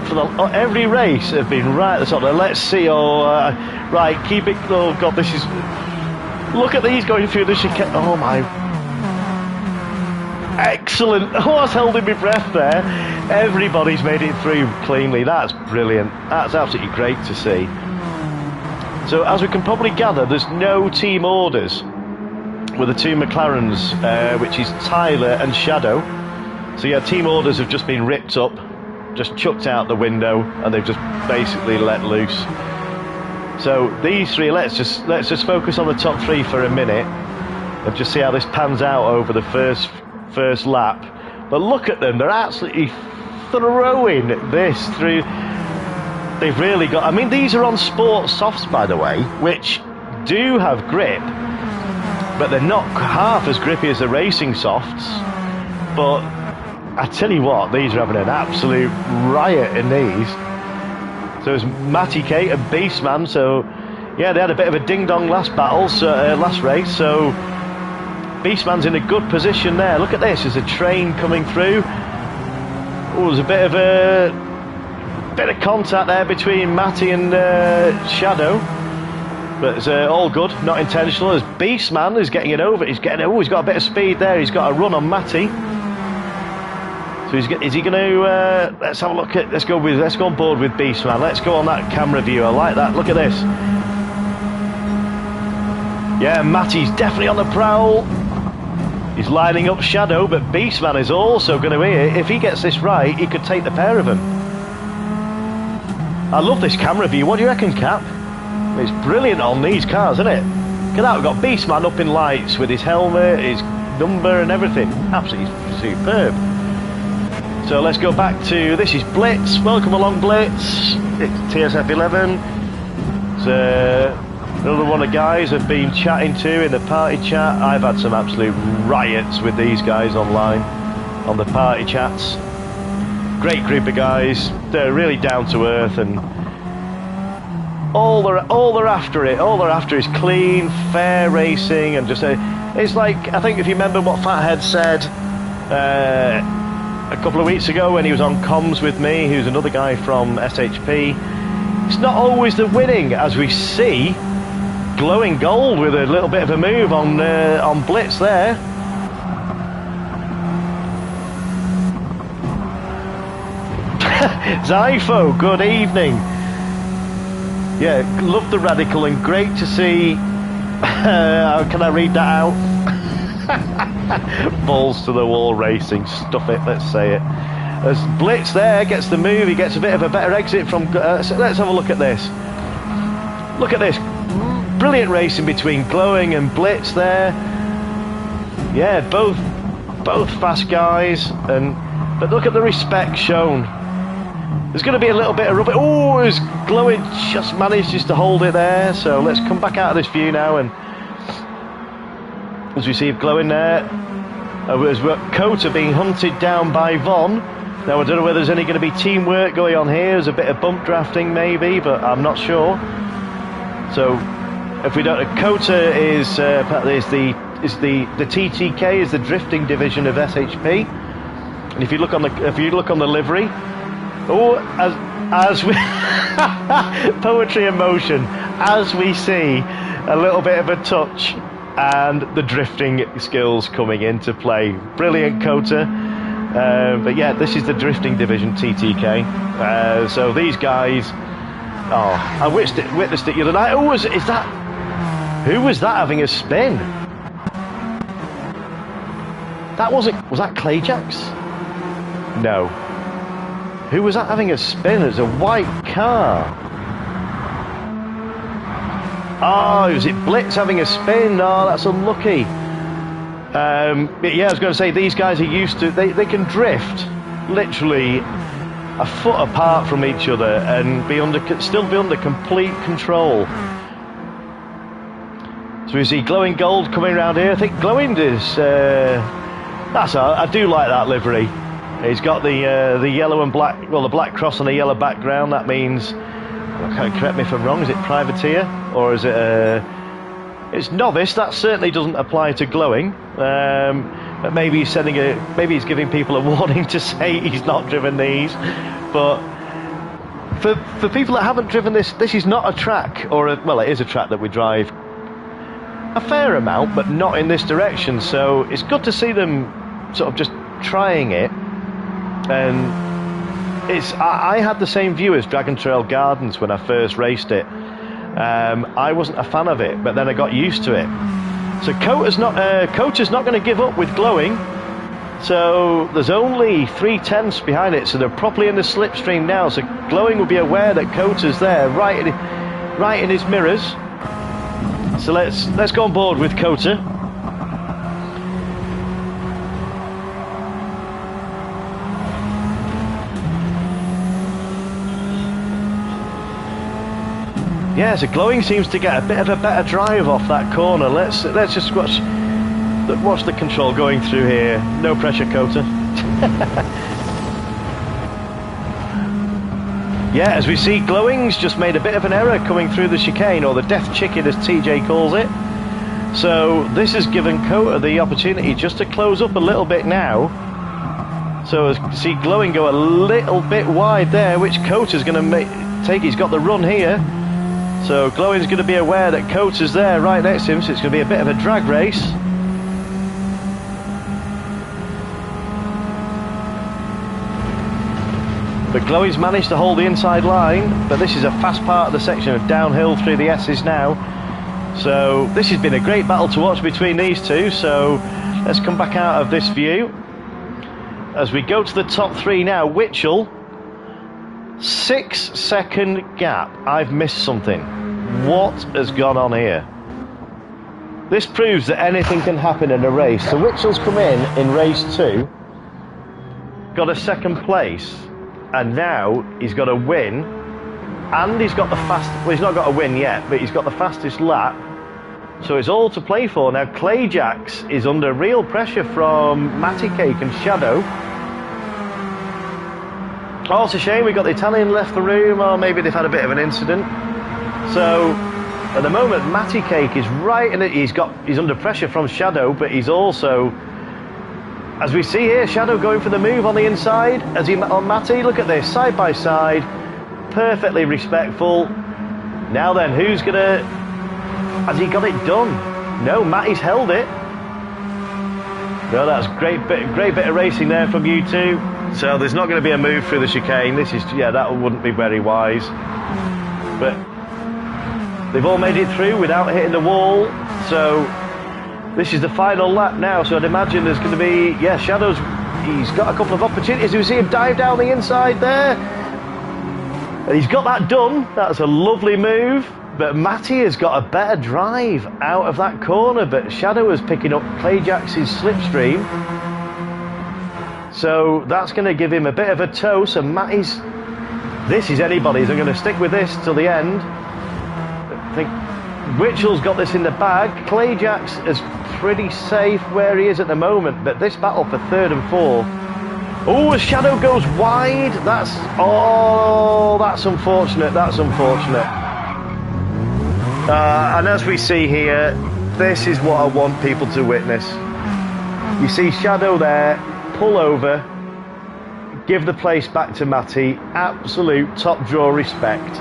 for every race have been right at the top. Let's see. Right, keep it. Oh God, this is. Look at these going through the chicane. Oh my! Excellent. Oh, I was holding my breath there. Everybody's made it through cleanly. That's brilliant. That's absolutely great to see. So, as we can probably gather, there's no team orders with the two McLarens, which is Tyler and Shadow. So yeah, team orders have just been ripped up. Just chucked out the window, and they've just basically let loose. So these three, let's just focus on the top three for a minute and just see how this pans out over the first lap. But look at them, they're absolutely throwing this through. They've really got, I mean, these are on sport softs, by the way, which do have grip, but they're not half as grippy as the racing softs. But I tell you what, these are having an absolute riot in these. So it's Matty Kate and Beastman. So yeah, they had a bit of a ding-dong last race. So Beastman's in a good position there. Look at this, there's a train coming through. Oh, there's a bit of contact there between Matty and Shadow. But it's all good, not intentional. As Beastman is getting it over. He's got a bit of speed there. He's got a run on Matty. So is he going to? Let's have a look at. Let's go on board with Beastman. Let's go on that camera view. I like that. Look at this. Yeah, Matty's definitely on the prowl. He's lining up Shadow, but Beastman is also going to be here. If he gets this right, he could take the pair of them. I love this camera view. What do you reckon, Cap? It's brilliant on these cars, isn't it? Look at that. We've got Beastman up in lights with his helmet, his number and everything. Absolutely superb. So let's go back to, this is Blitz. Welcome along, Blitz. It's TSF11. It's another one of the guys I've been chatting to in the party chat. I've had some absolute riots with these guys online on the party chats. Great group of guys. They're really down to earth, and all they're after is clean, fair racing, and just it's like, I think if you remember what Fathead said a couple of weeks ago when he was on comms with me, who's another guy from SHP. It's not always the winning, as we see. Glowing gold with a little bit of a move on Blitz there. Zypho, good evening. Yeah, love the radical and great to see. Can I read that out? Balls to the wall racing, stuff it, let's say it. As Blitz there gets the move, he gets a bit of a better exit from. So let's have a look at this. Look at this. Brilliant racing between Glowing and Blitz there. Yeah, both fast guys, but look at the respect shown. There's going to be a little bit of rubber. Oh, as Glowing just manages to hold it there. So let's come back out of this view now, and as we see Glowing there, as Codger being hunted down by Von. Now I don't know whether there's any going to be teamwork going on here. There's a bit of bump drafting maybe, but I'm not sure. So if we don't, Codger is the TTK is the drifting division of SHP, and if you look on the livery, oh, as we poetry in motion, as we see a little bit of a touch and the drifting skills coming into play. Brilliant, Codger. But yeah, this is the drifting division, TTK. So these guys, I witnessed it the other night. Oh, who was that having a spin? Was that Clayjax? No. Who was that having a spin? It's a white car. Oh, was it Blitz having a spin? Oh, that's unlucky. But yeah, I was going to say, these guys are used to, they can drift literally a foot apart from each other and still be under complete control. So we see Glowing Gold coming around here. I think Glowing is, I do like that livery. He's got the yellow and black, well, the black cross on a yellow background. That means, correct me if I'm wrong, is it Privateer or is it it's Novice? That certainly doesn't apply to Glowing. But maybe he's maybe he's giving people a warning to say he's not driven these. But for people that haven't driven this is not a track, well, it is a track that we drive a fair amount, but not in this direction. So it's good to see them sort of just trying it. And I had the same view as Dragon Trail Gardens when I first raced it. I wasn't a fan of it, but then I got used to it. So Codger's not going to give up with Glowing. So there's only 3/10 behind it, so they're properly in the slipstream now. So Glowing will be aware that Codger's there, right in his mirrors. So let's go on board with Codger. Yeah, so Glowing seems to get a bit of a better drive off that corner. Let's just watch the control going through here. No pressure, Codger. Yeah, as we see, Glowing's just made a bit of an error coming through the chicane, or the death chicken as TJ calls it. So this has given Codger the opportunity just to close up a little bit now. So as you see Glowing go a little bit wide there, which Codger's going to take. He's got the run here. So Glowing's going to be aware that Codger's there right next to him, so it's going to be a bit of a drag race. But Glowing's managed to hold the inside line, but this is a fast part of the section of downhill through the S's now. So this has been a great battle to watch between these two. So let's come back out of this view. As we go to the top three now, Witchell, 6 second gap. I've missed something. What has gone on here? This proves that anything can happen in a race. So Witchell's come in race 2, got a second place, and now he's got a win, and he's got the well, he's not got a win yet, but he's got the fastest lap. So it's all to play for. Now Clayjax is under real pressure from Matty Cake and Shadow. Oh, it's a shame we got the Italian left the room, or maybe they've had a bit of an incident. So at the moment, Matty Cake is right in it. He's under pressure from Shadow, but he's also, as we see here, Shadow going for the move on the inside. As he on Matty, look at this, side by side, perfectly respectful. Now then, who's gonna? Has he got it done? No, Matty's held it. No, that's great bit of racing there from you two. So there's not going to be a move through the chicane. This is, yeah, that wouldn't be very wise. But they've all made it through without hitting the wall. So this is the final lap now. So I'd imagine there's going to be, yeah, Shadow's, he's got a couple of opportunities. We see him dive down the inside there. And he's got that done. That's a lovely move. But Matty has got a better drive out of that corner. But Shadow is picking up Clayjax's slipstream. So that's going to give him a bit of a tow. So Matty's, this is anybody's. I'm going to stick with this till the end. I think Witchell's got this in the bag. Clayjax is pretty safe where he is at the moment. But this battle for third and fourth. Oh, Shadow goes wide. That's unfortunate. That's unfortunate. And as we see here, this is what I want people to witness. You see Shadow there, pull over, give the place back to Matty. Absolute top draw respect.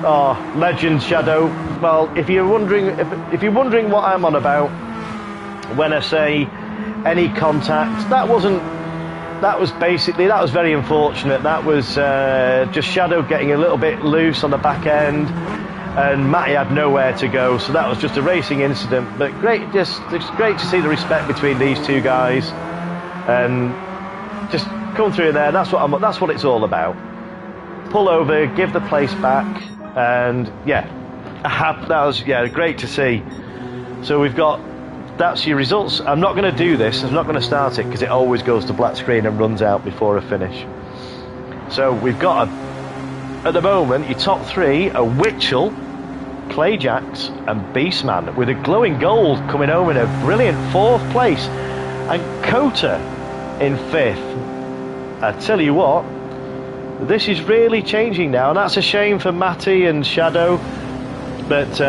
Oh, legend Shadow. Well, if you're wondering what I'm on about when I say any contact, that was very unfortunate. That was just Shadow getting a little bit loose on the back end, and Matty had nowhere to go, so that was just a racing incident. But it's great to see the respect between these two guys, and just come through there. That's what it's all about. Pull over, give the place back, and yeah, that was great to see. So that's your results. I'm not going to do this. I'm not going to start it because it always goes to black screen and runs out before I finish. So we've got at the moment, your top three are Witchell, Clayjax and Beastman, with a glowing gold coming home in a brilliant fourth place, and Codger in fifth. I tell you what, this is really changing now, and that's a shame for Matty and Shadow. But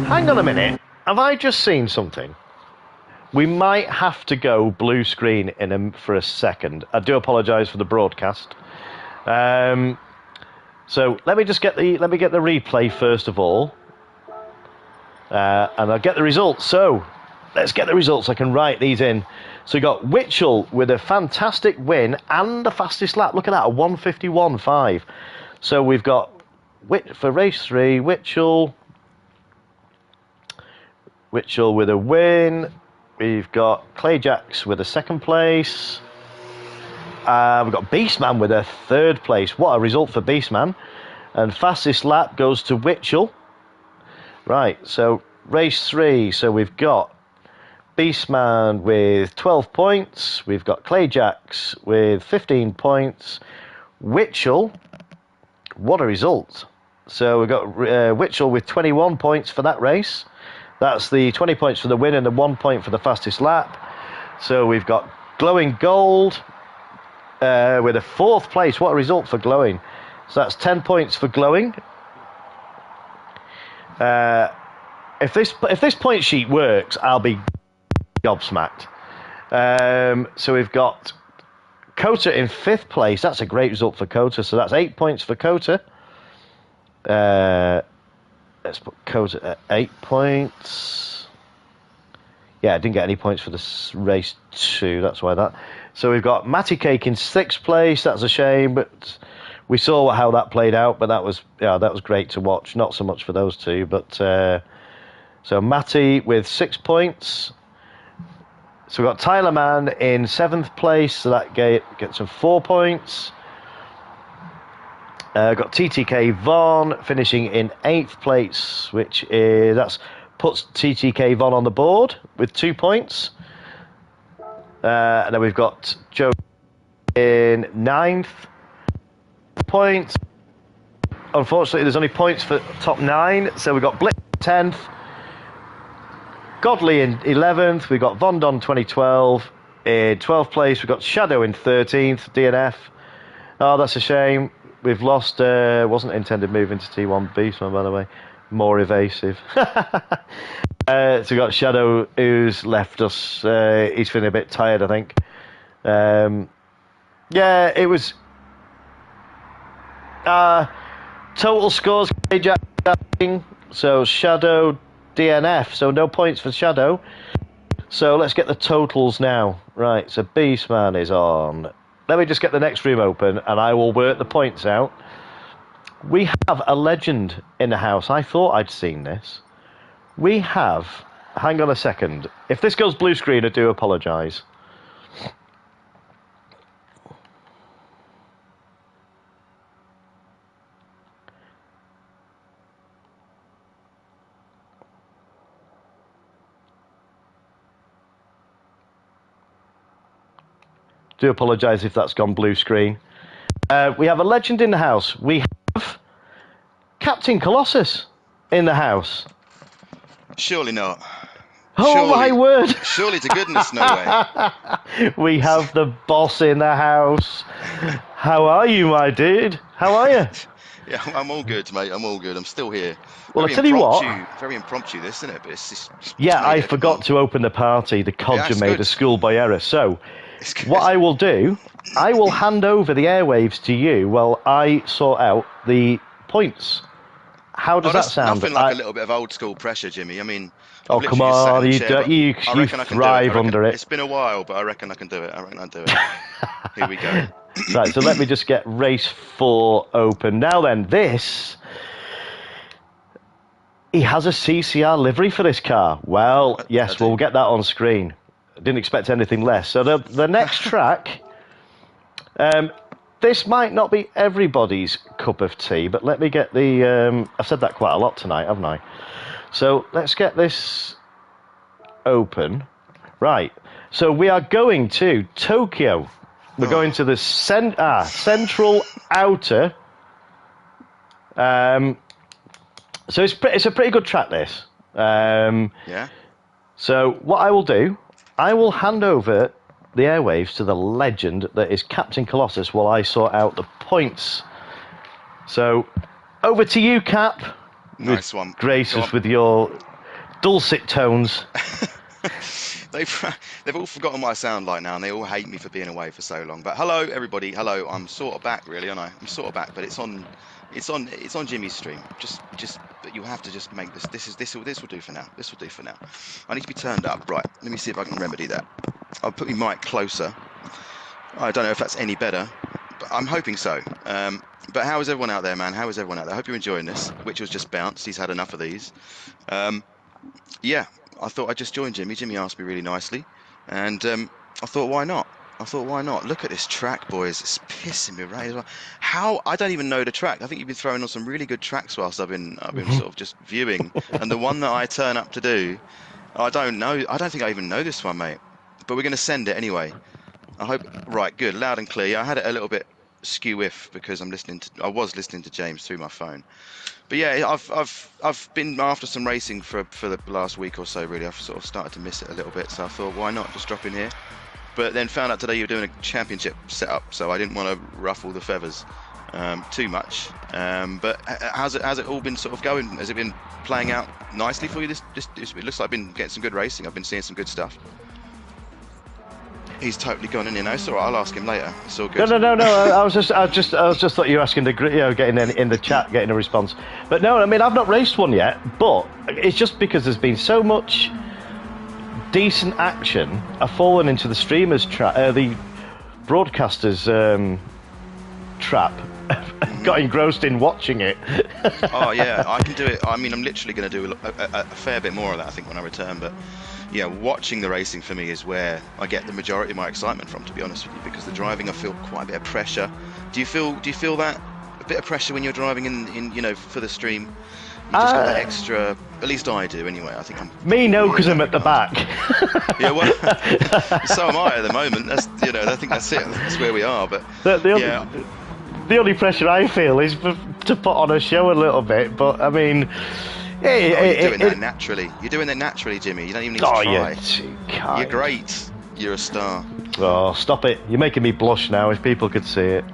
hang on a minute, have I just seen something? We might have to go blue screen for a second. I do apologise for the broadcast. So let me get the replay first of all, and I'll get the results. So let's get the results. I can write these in. So we got Witchell with a fantastic win and the fastest lap. Look at that, a 1:51.5. So we've got for race 3, Witchell with a win. We've got Clayjax with a second place. We've got Beastman with a third place. What a result for Beastman. And fastest lap goes to Witchell. Right, so race 3. So we've got Beastman with 12 points. We've got Clayjax with 15 points. Witchell, what a result. So we've got Witchell with 21 points for that race. That's the 20 points for the win and the 1 point for the fastest lap. So we've got Glowing Gold with a fourth place. What a result for Glowing. So that's 10 points for Glowing. If this point sheet works, I'll be gobsmacked. So we've got Codger in fifth place. That's a great result for Codger. So that's 8 points for Codger. Let's put Codger at 8 points. Yeah, I didn't get any points for this race 2. That's why that. So we've got Matty Cake in 6th place. That's a shame, but we saw how that played out. But that was great to watch. Not so much for those two, but so Matty with 6 points. So we've got Tyler Mann in 7th place. So that gets him 4 points. Got TTK Von finishing in 8th place, which puts TTK Von on the board with 2 points. And then we've got Joe in 9th point. Unfortunately, there's only points for top 9, so we've got Blitz 10th, Godley in 11th, we've got Vondon 2012 in 12th place, we've got Shadow in 13th, DNF. Oh, that's a shame. We've lost, wasn't intended move into T1 Beastman, by the way. More evasive. So we've got Shadow, who's left us. He's feeling a bit tired, I think. Yeah, it was... total scores, so Shadow, DNF. So no points for Shadow. So let's get the totals now. Right, so Beastman is on. Let me just get the next room open, and I will work the points out. We have a legend in the house. I thought I'd seen this. We have... Hang on a second. If this goes blue screen, I do apologise. Do apologise if that's gone blue screen. We have a legend in the house. We have Captain Colossus in the house. Surely not. Oh, surely, my word. Surely to goodness, no way. We have the boss in the house. How are you, my dude? How are you? Yeah, I'm all good, mate. I'm all good. I'm still here. Well, I'll tell you what. Very impromptu, this, isn't it? But it's yeah, I forgot to open the party. The Codger made a schoolboy error. So, what I will do, I will hand over the airwaves to you while I sort out the points. How does that sound? Nothing like a little bit of old school pressure, Jimmy. I mean, oh, come on, you thrive under it. It's been a while, but I reckon I can do it. I reckon I'll do it. Here we go. Right, so let me just get race 4 open. Now then, he has a CCR livery for this car. Well, yes, we'll get that on screen. I didn't expect anything less. So the next track, this might not be everybody's cup of tea, but let me get the... I've said that quite a lot tonight, haven't I? So let's get this open. Right, so we are going to Tokyo. We're going to the central outer. So it's a pretty good track, this. Yeah. So what I will do, I will hand over the airwaves to the legend that is Captain Colossus while I sort out the points. So over to you, Cap. Nice one. Grace us with your dulcet tones. They've all forgotten what I sound like now, and they all hate me for being away for so long. But hello, everybody. Hello. I'm sort of back, really, aren't I? I'm sort of back, but it's on Jimmy's stream. But you have to just make this. This will do for now. This will do for now. I need to be turned up. Right. Let me see if I can remedy that. I'll put my mic closer. I don't know if that's any better, but I'm hoping so. But how is everyone out there, man? How is everyone out there? I hope you're enjoying this. Which was just bounced. He's had enough of these. Yeah. I thought I'd just join Jimmy. Jimmy asked me really nicely, and I thought, why not? Look at this track, boys. It's pissing me right as well. How? I don't even know the track. I think you've been throwing on some really good tracks whilst I've been sort of just viewing. And the one that I turn up to do, I don't know. I don't think I even know this one, mate. But we're going to send it anyway. I hope. Right, good, loud and clear. Yeah, I had it a little bit skew-if because I was listening to James through my phone. But yeah, I've been after some racing for the last week or so, really. I've sort of started to miss it a little bit, so I thought, why not just drop in here? But then found out today you were doing a championship setup, so I didn't want to ruffle the feathers too much. But how's it all been sort of going? Has it been playing out nicely for you? It looks like I've been getting some good racing. I've been seeing some good stuff. He's totally gone in, It's all right. I'll ask him later. It's all good. No. I was just thought you were asking getting in the chat, getting a response. But no, I mean I've not raced one yet. But it's just because there's been so much decent action. I've fallen into the streamers broadcaster's trap. Got engrossed in watching it. Oh yeah, I can do it. I mean, I'm literally going to do a fair bit more of that, I think, when I return. But yeah, watching the racing for me is where I get the majority of my excitement from, to be honest with you. Because the driving, I feel quite a bit of pressure. Do you feel that a bit of pressure when you're driving in for the stream? You just got that extra. At least I do, anyway. I think I'm. Me, no, because I'm at the back. Yeah, well, so am I at the moment. That's I think that's it. That's where we are. But the only pressure I feel is to put on a show a little bit. But I mean, you're doing that naturally. You're doing that naturally, Jimmy. You don't even need to try. You're great. You're a star. Oh, stop it! You're making me blush now. If people could see it.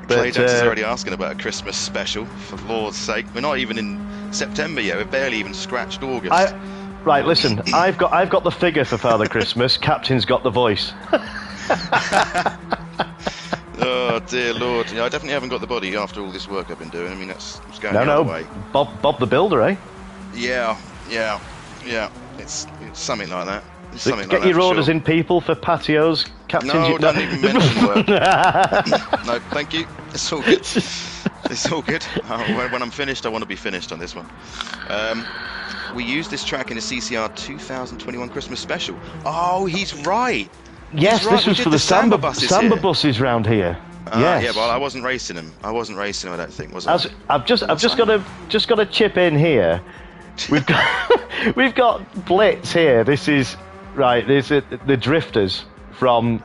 Clayjax is already asking about a Christmas special. For Lord's sake, we're not even in September yet. We've barely even scratched August. Right, listen. I've got the figure for Father Christmas. Captain's got the voice. Oh dear Lord! I definitely haven't got the body after all this work I've been doing. I mean, it's going the other way. Bob the Builder, eh? Yeah. It's something like that. Get your orders in, people, for patios, Captain. No, don't even mention work. No, thank you. It's all good. It's all good. When I'm finished, I want to be finished on this one. We used this track in the CCR 2021 Christmas special. Oh, he's right. Yes, this was for the Samba buses round here. Yes. Yeah, well, I wasn't racing them. I don't think, was I? I've just got to chip in here. We've got Blitz here. This is right. There's the drifters from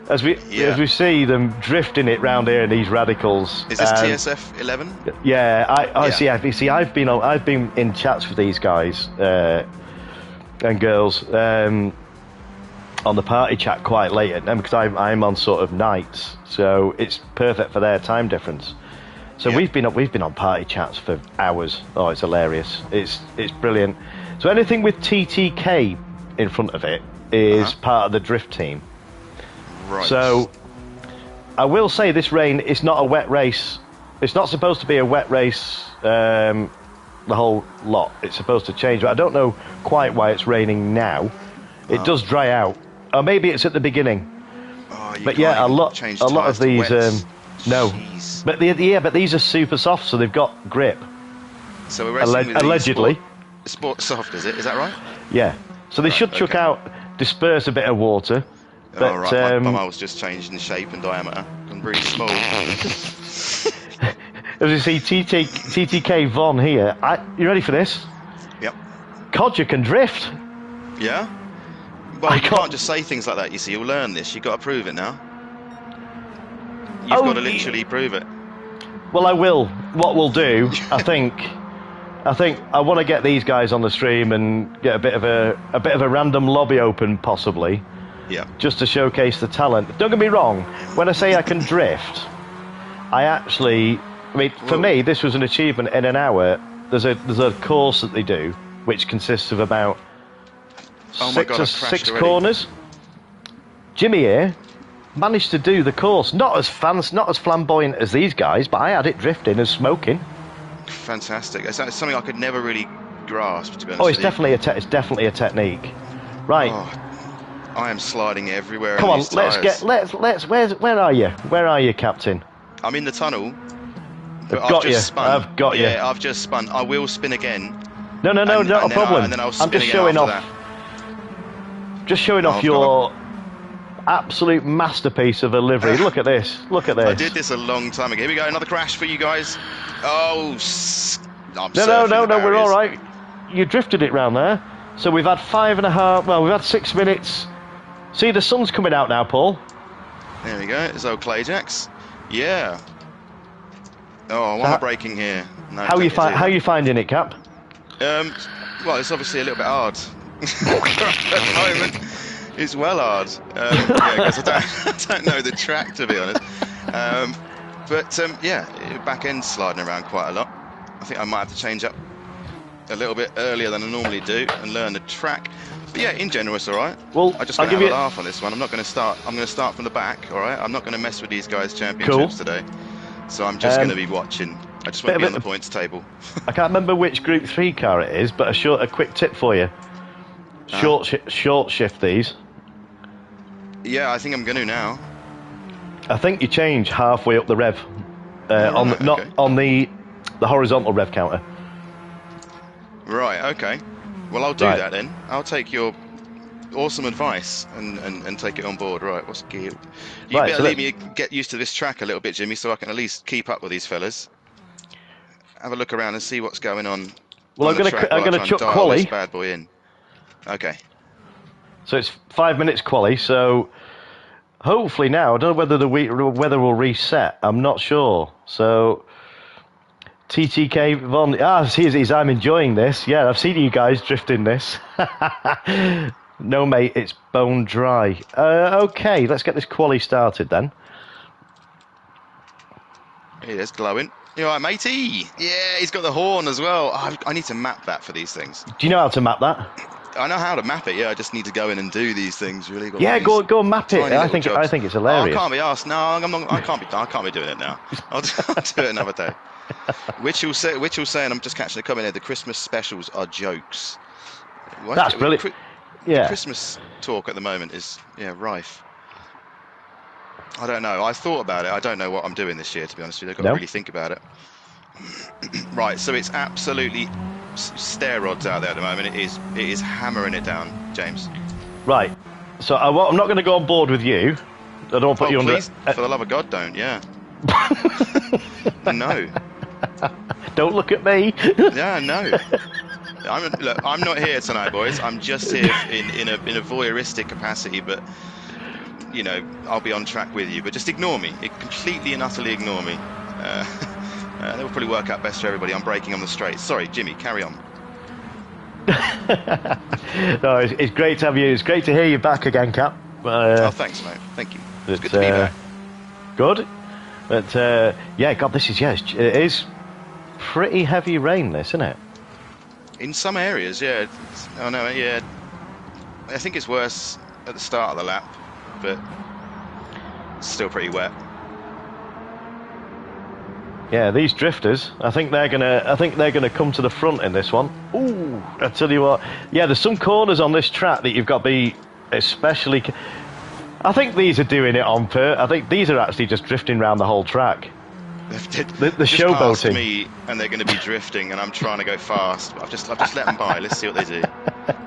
as we see them drifting it round here in these radicals. Is this TSF 11? Yeah, I see. I've been in chats with these guys and girls on the party chat quite late at night because I'm on sort of nights, so it's perfect for their time difference. So we've been on party chats for hours. Oh, it's hilarious. It's brilliant. So anything with TTK in front of it is part of the drift team. Right. So I will say this rain is not a wet race. It's not supposed to be a wet race. The whole lot. It's supposed to change, but I don't know quite why it's raining now. It does dry out. Or maybe it's at the beginning. But yeah, a lot of these. No, Jeez. but these are super soft, so they've got grip. So we're racing with allegedly. Sport soft, is it? Is that right? Yeah. So they should chuck out, disperse a bit of water. But, right. My bum was just changed in shape and diameter. I'm really small. As you see, TTK Von here. You ready for this? Yep. Codger can drift. Yeah. Well, you can't just say things like that. You see, you'll learn this. You've got to prove it now. You've got to literally prove it. Well, I will. What we'll do, I think I want to get these guys on the stream and get a bit of a random lobby open, possibly. Yeah. Just to showcase the talent. Don't get me wrong. When I say I can drift, for me, this was an achievement in an hour. There's a course that they do, which consists of about six corners. Jimmy here managed to do the course, not as flamboyant as these guys, but I had it drifting and smoking. Fantastic. It's something I could never really grasp, to be honest. It's definitely a technique. Right. Oh, I am sliding everywhere. Come on, where are you? Where are you, Captain? I'm in the tunnel. But I've got you. Yeah, I've just spun. I will spin again. No, not a problem. And then I'll spin I'm just showing off. that. Just showing off your absolute masterpiece of a livery. Look at this. I did this a long time ago. Here we go. Another crash for you guys. Oh, no. We're all right. You drifted it round there. So we've had 5.5. Well, we've had 6 minutes. See, the sun's coming out now, Paul. There we go. It's old Clayjax. Yeah. Oh, why am I braking here? No, how are you finding it, Cap? Well, it's obviously a little bit hard. At the moment, it's well hard. Because I don't know the track, to be honest. Back end sliding around quite a lot. I think I might have to change up a little bit earlier than I normally do and learn the track. But yeah, in general, it's all right. Well, I just want to have a laugh on this one. I'm not going to start. I'm going to start from the back. All right. I'm not going to mess with these guys' championships today. So I'm just going to be watching. I just want to be on the points table. I can't remember which Group 3 car it is, but a quick tip for you. Short shift these. Yeah, I think I'm going to now. I think you change halfway up the rev, right, not okay. on the horizontal rev counter. Right, okay. Well, I'll do Right. that then. I'll take your awesome advice and take it on board. Right, what's gear? You Right, better so leave me get used to this track a little bit, Jimmy, so I can at least keep up with these fellas. Have a look around and see what's going on Well, the track I'm while I gonna try and chuck dial this quali. bad boy in. Okay. So it's 5 minutes quali. So hopefully now, I don't know whether the weather will reset. I'm not sure. So TTK Von. Here's. I'm enjoying this. Yeah, I've seen you guys drifting this. No, mate, it's bone dry. Okay, let's get this quali started then. Hey, there's glowing. You all right, matey? Yeah, he's got the horn as well. I need to map that for these things. Do you know how to map that? I know how to map it. Yeah, I just need to go in and do these things. Really, got Yeah, all these go and map it. tiny I little think jobs. it's Oh, I hilarious. can't be asked. No, I'm not. I can't be doing it now. I'll do it another day. Which will say, and I'm just catching a comment here. The Christmas specials are jokes. What? That's brilliant. The Yeah. Christmas talk at the moment is rife. I don't know. I thought about it. I don't know what I'm doing this year, to be honest with you. I've got to really think about it. Right, so it's absolutely steroids out there at the moment. It is hammering it down, James. Right. So I'm not going to go on board with you. I don't want to put you under. Please, for the love of God, don't. Yeah. No. Don't look at me. Yeah, no. I'm not here tonight, boys. I'm just here in a voyeuristic capacity, but you know, I'll be on track with you. But just ignore me. Completely and utterly ignore me. That will probably work out best for everybody. I'm braking on the straight. Sorry, Jimmy, carry on. No, it's great to have you. It's great to hear you back again, Cap. Thanks, mate. Thank you. It's good to be back. Good. But yeah, God, it is pretty heavy rain, this, isn't it? In some areas, yeah. I think it's worse at the start of the lap, but it's still pretty wet. Yeah, these drifters, I think they're gonna come to the front in this one. Ooh, I tell you what. Yeah, there's some corners on this track that you've got to be especially. I think these are doing it on purpose. I think these are actually just drifting around the whole track. The showboating. Me, and they're going to be drifting, and I'm trying to go fast. But I've just let them by. Let's see what they do.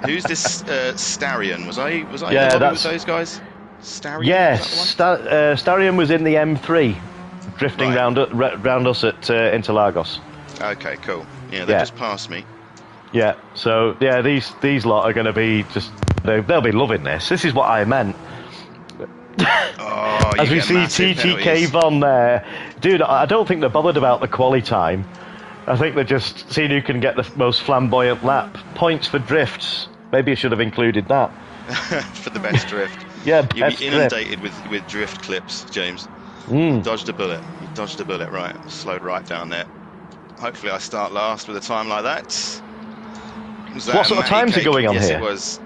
Who's this Starion? Was I in the lobby with those guys? Starion? Yes, Starion was in the M3, drifting round us at Interlagos. Okay, cool. Yeah, they just passed me. Yeah, so yeah, these lot are going to be just they'll be loving this. This is what I meant. Oh, as we see TTK Von there, dude, I don't think they're bothered about the quali time. I think they're just seeing who can get the most flamboyant lap. Points for drifts. Maybe I should have included that. For the best drift. Yeah, you'll best be inundated with drift clips, James. Dodged a bullet. You dodged a bullet. Right, slowed right down there. Hopefully, I start last with a time like that. What sort of times are going on here? Yes, it was.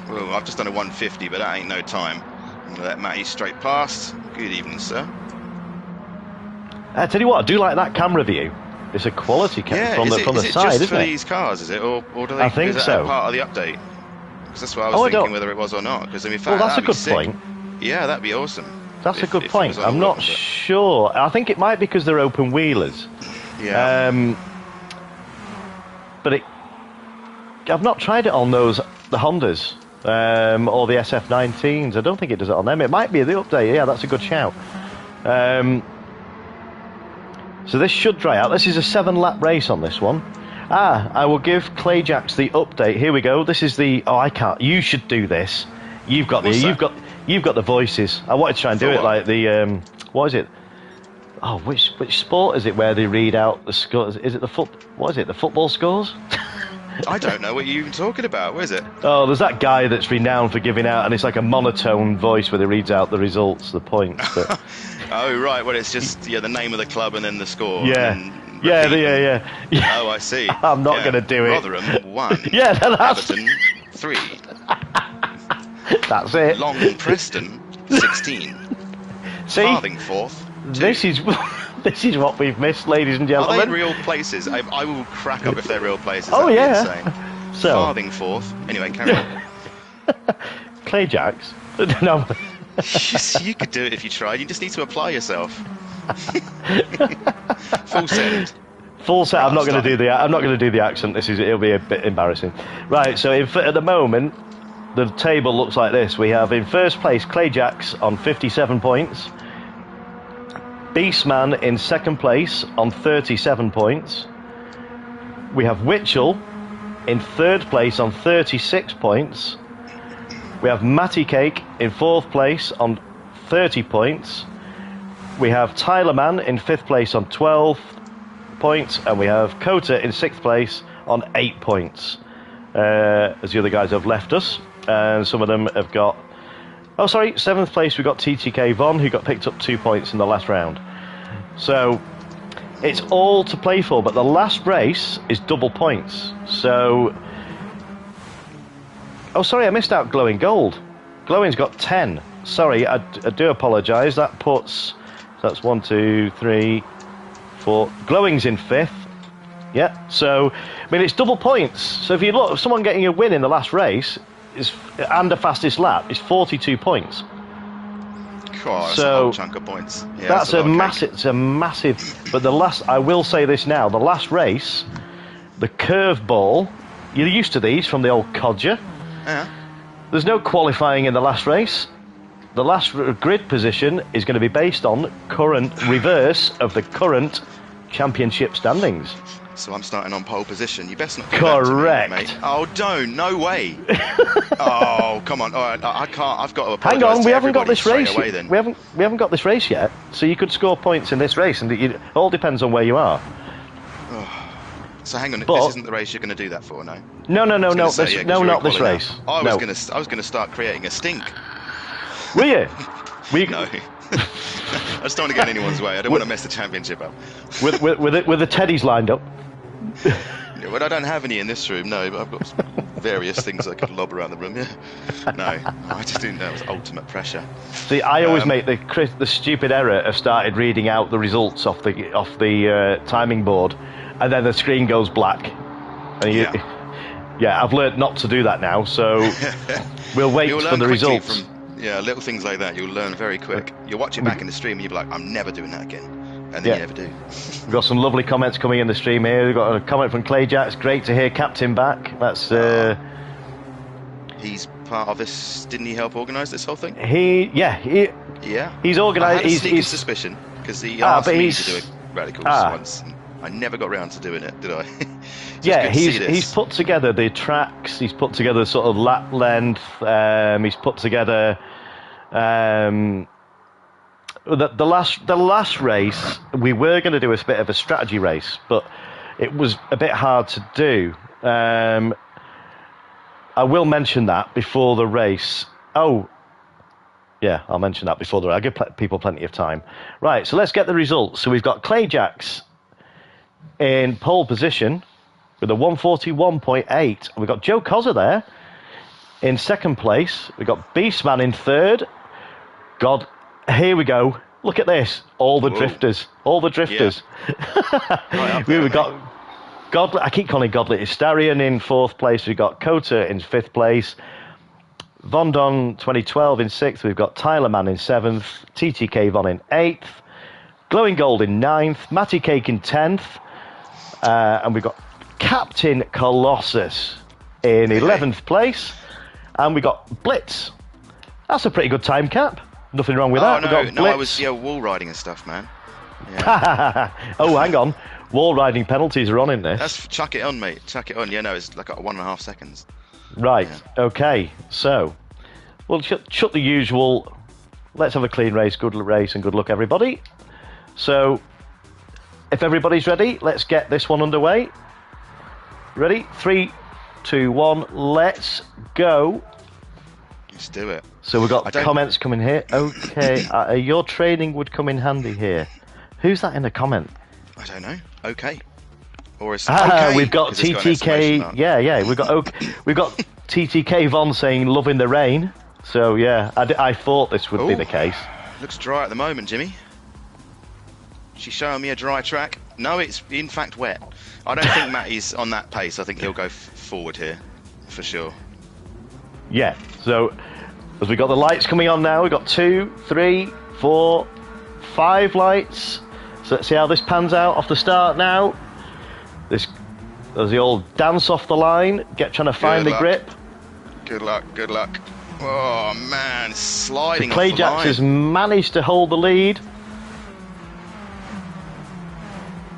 Well, I've just done a 150, but that ain't no time. I'm going to let Matty straight past. Good evening, sir. I tell you what, I do like that camera view. It's a quality camera from the side, isn't it? Is it just for these cars, is it? Or do they, I think is so. That part of the update? Because that's what I was thinking whether it was or not. Because, I mean, well, that's a good point. Yeah, that'd be awesome. That's a good point. I'm not sure. I think it might be because they're open wheelers. Yeah. But I've not tried it on the Hondas. Or the SF19s. I don't think it does it on them. It might be the update. Yeah, that's a good shout. So this should dry out. This is a 7-lap race on this one. I will give Clayjax the update. Here we go. This is the. Oh, I can't. You should do this. You've got you've got the voices. I wanted to try and do it like the. What is it? Oh, which sport is it where they read out the scores? Is it the What is it? The football scores? I don't know what you're even talking about. Where is it? Oh, there's that guy that's renowned for giving out, and it's like a monotone voice where he reads out the results, the points. But... Oh, right. Well, it's just the name of the club and then the score. Yeah. Yeah. Oh, I see. I'm not going to do it. Rotherham 1. Yeah, that's... Everton 3. That's it. Long Preston 16. See? Farthingforth 2. This is what we've missed, ladies and gentlemen. Are they real places? I will crack up if they're real places. Oh, that'd yeah. be insane. So Farthingforth. Anyway, carry on. Clayjax. No. You could do it if you tried. You just need to apply yourself. Full send. Full set. Right, I'm not going to do starting. the. I'm not going to do the accent. It'll be a bit embarrassing. Right. So at the moment, the table looks like this. We have in first place Clayjacks on 57 points. Beastman in second place on 37 points. We have Witchell in third place on 36 points. We have Matty Cake in fourth place on 30 points. We have Tyler Mann in fifth place on 12 points, and we have Codger in sixth place on 8 points. As the other guys have left us, and some of them have got. Oh, sorry, seventh place we got TTK Von, who got picked up 2 points in the last round. So it's all to play for, but the last race is double points. So, oh, sorry, I missed out Glowing Gold. Glowing's got 10. Sorry, I do apologise. That puts. That's 1, 2, 3, 4. Glowing's in fifth. Yeah. So, I mean, it's double points. So if you look, someone getting a win in the last race and the fastest lap is 42 points. God, that's So a whole chunk of points. Yeah, that's a a lot of massive. cake. It's a massive. But the last, I will say this now: the last race, the curveball. You're used to these from the old Codger. Yeah. There's no qualifying in the last race. The last grid position is going to be based on current reverse of the current championship standings. So I'm starting on pole position. You best not do Correct. that to me, mate. Oh, don't. No way. Oh, come on. All right, I can't. I've got to apologise. Hang on, to we haven't got everybody this race. straight away, then. We haven't got this race yet. So you could score points in this race, and it all depends on where you are. So hang on. But- this isn't the race you're going to do that for, no? No, I was gonna say, this, yeah, 'cause no, you're not this equaling race. now. I no. was going to start creating a stink. Were you? No. I just don't want to get in anyone's way. I don't want to mess the championship up. with the teddies lined up. Yeah, well, I don't have any in this room, no, but I've got various things I could lob around the room, yeah. No, I just didn't know it was ultimate pressure. See, I always make the stupid error of started reading out the results off the timing board, and then the screen goes black. And yeah, I've learned not to do that now. So we'll wait You'll for learn the quickly results. from little things like that. You'll learn very quick. You'll watch it back in the stream and you'll be like, I'm never doing that again. And then you never do. We've got some lovely comments coming in the stream here. We've got a comment from Clayjack. Great to hear Captain back. That's he's part of this. Didn't he help organise this whole thing? Yeah. He's organised. I had a sneaky He's suspicion because he asked but me he's- to do a radical once. And I never got round to doing it, did I? yeah, good to see he's this. put together the tracks. He's put together sort of lap length. He's put together the last race. We were going to do a bit of a strategy race, but it was a bit hard to do. I will mention that before the race. Oh, yeah, I'll mention that before the race. I'll give people plenty of time. Right, so let's get the results. So we've got Clayjacks in pole position with a 141.8. We've got Joe Codger there in second place. We've got Beastman in third. God, here we go. Look at this. All the drifters. All the drifters. Right there, We've got Godlet. I keep calling Godlet Istarian in fourth place. We've got Codger in fifth place. Vondon 2012 in sixth. We've got Tyler Mann in seventh. TTK Von in eighth. Glowing Gold in ninth. Matty Cake in 10th. And we've got Captain Colossus in 11th place. And we got Blitz. That's a pretty good time, Cap. Nothing wrong with that. I was wall riding and stuff, man. Yeah. Oh, hang on. Wall riding penalties are on in this. That's chuck it on, mate. Chuck it on. Yeah, no, it's like 1.5 seconds. Right. Okay. So we'll shut the usual. Let's have a clean race, good race, and good luck, everybody. So if everybody's ready, let's get this one underway. Ready? 3, 2, 1. Let's go. Let's do it. So we've got comments coming here. Okay, your training would come in handy here. Who's that in the comment? I don't know. Okay. Or is okay? We've got 'cause it's got an exclamation TTK. mark. Yeah. We've got TTK Von saying loving the rain. So yeah, I thought this would be the case. Looks dry at the moment, Jimmy. She's showing me a dry track. No, it's in fact wet. I don't think Matty's on that pace. I think he'll go forward here, for sure. Yeah. So As we got the lights coming on now, we've got 2, 3, 4, 5 lights. So let's see how this pans out off the start now. There's the old dance off the line, trying to find the grip. Good luck, good luck. Oh man, sliding off Clay the Jacks line. has managed to hold the lead.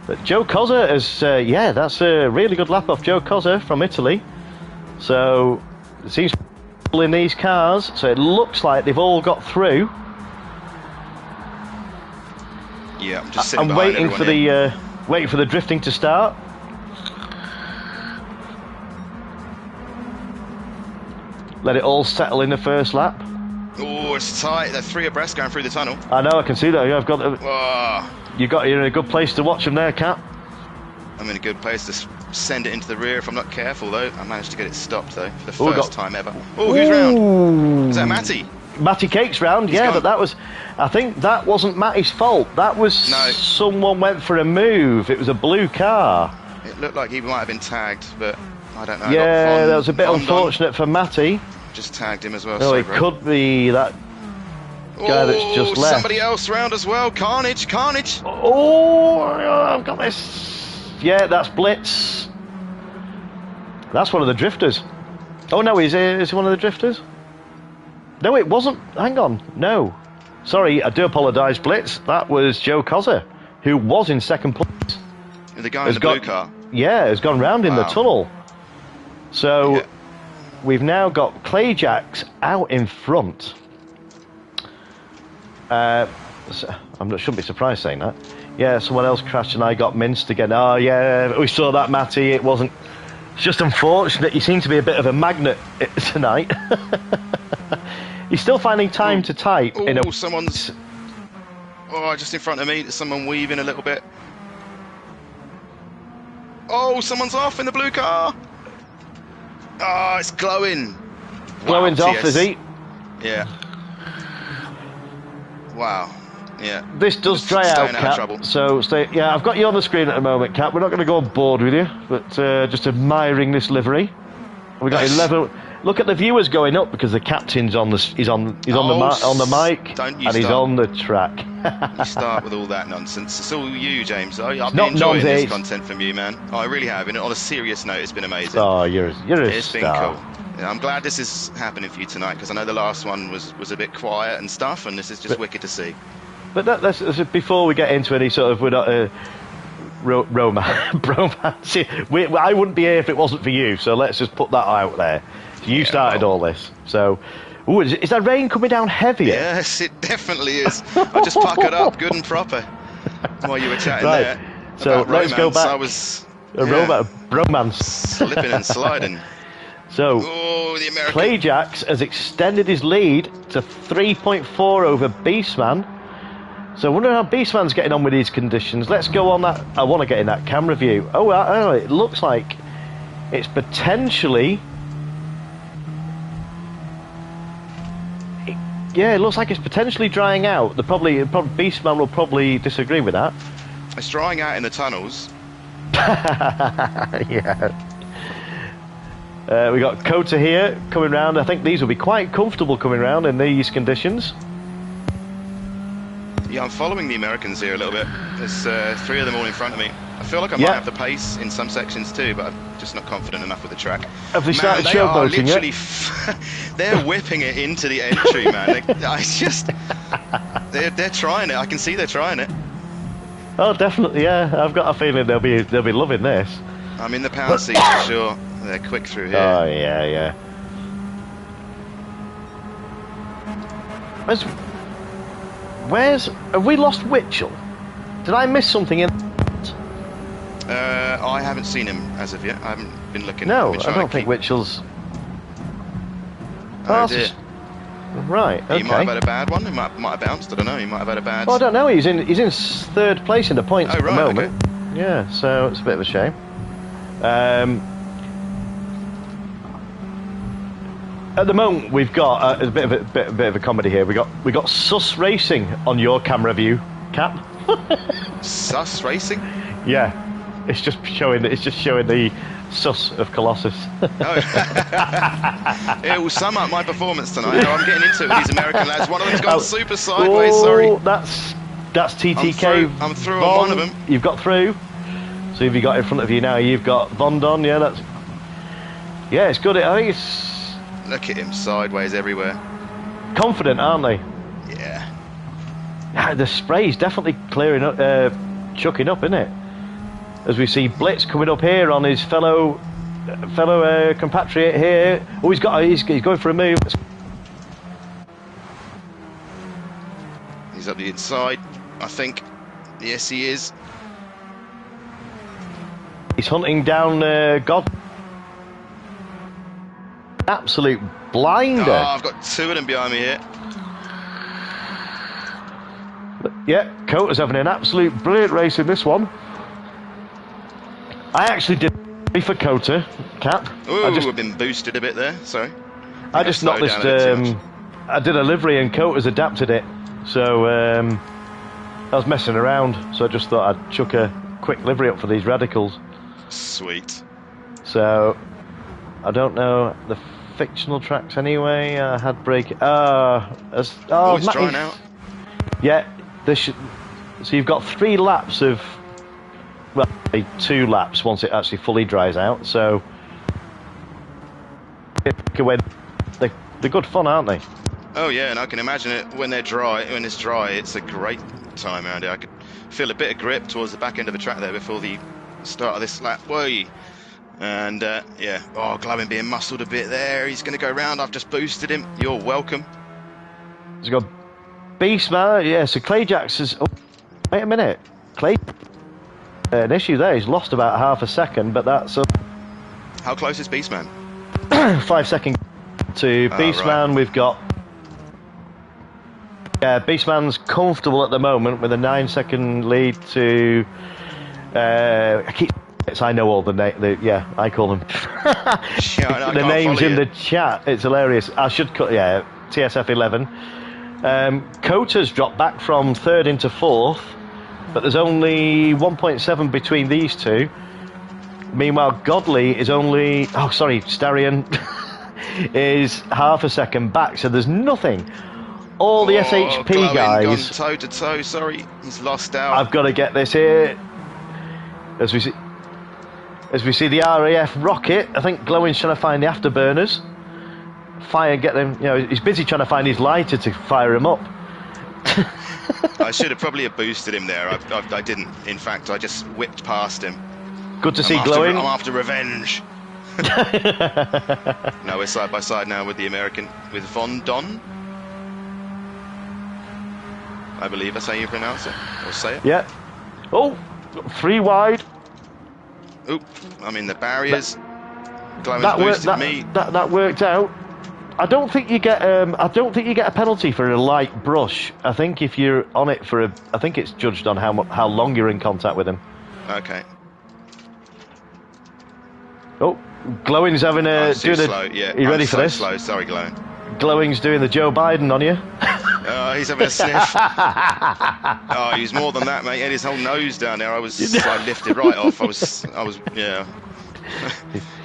But Joe Codger has, yeah, that's a really good lap off Joe Codger from Italy. So it seems in these cars, so it looks like they've all got through. Yeah, I'm just sitting I'm behind waiting for everyone the waiting for the drifting to start. Let it all settle in the first lap. Oh, it's tight. They're 3 abreast going through the tunnel. I know, I can see that. I've got. Oh, You're in a good place to watch them there, Cap. I'm in a good place to send it into the rear if I'm not careful, though. I managed to get it stopped, though, for the first time ever. Oh, who's round? Is that Matty? Matty Cake's round, He's yeah, gone. but that was. I think that wasn't Matty's fault. That was No. someone went for a move. It was a blue car. It looked like he might have been tagged, but I don't know. Yeah, that was a bit Von Don unfortunate for Matty. just tagged him as well. Oh, sorry, it bro. could be that guy that's just left. Somebody else round as well. Carnage, carnage. Oh, I've got this. Yeah, that's Blitz. That's one of the drifters. Oh no, is he one of the drifters? No, it wasn't. Hang on. No. Sorry, I do apologise, Blitz. That was Joe Codger, who was in second place. The guy in the blue car. Yeah, has gone round in the Wow. tunnel. So Yeah. we've now got Clay Jacks out in front. I shouldn't be surprised saying that. Yeah, someone else crashed and I got minced again. Oh yeah, we saw that, Matty. It wasn't. It's just unfortunate. You seem to be a bit of a magnet tonight. He's still finding time to type. Oh, someone's. Oh, just in front of me. There's someone weaving a little bit. Oh, someone's off in the blue car. Oh, it's glowing. Glowing's Wow, off, TS. is he? Yeah. Wow. Yeah. This does Just dry out, staying out of Cap. trouble. So stay. Yeah, I've got you on the screen at the moment, Cap. We're not going to go on board with you, but just admiring this livery. We got 11. Look at the viewers going up because the captain's on the. He's on the mic. Don't you and he's start. on the track. You start with all that nonsense. It's all you, James. I've not been enjoying this nonsense. content from you, man. I really have. And on a serious note, it's been amazing. Oh, you're a It's been star. cool. Yeah, I'm glad this is happening for you tonight because I know the last one was a bit quiet and stuff, and this is just wicked to see. But that's before we get into any sort of we're not romance. I wouldn't be here if it wasn't for you. So let's just put that out there. You Yeah, started well. all this. So, ooh, is that rain coming down heavier? Yes, it definitely is. I just puckered up good and proper while you were chatting Right. there. So about let's go romance. back. I was Bromance. slipping and sliding. So, Oh, the American. Clay Jacks has extended his lead to 3.4 over Beastman. So I wonder how Beastman's getting on with these conditions. Let's go on that. I want to get in that camera view. Oh, it looks like it's potentially. Yeah, it looks like it's potentially drying out. Probably Beastman will probably disagree with that. It's drying out in the tunnels. Yeah. We got Codger here coming round. I think these will be quite comfortable coming round in these conditions. Yeah, I'm following the Americans here a little bit. There's 3 of them all in front of me. I feel like I Yeah. might have the pace in some sections too, but I'm just not confident enough with the track. Have they started they are showboating literally yet? they're whipping it into the entry, man. They're trying it. I can see they're trying it. Oh, definitely, yeah. I've got a feeling they'll be loving this. I'm in the pound seat for sure. They're quick through here. Oh yeah. Have we lost Witchell? Did I miss something in? I haven't seen him as of yet. I haven't been looking. No, I've been I trying don't to think keep- Witchell's. Oh that's dear. right. Okay. He might have had a bad one. He might have bounced. I don't know. He might have had a bad. Well, I don't know. He's in 3rd place in the points Oh, at the right, moment. Yeah, so it's a bit of a shame. At the moment, we've got a bit of a comedy here. We got Sus Racing on your camera view, Cap. Sus Racing. Yeah. It's just showing the sus of Colossus. Oh. It will sum up my performance tonight. How I'm getting into it with these American lads. One of them's gone super sideways. Sorry. That's TTK. I'm through on one of them. You've got through. So have you got in front of you now? You've got Von Don. Yeah, it's good. I think it's. Look at him sideways everywhere. Confident, aren't they? Yeah. The spray's definitely clearing up, chucking up, isn't it? As we see Blitz coming up here on his fellow compatriot here. Oh, he's going for a move. He's up the inside, I think. Yes, he is. He's hunting down God. Absolute blinder. Oh, I've got two of them behind me here. Yeah, Coter's having an absolute brilliant race in this one. I actually did for Coter, Cap. Ooh, I've been boosted a bit there, sorry. I just noticed I did a livery and Coter's adapted it. So I was messing around, so I just thought I'd chuck a quick livery up for these radicals. Sweet. So I don't know the fictional tracks anyway. I had break. It's drying out. Yeah, so you've got 3 laps of. Well, 2 laps once it actually fully dries out. So they're good fun, aren't they? Oh yeah, and I can imagine it when they're dry. When it's dry, it's a great time around here. I could feel a bit of grip towards the back end of the track there before the start of this lap. Whoa! And yeah, oh, Glowing being muscled a bit there. He's going to go round. I've just boosted him. You're welcome. He's got Beastman. Yeah, so Clayjax is. Oh, wait a minute, Clay. An issue there. He's lost about half a second, but that's. How close is Beastman? 5 seconds to Beastman. Right. We've got. Yeah, Beastman's comfortable at the moment with a 9-second lead to. I know all the names. Yeah, I call them. The names in the chat. It's hilarious. I should cut. Yeah, TSF 11. Coter's dropped back from 3rd into 4th, but there's only 1.7 between these two. Meanwhile, Godley is only. Oh, sorry, Starion is half a second back. So there's nothing. All the SHP guys. Gone toe to toe. Sorry, he's lost out. I've got to get this here. As we see the RAF rocket, I think Glowing's trying to find the afterburners. Get them. You know, he's busy trying to find his lighter to fire him up. I should have probably boosted him there. I didn't. In fact, I just whipped past him. Good to see Glowing. I'm after revenge. No, we're side by side now with the American, with Von Don. I believe that's how you pronounce it, or say it. Yeah. Oh, 3 wide. Oop, I'm in the barriers. That worked out. I don't think you get. I don't think you get a penalty for a light brush. I think if you're on it for I think it's judged on how long you're in contact with him. Okay. Oh, Glowing's having a. Slow. Yeah. You ready for this? Slow. Sorry, Glowing. Glowing's doing the Joe Biden on you. He's having a sniff. Oh, he was more than that, mate. He had his whole nose down there. I lifted right off. I was, yeah.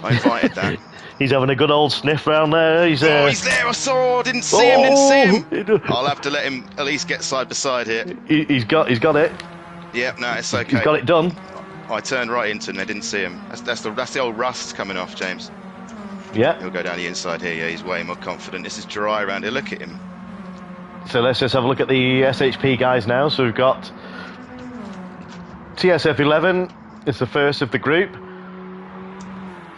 I invited that. He's having a good old sniff round there. He's there. I saw. Didn't see him. I'll have to let him at least get side by side here. He's got it. Yeah, no, it's okay. He's got it done. I turned right into him. They didn't see him. That's the old rust coming off, James. Yeah. He'll go down the inside here. Yeah, he's way more confident. This is dry around here. Look at him. So let's just have a look at the SHP guys now. So we've got TSF 11 is the first of the group,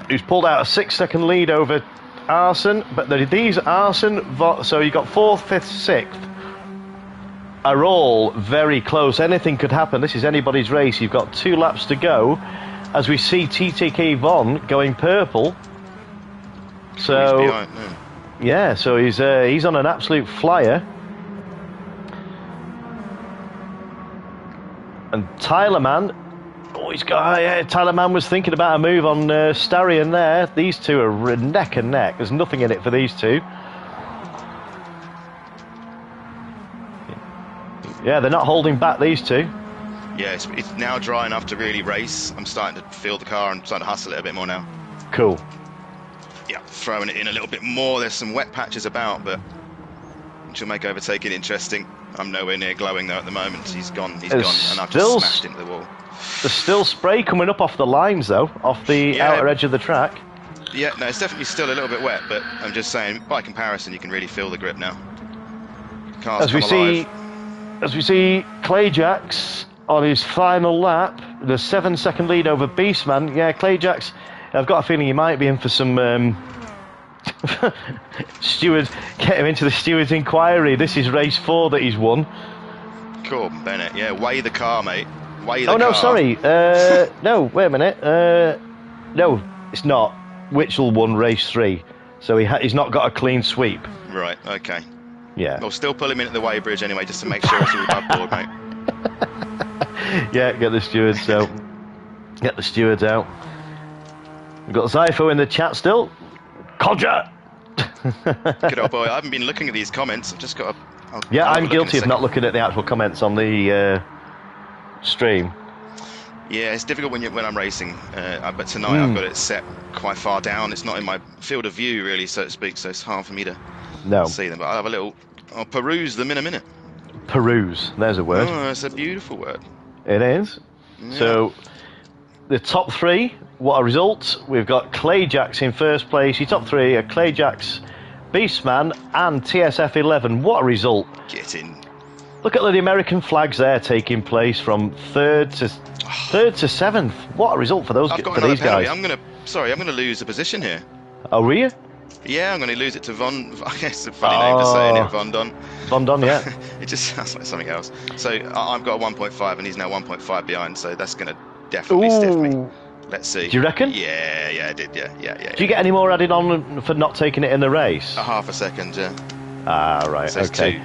who's pulled out a 6-second lead over Arson. But these Arson, so you've got 4th, 5th, 6th, are all very close. Anything could happen. This is anybody's race. You've got 2 laps to go. As we see TTK Von going purple. So he's behind, no. Yeah, so he's on an absolute flyer. And Tyler Man, Tyler Man was thinking about a move on Starion there. These two are neck and neck. There's nothing in it for these two. Yeah, they're not holding back, these two. Yeah, it's now dry enough to really race. I'm starting to feel the car and starting to hustle it a bit more now. Cool. Yeah, throwing it in a little bit more. There's some wet patches about, but which will make overtaking interesting. I'm nowhere near glowing though at the moment. He's gone, and I've just smashed into the wall. There's still spray coming up off the lines though, off the outer edge of the track. Yeah, no, it's definitely still a little bit wet, but I'm just saying, by comparison, you can really feel the grip now. Car's As we see Clayjacks on his final lap, the 7-second lead over Beastman. Yeah, Clayjacks, I've got a feeling he might be in for some steward, get him into the steward's inquiry. This is race 4 that he's won. Corbin Bennett, yeah, weigh the car, mate. Weigh the car. Oh no, sorry. No, wait a minute. No, it's not. Witchell won race 3, so he's not got a clean sweep. Right, okay. Yeah. We'll still pull him in at the weighbridge anyway, just to make sure it's all above board, mate. Yeah, get the stewards out. Get the stewards out. We've got Zypho in the chat still. Codger! Good old boy. I haven't been looking at these comments. I've just got to... Yeah, I'm guilty of not looking at the actual comments on the stream. Yeah, it's difficult when I'm racing, but tonight I've got it set quite far down. It's not in my field of view, really, so to speak, so it's hard for me to see them. But I'll peruse them in a minute. Peruse, there's a word. Oh, it's a beautiful word. It is. Yeah. So, the top 3, what a result. We've got Clayjacks in first place. Your top 3 are Clayjacks, Beastman, and TSF11. What a result. Get in. Look at the American flags there taking place from 3rd to 7th. What a result for these guys. I'm gonna lose a position here. Oh, were you? Yeah, I'm going to lose it to Von. I guess a funny name for saying it, Von Don. Von Don, yeah. It just sounds like something else. So I've got a 1.5 and he's now 1.5 behind, so that's going to definitely stiff me. Let's see. Do you reckon? Yeah, I did, yeah. Do you get any more added on for not taking it in the race? A half a second, yeah. Ah, right, so okay. 2.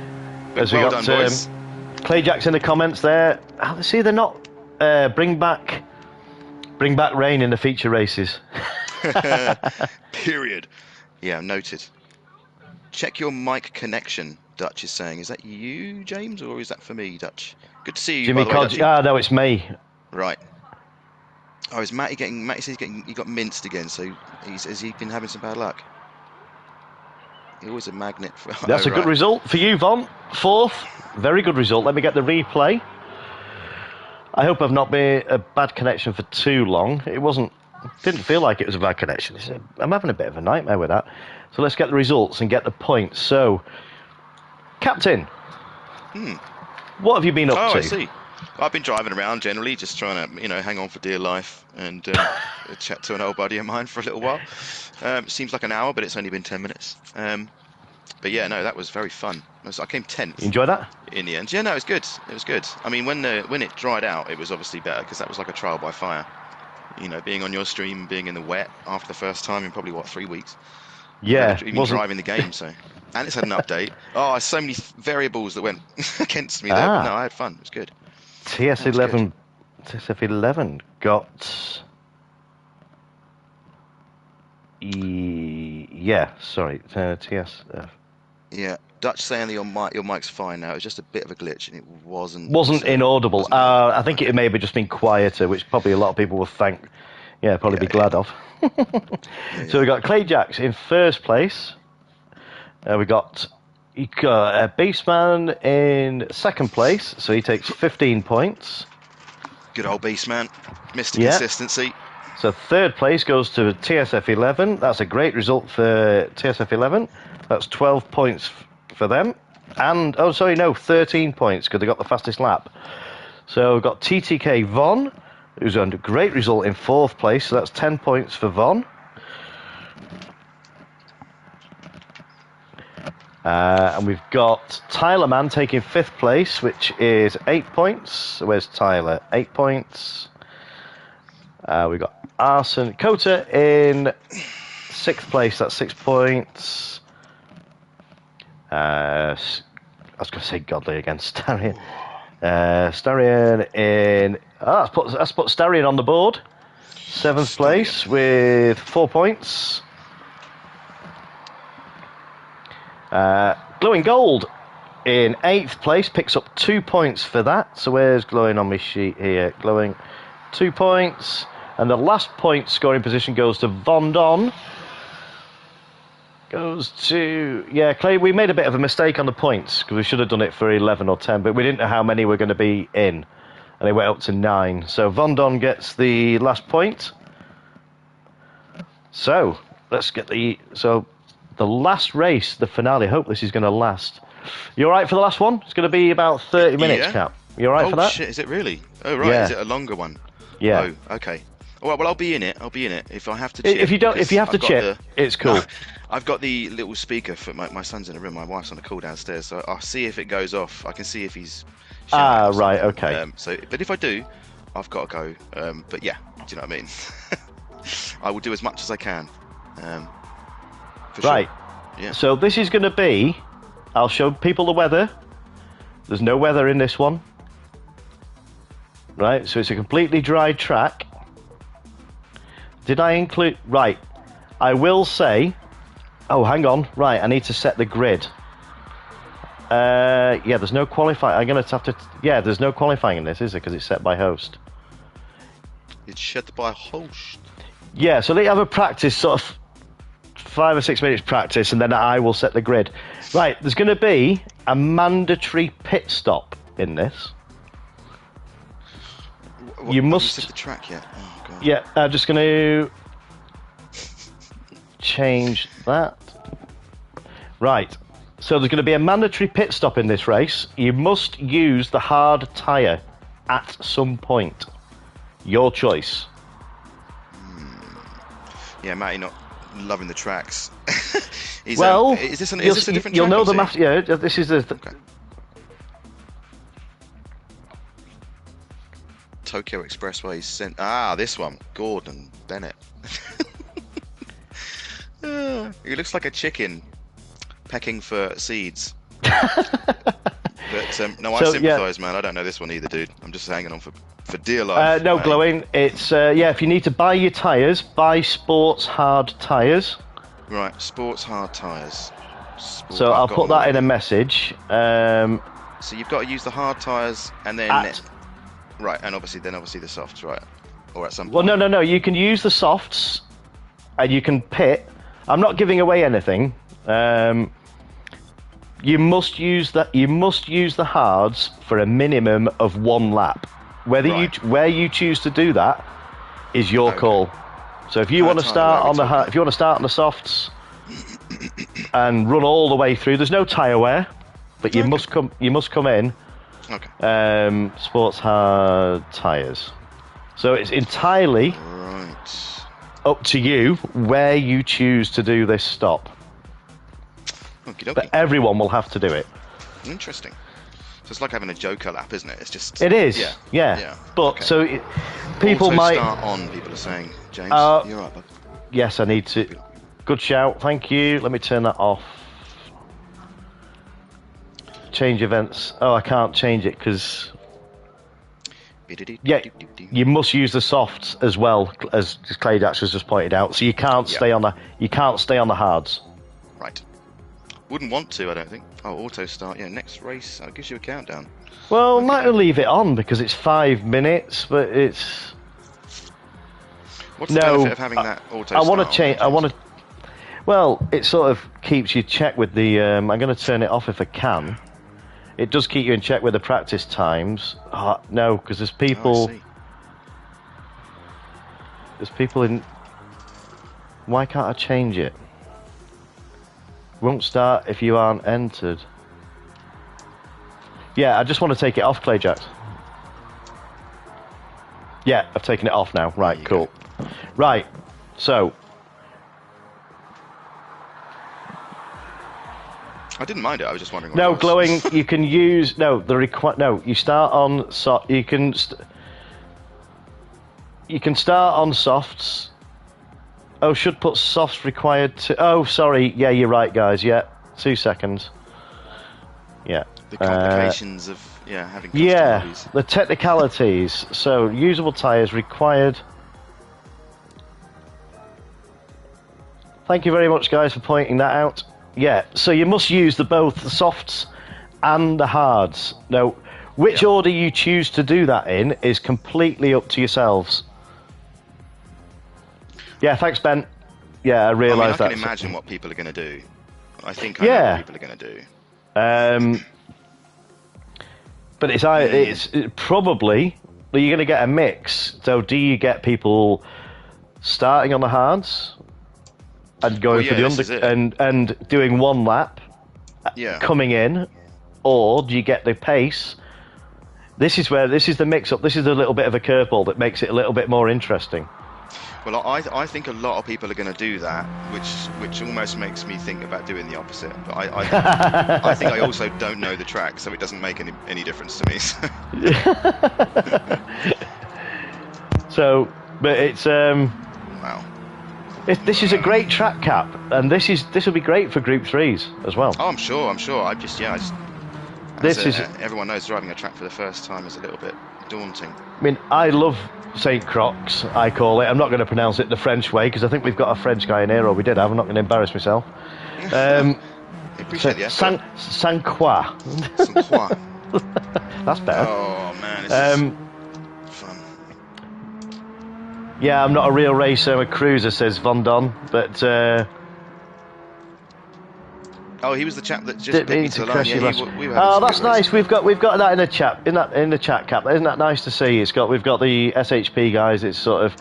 As well we got done, boys. Clayjacks in the comments there. See, they're not bring back rain in the feature races. Period. Yeah, noted. Check your mic connection, Dutch is saying. Is that you, James, or is that for me, Dutch? Good to see you, Jimmy by the way, Codger. No, it's me. Right. Oh, is Matty getting... Matty says he got minced again, so has he been having some bad luck? He always a magnet for... That's a good result for you, Von. 4th. Very good result. Let me get the replay. I hope I've not been a bad connection for too long. Didn't feel like it was a bad connection. I'm having a bit of a nightmare with that. So let's get the results and get the points. So, Captain, what have you been up to? Oh, I see. I've been driving around generally, just trying to, hang on for dear life and chat to an old buddy of mine for a little while. It seems like an hour, but it's only been 10 minutes. But yeah, no, that was very fun. I came 10th. You enjoy that? In the end. Yeah, no, it was good. It was good. I mean, when it dried out, it was obviously better because that was like a trial by fire. Being on your stream, being in the wet after the first time in probably, 3 weeks? Yeah. Even driving the game, so. And it's had an update. Oh, so many variables that went against me there. But no, I had fun. It was good. TSF11 got... Yeah, sorry. TSF. Yeah. Dutch saying that your mic's fine now. It was just a bit of a glitch, and it wasn't inaudible. I think it may have just been quieter, which probably a lot of people will be glad of. So we got Clayjacks in first place. We got Beastman in second place, so he takes 15 points. Good old Beastman, Mr. Consistency. So third place goes to TSF11. That's a great result for TSF11. That's 12 points for them. And, 13 points because they got the fastest lap. So we've got TTK Von, who's earned a great result in fourth place. So that's 10 points for Von. And we've got Tyler Man taking fifth place, which is 8 points. So where's Tyler? 8 points. We've got Arson Kota in sixth place. That's 6 points. I was going to say Godly again. Starion. Starion in... that's put Starion on the board. Seventh place with 4 points. Glowing Gold in 8th place, picks up 2 points for that. So where's Glowing on my sheet here? Glowing, 2 points. And the last point scoring position goes to Von Don. Goes to... Yeah, Clay, we made a bit of a mistake on the points, because we should have done it for 11 or 10, but we didn't know how many were going to be in. And they went up to 9. So Von Don gets the last point. So, let's get the... So, the last race, the finale. Hope this is going to last. You all right for the last one? It's going to be about 30 minutes, Cap. You all right for that? Oh, shit, is it really? Oh, right, Is it a longer one? Yeah. Oh, okay. All right, well, I'll be in it. If I have to chip... If you have to chip, it's cool. I've got the little speaker for my son's in the room. My wife's on the call downstairs, so I'll see if it goes off. I can see if he's... right, okay. But if I do, I've got to go. But yeah, do you know what I mean? I will do as much as I can. For right. Sure. Yeah. So this is going to be... I'll show people the weather. There's no weather in this one. Right, so it's a completely dry track. Did I include... Right, I will say... Oh, hang on. Right, I need to set the grid. Yeah, there's no qualifying. I'm going to have to... Yeah, there's no qualifying in this, is there? Because it's set by host. It's set by host. Yeah, so they have a practice, sort of 5 or 6 minutes practice, and then I will set the grid. Right, there's going to be a mandatory pit stop in this. You must... set the track yet? Oh, God. Yeah, I'm just going to change that. Right, so there's going to be a mandatory pit stop in this race. You must use the hard tyre at some point. Your choice. Yeah, Matty not loving the tracks. Is this a different track? You'll know them after. Yeah, this is the... Okay. Tokyo Expressway sent... this one. Gordon Bennett. He looks like a chicken pecking for seeds. But no, I sympathise, man. I don't know this one either, dude. I'm just hanging on for dear life. No, Glowing. It's if you need to buy your tyres, buy Sports Hard tyres. Right, Sports Hard tyres. So I'll put that in a message. So you've got to use the hard tyres and then right, and obviously the softs, right? Or at some point. Well, no. You can use the softs, and you can pit. I'm not giving away anything. You must use that. You must use the hards for a minimum of 1 lap. Where you choose to do that is your call. So if you want to start on the softs and run all the way through, there's no tyre wear, but you must come in. Okay. Sports hard tyres. So it's entirely up to you where you choose to do this stop. But everyone will have to do it. Interesting. So it's like having a Joker lap, isn't it? It's just... It is, yeah. But, people Auto might... start on, people are saying. James, you're right, bud. Yes, I need to... Good shout, thank you. Let me turn that off. Change events. Oh, I can't change it, because... Yeah, you must use the softs as well, as Clay Dax has just pointed out. So you can't stay on the hards. Right. Wouldn't want to, I don't think. Oh, auto start. Yeah, next race. It gives you a countdown. Well, might leave it on because it's 5 minutes, but it's. What's the benefit of having that auto start? I want to change. Well, it sort of keeps you check with the. I'm going to turn it off if I can. It does keep you in check with the practice times. No, because there's people. There's people in. Why can't I change it? Won't start if you aren't entered. Yeah, I just want to take it off, Clayjack. Yeah, I've taken it off now. Right, cool. Right, so. I didn't mind it. I was just wondering. No, Glowing. You can use no. No, you start on you can start on softs. Oh, should put softs required to... Oh, sorry. Yeah, you're right, guys. Yeah, 2 seconds. Yeah. The complications of, having custom bodies. The technicalities. So, usable tyres required. Thank you very much, guys, for pointing that out. Yeah, so you must use both the softs and the hards. Now, which Yeah. order you choose to do that in is completely up to yourselves. Yeah, thanks, Ben. Yeah, I I mean, I realised can that. imagine what people are going to do. I think I know what Yeah, people are going to do. but it's probably you're going to get a mix. So, do you get people starting on the hards and Well, going for yeah, the this under is it. and doing one lap, Yeah. coming in, or do you get the pace? This is the mix up. This is a little bit of a curveball that makes it a little bit more interesting. Well, I think a lot of people are going to do that, which almost makes me think about doing the opposite. But I think I also don't know the track, so it doesn't make any difference to me. So, but it's Wow. this is a great track cap, and this will be great for Group 3s as well. Oh, I'm sure. This is. Everyone knows driving a track for the first time is a little bit daunting. I mean, I love Saint Croix, I call it. I'm not going to pronounce it the French way because I think we've got a French guy in here, or we did have. I'm not going to embarrass myself. I appreciate the effort. Saint Croix. Saint Croix. That's better. Oh man, this is fun. Yeah, I'm not a real racer. I'm a cruiser, says Von Don, but. Oh, he was the chap that just beat me to the line. Yeah, we were oh, having that's some good nice. racing. We've got that in the chat in the chat cap. Isn't that nice to see? We've got the SHP guys. It's sort of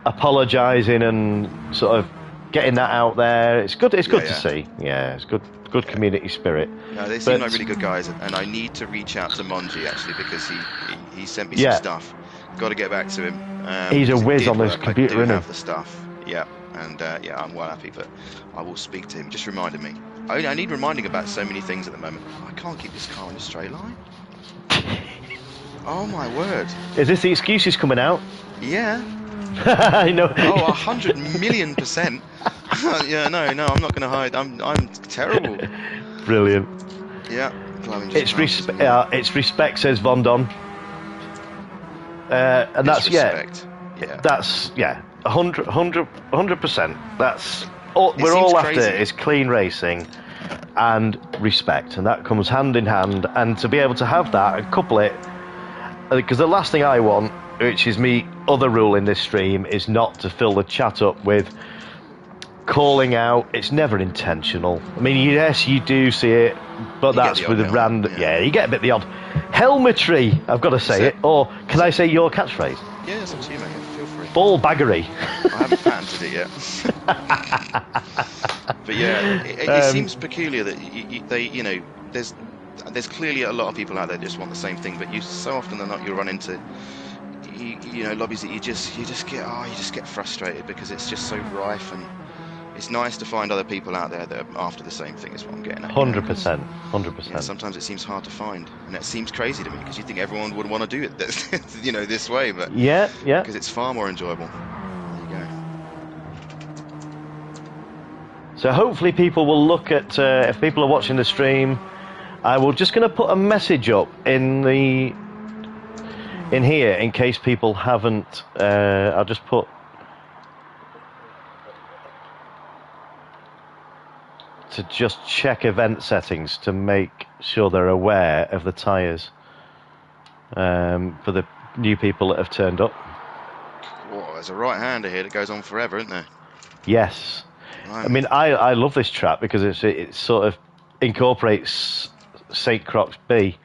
apologising and sort of getting that out there. It's good. It's good to see. Yeah, it's good community spirit. No, they seem like really good guys, and I need to reach out to Monji actually because he sent me some stuff. Got to get back to him. He's a whiz on this computer, I do isn't have the stuff. Yeah, and I'm well happy, but I will speak to him. Just reminded me. I need reminding about so many things at the moment. I can't keep this car in a straight line. Oh my word! Is this the excuses coming out? Yeah. I know. Oh, 100,000,000%. Yeah, no, I'm not going to hide. I'm terrible. Brilliant. Yeah. It's respect, says Von Don. And that's respect. That's 100%. That's all, we're all after is clean racing and respect, and that comes hand in hand. And to be able to have that and couple it, because the last thing I want, which is me other rule in this stream, is not to fill the chat up with calling out. It's never intentional. I mean, yes, you do see it, but that's with a random. Yeah, you get a bit the odd helmetry. I've got to say it. Or can I say your catchphrase? Yeah, it's up to you, mate. Feel free. Ball baggery. I haven't patented it yet. But yeah, it seems peculiar that there's clearly a lot of people out there that just want the same thing, but so often than not you'll run into lobbies that you just get frustrated because it's just so rife, and it's nice to find other people out there that are after the same thing as what I'm getting at. 100%. Yeah, sometimes it seems hard to find, and it seems crazy to me because you think everyone would want to do it this way, but yeah, because it's far more enjoyable. There you go. So hopefully people will look at if people are watching the stream. I will just going to put a message up in here in case people haven't. I'll just put to just check event settings to make sure they're aware of the tyres for the new people that have turned up. Whoa, there's a right-hander here that goes on forever, isn't there? Yes. I mean, I love this track because it sort of incorporates St. Croix B,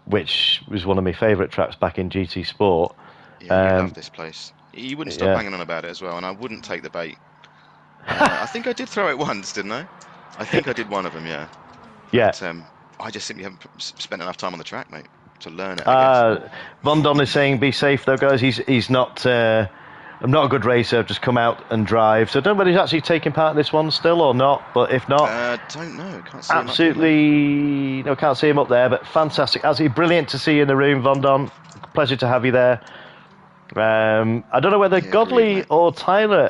which was one of my favourite tracks back in GT Sport. Yeah, you love this place. You wouldn't stop hanging on about it as well, and I wouldn't take the bait. I think I did throw it once, didn't I? I think I did one of them, yeah. Yeah. But, I just simply haven't spent enough time on the track, mate, to learn it. Von Don is saying, be safe though, guys. He's not. I'm not a good racer. I've just come out and drive. So I don't know whether he's actually taking part in this one still or not. But if not, don't know. Can't see absolutely, no, can't see him up there. But fantastic, absolutely brilliant to see you in the room, Von Don. Pleasure to have you there. I don't know whether Godley or Tyler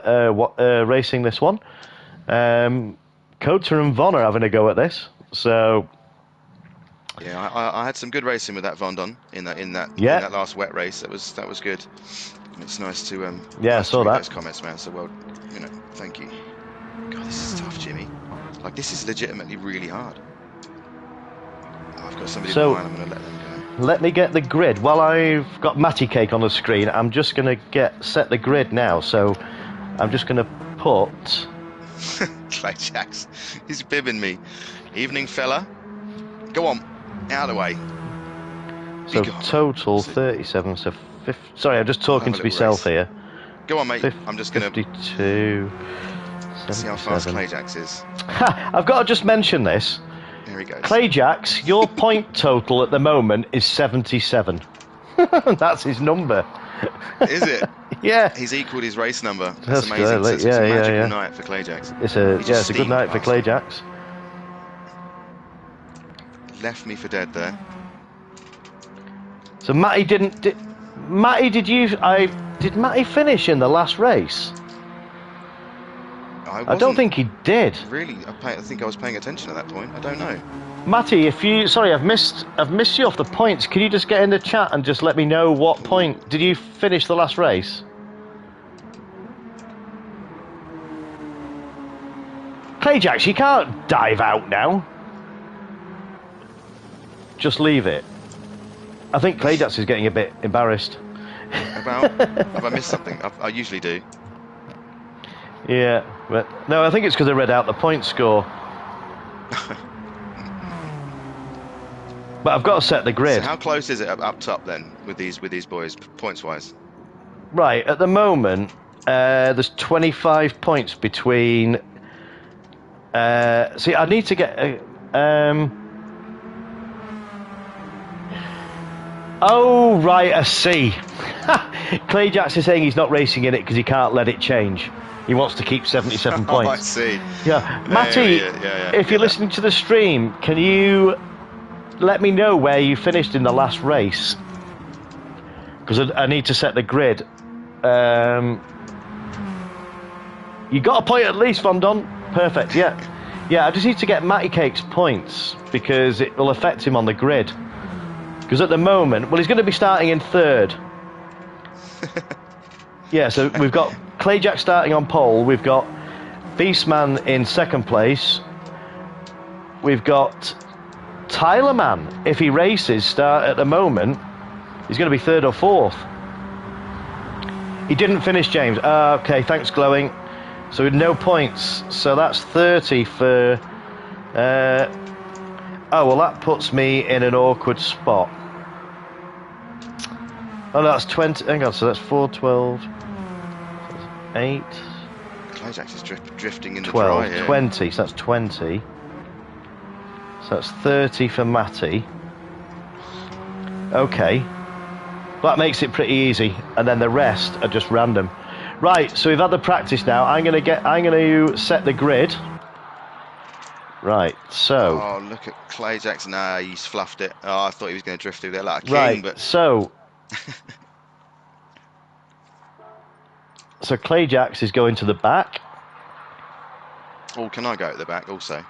are racing this one. Codger and Von are having a go at this. So yeah, I had some good racing with that Von Don in that last wet race. That was good. It's nice to I saw that. Those comments, man. So thank you. God, this is tough, Jimmy. Like, this is legitimately really hard. Oh, I've got somebody So- behind. I'm going to let them go. Let me get the grid. While I've got Matty Cake on the screen, I'm just going to set the grid now. So I'm just going to put... Clayjax, he's bibbing me. Evening, fella. Go on, out of the way. So Be gone. total So- 37. So sorry, I'm just talking have to a little myself race. here. Go on, mate. I'm just going to 52. see how fast 77. Clayjax is. Ha! I've got to just mention this. Here he goes. Clayjax, your point total at the moment is 77. That's his number. Is it? Yeah. He's equalled his race number. That's That's amazing. good. So it's a Yeah, magical night for Clayjax. It's He a just good steamed night for past me. Clayjax. Left me for dead there. So Matty didn't. Matty, did Matty finish in the last race? I don't think he did. Really, I think I was paying attention at that point. I don't know. Matty, sorry, I've missed you off the points. Can you just get in the chat and just let me know what point did you finish the last race? Clayjax, you can't dive out now. Just leave it. I think Clayjax is getting a bit embarrassed. Have I missed something? I usually do. Yeah, but no, I think it's because I read out the point score. But I've got to set the grid. So how close is it up top then with these boys points wise? Right, at the moment, there's 25 points between. See, I need to get. Oh, right, I see. Clayjax is saying he's not racing in it because he can't let it change. He wants to keep 77 Oh, I points. see. Yeah, Matty, Yeah, if you're listening to the stream, can you let me know where you finished in the last race? Because I need to set the grid. You got a point at least, Von Don. Perfect, yeah. Yeah, I just need to get Matty Cake's points because it will affect him on the grid. Because at the moment, well, he's going to be starting in third. Yeah, so we've got Clayjack starting on pole. We've got Beastman in second place. We've got Tyler Man, if he races, start at the moment. He's going to be third or fourth. He didn't finish, James. Okay, thanks, Glowing. So with no points. So that's 30 for... oh, well, that puts me in an awkward spot. Oh, no, that's 20. Hang on, so that's 4, 12, 8, Clayjax is drifting in the 12, dry here. 20. So that's 20. So that's 30 for Matty. Okay. That makes it pretty easy. And then the rest are just random. Right, so we've had the practice now. I'm going to set the grid. Right, so... Oh, look at Clayjax. Nah, he's fluffed it. Oh, I thought he was going to drift through there like a king, right, but... so Clayjax is going to the back. Oh, can I go at the back also?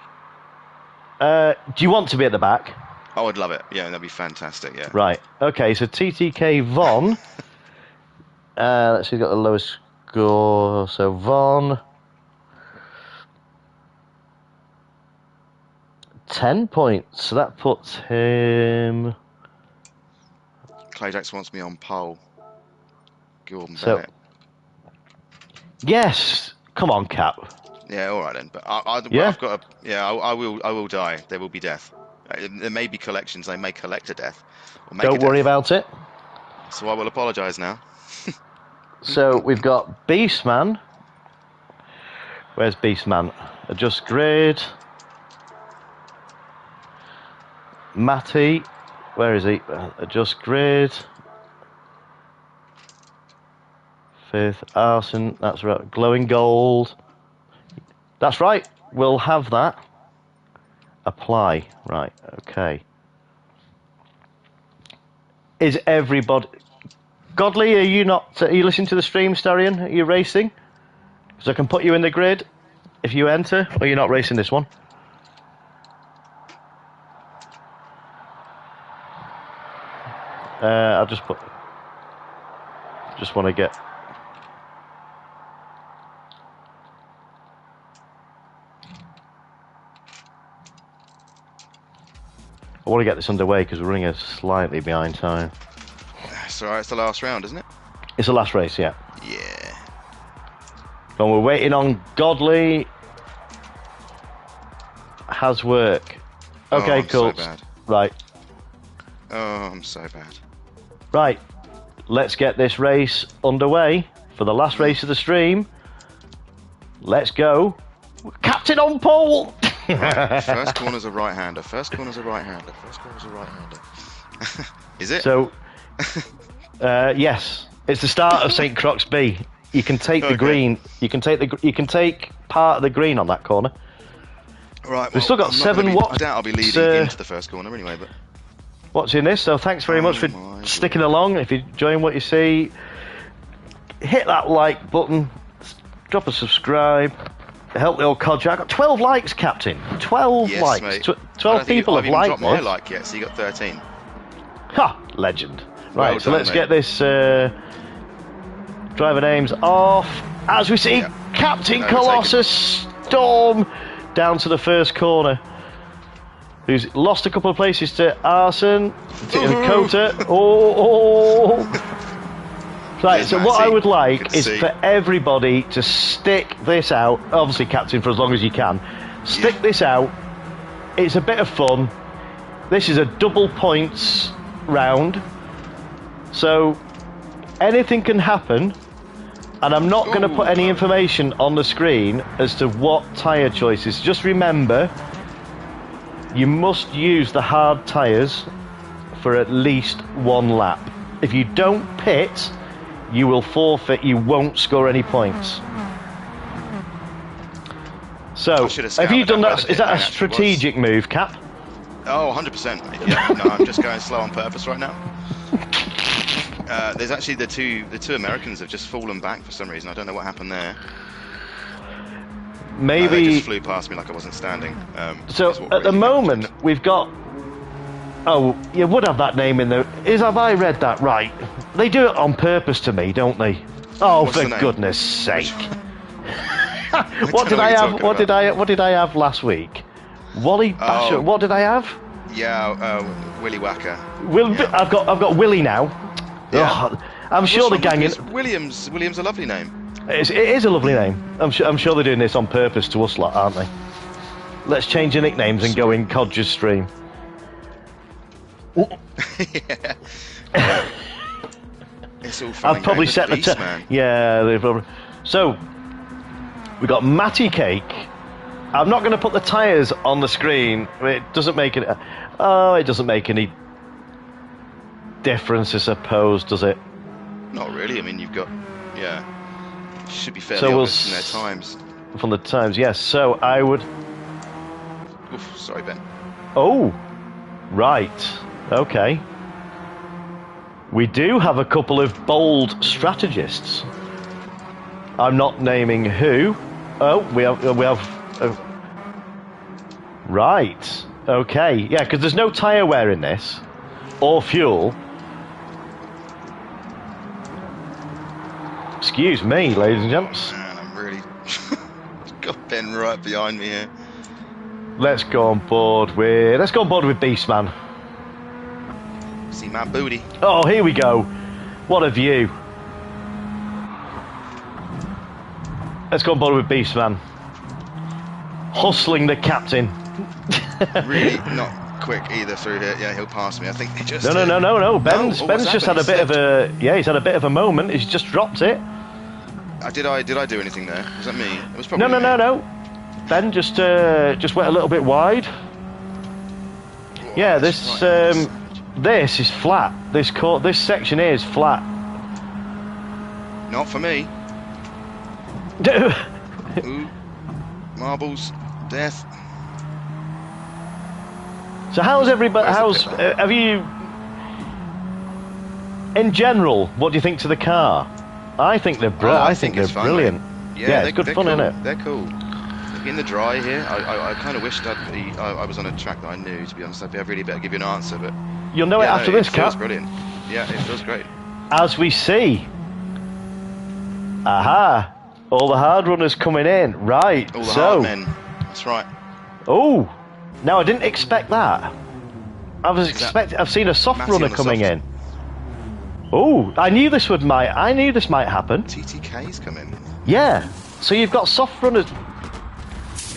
Do you want to be at the back? Oh, I'd love it. Yeah, that'd be fantastic, yeah. Right, okay, so TTK Von. Let's see who got the lowest score. So Von... 10 points, so that puts him... Clayjax wants me on pole. Gordon So, Bennett. yes! Come on, Cap. Yeah, all right then. But Yeah? I've got a... Yeah, I will die. There will be death. There may be collections. They may collect a death. Or make Don't a worry death. about it. So I will apologise now. So we've got Beastman. Where's Beastman? Adjust grid. Matty. Where is he? Adjust grid. Fifth. Arson. That's right. Glowing gold. That's right. We'll have that. Apply. Right. Okay. Is everybody... Godly, are you not... Are you listening to the stream, Starion? Are you racing? So I can put you in the grid if you enter, or you're not racing this one? I'll just put... Just want to get... I want to get this underway because we're running a slightly behind time. It's alright, it's the last round, isn't it? It's the last race, yeah. Yeah. And we're waiting on Godley. Has work. Okay, I'm cool. so bad. Right. Oh, I'm so bad. Right. Let's get this race underway for the last race of the stream. Let's go. Captain on pole! Right. First corner's a right-hander. First corner's a right-hander. First corner's a right-hander. Is it? So, yes. It's the start of St. Croc's B. You can take the green. You can take part of the green on that corner. Right. We've still got 7 watts. I doubt I'll be leading into the first corner anyway, but. Watching this, so thanks very much for sticking along. If you're enjoying what you see, hit that like button, drop a subscribe, help the old Codger. I got 12 likes, Captain. 12 likes. Mate. 12 people have liked I've not dropped my like yet, so you got 13. Ha! Legend. Right, Well so done, let's mate. get this driver names off. As we see, Yeah. Captain No, Colossus Storm down to the first corner. Who's lost a couple of places to Arson, to Codger. Oh. Right, Cheers, so what Matty. I would Good like to is see. for everybody to stick this out. Obviously, Captain, for as long as you can. Stick this out. It's a bit of fun. This is a double points round. So, anything can happen. And I'm not going to put any information on the screen as to what tyre choices. Just remember, you must use the hard tyres for at least 1 lap. If you don't pit, you will forfeit, you won't score any points. So, have you done that? Is that a strategic move, Cap? Oh, 100%. Yeah, no, I'm just going slow on purpose right now. There's actually the two Americans have just fallen back for some reason. I don't know what happened there. They Maybe. just flew past me like I wasn't standing. So is what at the really moment happened. we've got. Oh, you would have that name in there. Have I read that right? They do it on purpose to me, don't they? Oh, What's for the name? goodness' sake! don't What did know I what you're have? talking What did I have last week? Wally Basher. Oh. What did I have? Yeah, Willy Wacker. I've got Willie now. Yeah. Oh, I'm sure the gang. Williams a lovely name. It is a lovely name. I'm sure they're doing this on purpose to us lot, aren't they? Let's change your nicknames and go in Codger's stream. Yeah. It's all fun I've and probably games, set the beast, man. yeah. They've probably... So we got Matty Cake. I'm not going to put the tyres on the screen. It doesn't make it. Oh, it doesn't make any difference, I suppose, does it? Not really. I mean, you've got should be fairly So we'll obvious in their times. From the times, yes. So I would. Oof, sorry, Ben. Oh, right. Okay. We do have a couple of bold strategists. I'm not naming who. Oh, we have. Right. Okay. Yeah, because there's no tyre wear in this, or fuel. Excuse me, ladies and gents. Man, I'm really got Ben right behind me here. Let's go on board with Beastman. See my booty. Oh, here we go. What a view. Let's go on board with Beastman. Hustling the captain. Really not quick either through here. Yeah, he'll pass me. I think he just. No. Ben's what's just happened? had a bit of a he's had a bit of a moment. He's just dropped it. Did I do anything there? Was that me? It was probably No. Ben just went a little bit wide. Whoa, Yeah, that's this right. this is flat. This section here is flat. Not for me. Ooh, marbles, death. So how's everybody? Where's the pit lane? Have you? In general, what do you think to the car? I think they're I think they're it's fun, brilliant. mate. Yeah, it's good they're fun, cool. isn't it? They're cool. In the dry here, I kind of wished I was on a track that I knew. To be honest, I'd really better give you an answer, but You'll know it after this, it feels Cap. brilliant. Yeah, it feels great. As we see. Aha! All the hard runners coming in. Right. All the hard men. That's right. Oh! Now I didn't expect that. I've seen a soft Matty runner on the coming soft? in. Oh, I knew this might happen. TTK's come in. Yeah. So you've got soft runners.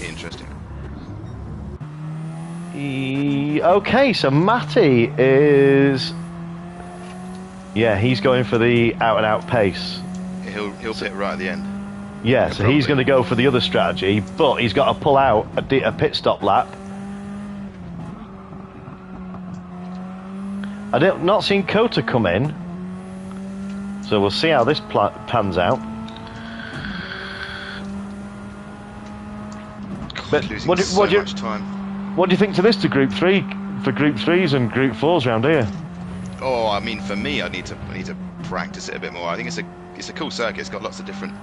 Interesting. Okay, so Matty is. Yeah, he's going for the out-and-out pace. He'll pit right at the end. Yeah, so he's going to go for the other strategy, but he's got to pull out a pit stop lap. I've not seen Codger come in, so we'll see how this pans out. God, losing so much time. What do you think to this to Group 3, for Group 3s and Group 4s round here? Oh, I mean, for me, I need to practice it a bit more. I think it's a cool circuit. It's got lots of different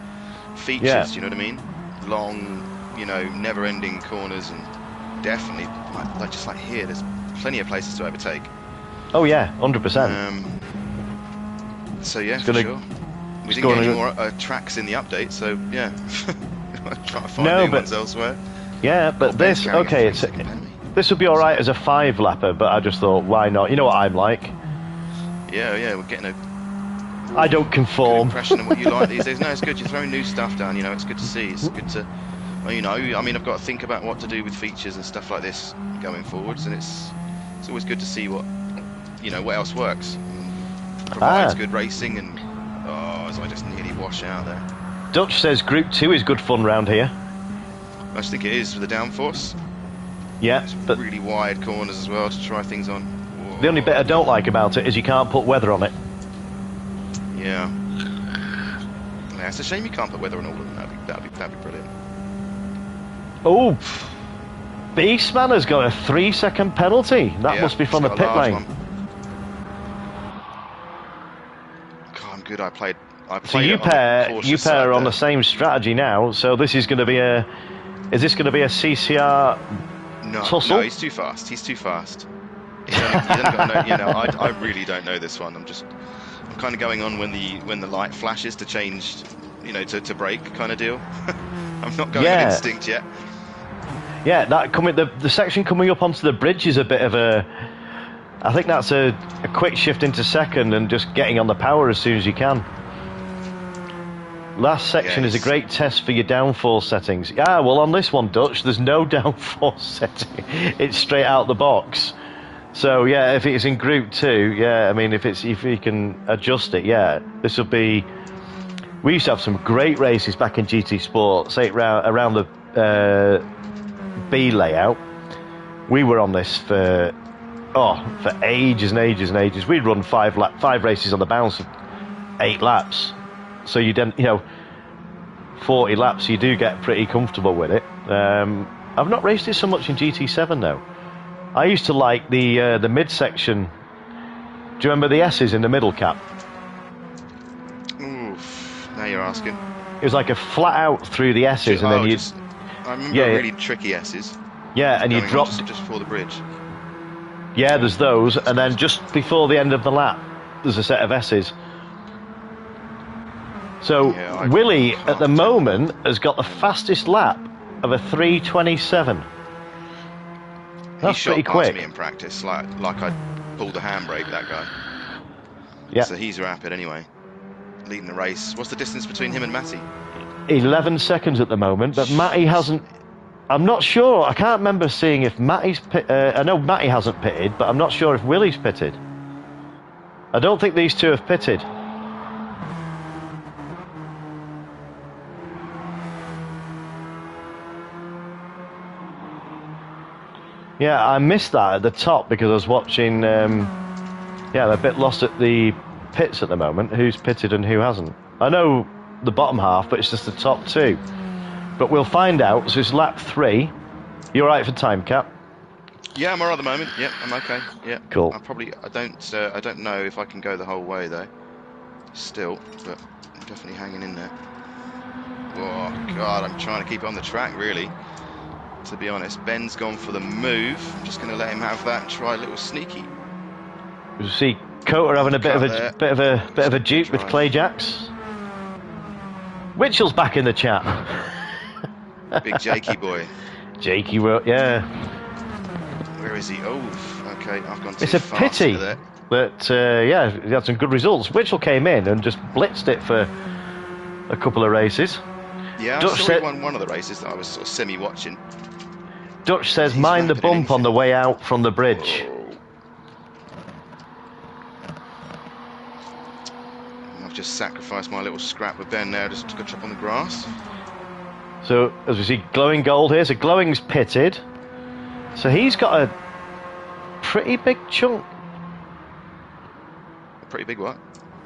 features. Yeah. You know what I mean? Long, never-ending corners, and definitely, like here, there's plenty of places to overtake. Oh yeah, 100%. So yeah, for sure. We didn't get any more tracks in the update, so yeah. Try to find new ones elsewhere. Yeah, but this this would be all right as a 5-lapper, but I just thought, why not? You know what I'm like. Yeah, we're getting I don't conform. impression of what you like these days. No, it's good. You're throwing new stuff down. It's good to see. It's good to, I mean, I've got to think about what to do with features and stuff like this going forwards, and it's always good to see what else works. Provides good racing, and as I just nearly wash out there. Dutch says Group 2 is good fun round here. I just think it is for the downforce. Yeah, but really wide corners as well to try things on. Whoa. The only bit I don't like about it is you can't put weather on it. Yeah, it's a shame you can't put weather on all of them. That'd be brilliant. Oh, Beastman has got a 3-second penalty. That must be from the pit lane. God, I'm good. I played. So you pair on the same strategy now. So this is going to be a. Is this going to be a CCR tussle? No, he's too fast. He's too fast. He's only got I really don't know this one. I'm kind of going on when the light flashes to change, to brake kind of deal. I'm not going on instinct yet. Yeah, the section coming up onto the bridge is a bit of a. I think that's a quick shift into second and just getting on the power as soon as you can. Last section is a great test for your downforce settings. Yeah, well on this one, Dutch, there's no downforce setting. It's straight out the box. So yeah, if it's in Group 2, yeah, I mean if you can adjust it, yeah, this will be. We used to have some great races back in GT Sport, say around the B layout. We were on this for ages and ages and ages. We'd run 5 races on the bounce of 8 laps. So you didn't, 40 laps, you do get pretty comfortable with it. I've not raced it so much in GT7 though. I used to like the midsection. Do you remember the S's in the middle cap? Oof, now you're asking. It was like a flat out through the S's, and then you. I remember really tricky S's. Yeah, and you dropped just before the bridge. Yeah, there's those, and then just before the end of the lap, there's a set of S's. So Willie at the moment has got the fastest lap of a 3:27. That's pretty quick. He shot past me in practice, like I pulled the handbrake, that guy. Yeah. So he's rapid anyway, leading the race. What's the distance between him and Matty? 11 seconds at the moment, but Matty hasn't. I'm not sure. I can't remember seeing if Matty's. I know Matty hasn't pitted, but I'm not sure if Willie's pitted. I don't think these two have pitted. Yeah, I missed that at the top because I was watching. They're a bit lost at the pits at the moment. Who's pitted and who hasn't? I know the bottom half, but it's just the top 2. But we'll find out. So it's lap 3. You all right for time cap? Yeah, I'm all right at the moment. Yeah, I'm okay. Yeah, cool. I don't know if I can go the whole way though. Still, but I'm definitely hanging in there. Oh God, I'm trying to keep it on the track really. To be honest, Ben's gone for the move. I'm just going to let him have that and try a little sneaky. You see, Codger having a bit of a dupe with Clay Jacks. Witchell's back in the chat. Big Jakey boy. Jakey, yeah. Where is he? Oh, Okay, I've gone too It's a fast pity there. that, yeah, he had some good results. Mitchell came in and just blitzed it for a couple of races. Yeah, I Dutch saw he won one of the races that I was sort of semi-watching. Dutch says, He's mind the rapid in bump on the anything. way out from the bridge. Whoa. I've just sacrificed my little scrap with Ben there just to go chop on the grass. So, as we see, Glowing Gold here. So, Glowing's pitted. So, he's got a pretty big chunk. A pretty big what?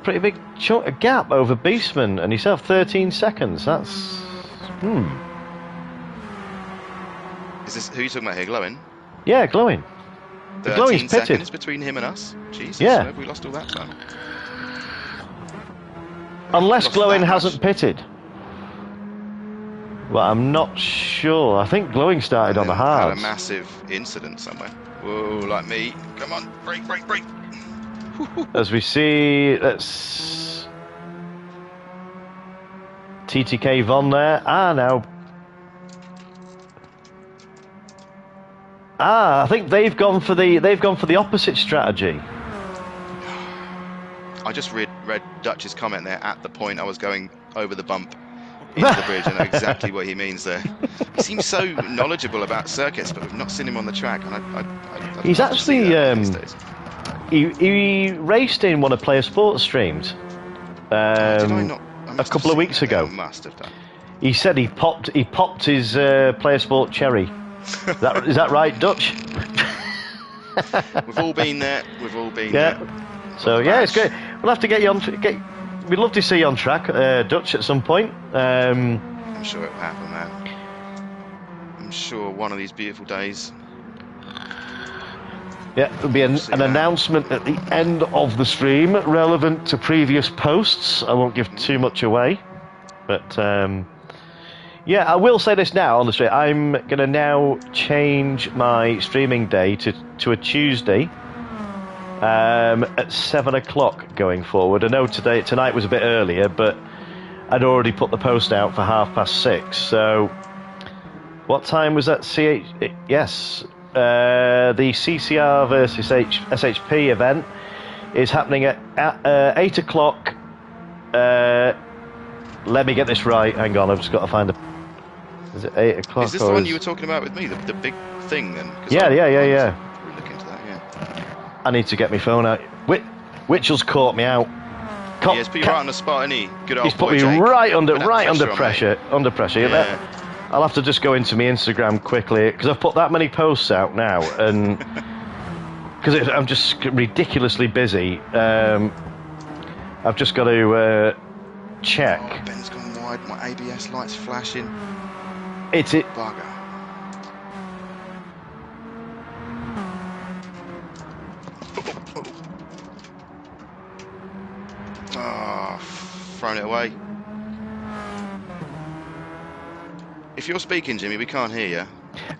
Pretty big chunk of gap over Beastman. And he's have 13 seconds. That's... Is this, who are you talking about here, Glowing? Yeah, Glowing. The 13 Glowing's pitted. seconds between him and us? Jesus, Yeah. have we lost all that time? Unless Lost Glowing that much. hasn't pitted. Well, I'm not sure. I think Glowing started on the Had hards. a massive incident somewhere. Whoa, like me. Come on, break, break, break. As we see, that's TTK Von there. Now. I think they've gone for the opposite strategy. I just read Dutch's comment there at the point I was going over the bump into the bridge. I know exactly what he means there. He seems so knowledgeable about circuits, but we've not seen him on the track. And I'd He's love to see actually that these days. he raced in one of Player Sports streams Did I not? I a must have couple of seen weeks it then. ago. I must have done. He said he popped his Player Sport cherry. Is that right, Dutch? We've all been there. We've all been Yeah. there. So yeah, it's great. We'll have to get you on. We'd love to see you on track, Dutch, at some point. I'm sure it will happen, man. I'm sure one of these beautiful days. Yeah, there'll be an announcement at the end of the stream relevant to previous posts. I won't give too much away, but yeah, I will say this now on the stream. I'm going to now change my streaming day to a Tuesday at 7 o'clock going forward. I know tonight was a bit earlier, but I'd already put the post out for 6:30. So, what time was that? Yes. The CCR versus SHP event is happening at 8 o'clock. Let me get this right. Hang on, I've just got to find the. Is it 8 o'clock? Is this the one you were talking about with me? The big thing then? Yeah. We'll look into that, yeah. I need to get my phone out. Witchell's caught me out. He has put you right on the spot, isn't he? Good old He's put boy, me Jake. right under on, pressure. Under pressure. Yeah. I'll have to just go into my Instagram quickly because I've put that many posts out now, and because I'm just ridiculously busy. I've just got to check. Oh, Ben's gone wide. My ABS light's flashing. It's it. Bugger. Oh, thrown it away. If you're speaking, Jimmy, we can't hear you.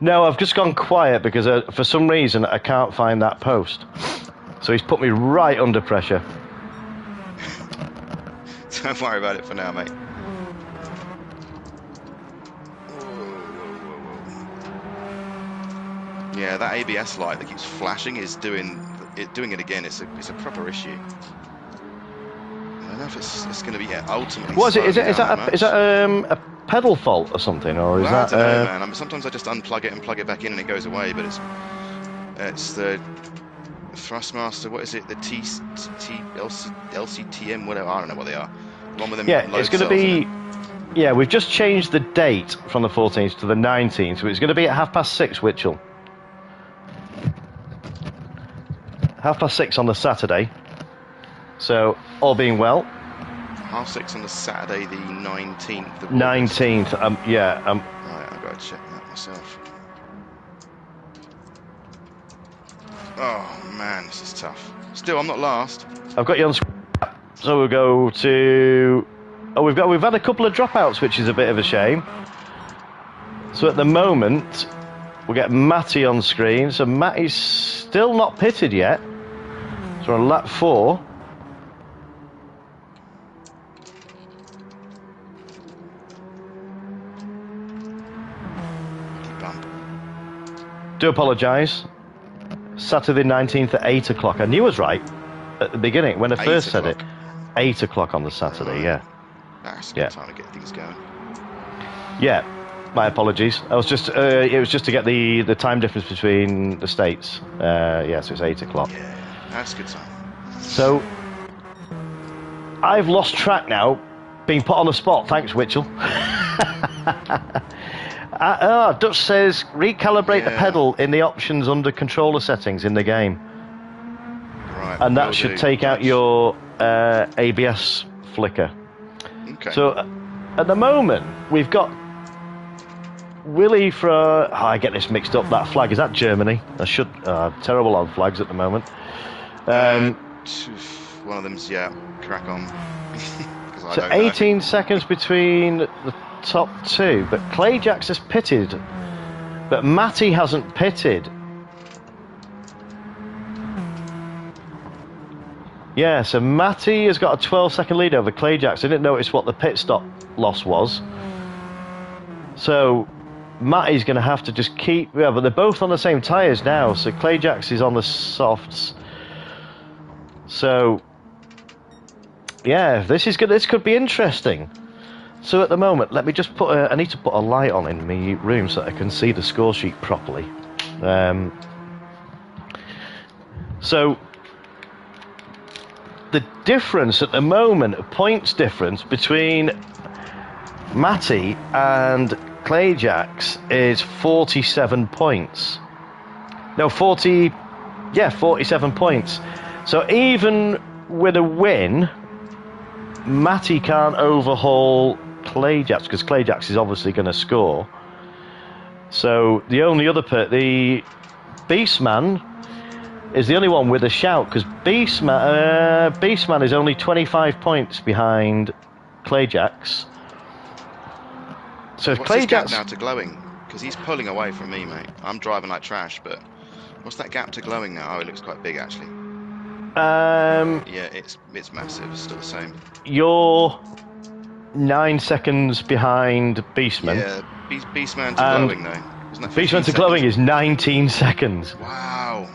No, I've just gone quiet because for some reason I can't find that post. So he's put me right under pressure. Don't worry about it for now, mate. Yeah, that ABS light that keeps flashing is doing it again. It's a proper issue. I don't know if it's going to be ultimately. What is it? Is slowing that down is that a pedal fault or something, or is well, that? I don't know, man. Sometimes I just unplug it and plug it back in and it goes away. But it's the Thrustmaster. What is it? The LCTM, whatever. I don't know what they are. One with them. Yeah, it's going to be. Yeah, we've just changed the date from the 14th to the 19th. So it's going to be at 6:30, Witchell. 6:30 on the Saturday. So, all being well. 6:30 on the Saturday, the 19th. 19th, yeah. Right, I've got to check that myself. Oh man, this is tough. Still, I'm not last. I've got you on screen. So we'll go to. Oh, we've had a couple of dropouts, which is a bit of a shame. So at the moment, we'll get Matty on screen. So Matty's still not pitted yet. So we're on lap 4. Bump. Do apologise. Saturday 19th at 8 o'clock. I knew I was right at the beginning when I 8 first said it. o'clock. 8 o'clock on the Saturday, Right. yeah. That's a good time to get things going. Yeah, my apologies. I was just it was just to get the time difference between the states. So it's 8 o'clock. Yeah, that's a good time. So I've lost track now, being put on the spot. Thanks, Witchell. Dutch says recalibrate the pedal in the options under controller settings in the game, Right, and that should take out your ABS flicker. Okay. So at the moment we've got Willie for. I get this mixed up. That flag, is that Germany? I should. Terrible on flags at the moment. One of them's crack on. 'Cause I So don't know. 18 seconds between the top two, but Clayjax has pitted, but Matty hasn't pitted. Yeah, so Matty has got a 12-second lead over Clayjax. I didn't notice what the pit stop loss was. So Matty's going to have to just keep... Yeah, but they're both on the same tyres now, so Clayjax is on the softs. So, yeah, this could be interesting. So at the moment, let me just put I need to put a light on in my room so I can see the score sheet properly. So the difference at the moment, points difference between Matty and Clayjax is 47 points. No, 47 points. So even with a win, Matty can't overhaul Clayjax because Clayjax is obviously going to score. So the only other the Beastman is the only one with a shout because Beastman is only 25 points behind Clayjax. So What's Clayjax his gap now to Glowing? Because he's pulling away from me, mate. I'm driving like trash, but what's that gap to Glowing now? Oh, it looks quite big actually. Yeah, it's massive. It's still the same. You're 9 seconds behind Beastman. Yeah, Beastman to Glowing though. Isn't that Beastman to Glowing is 19 seconds. Wow.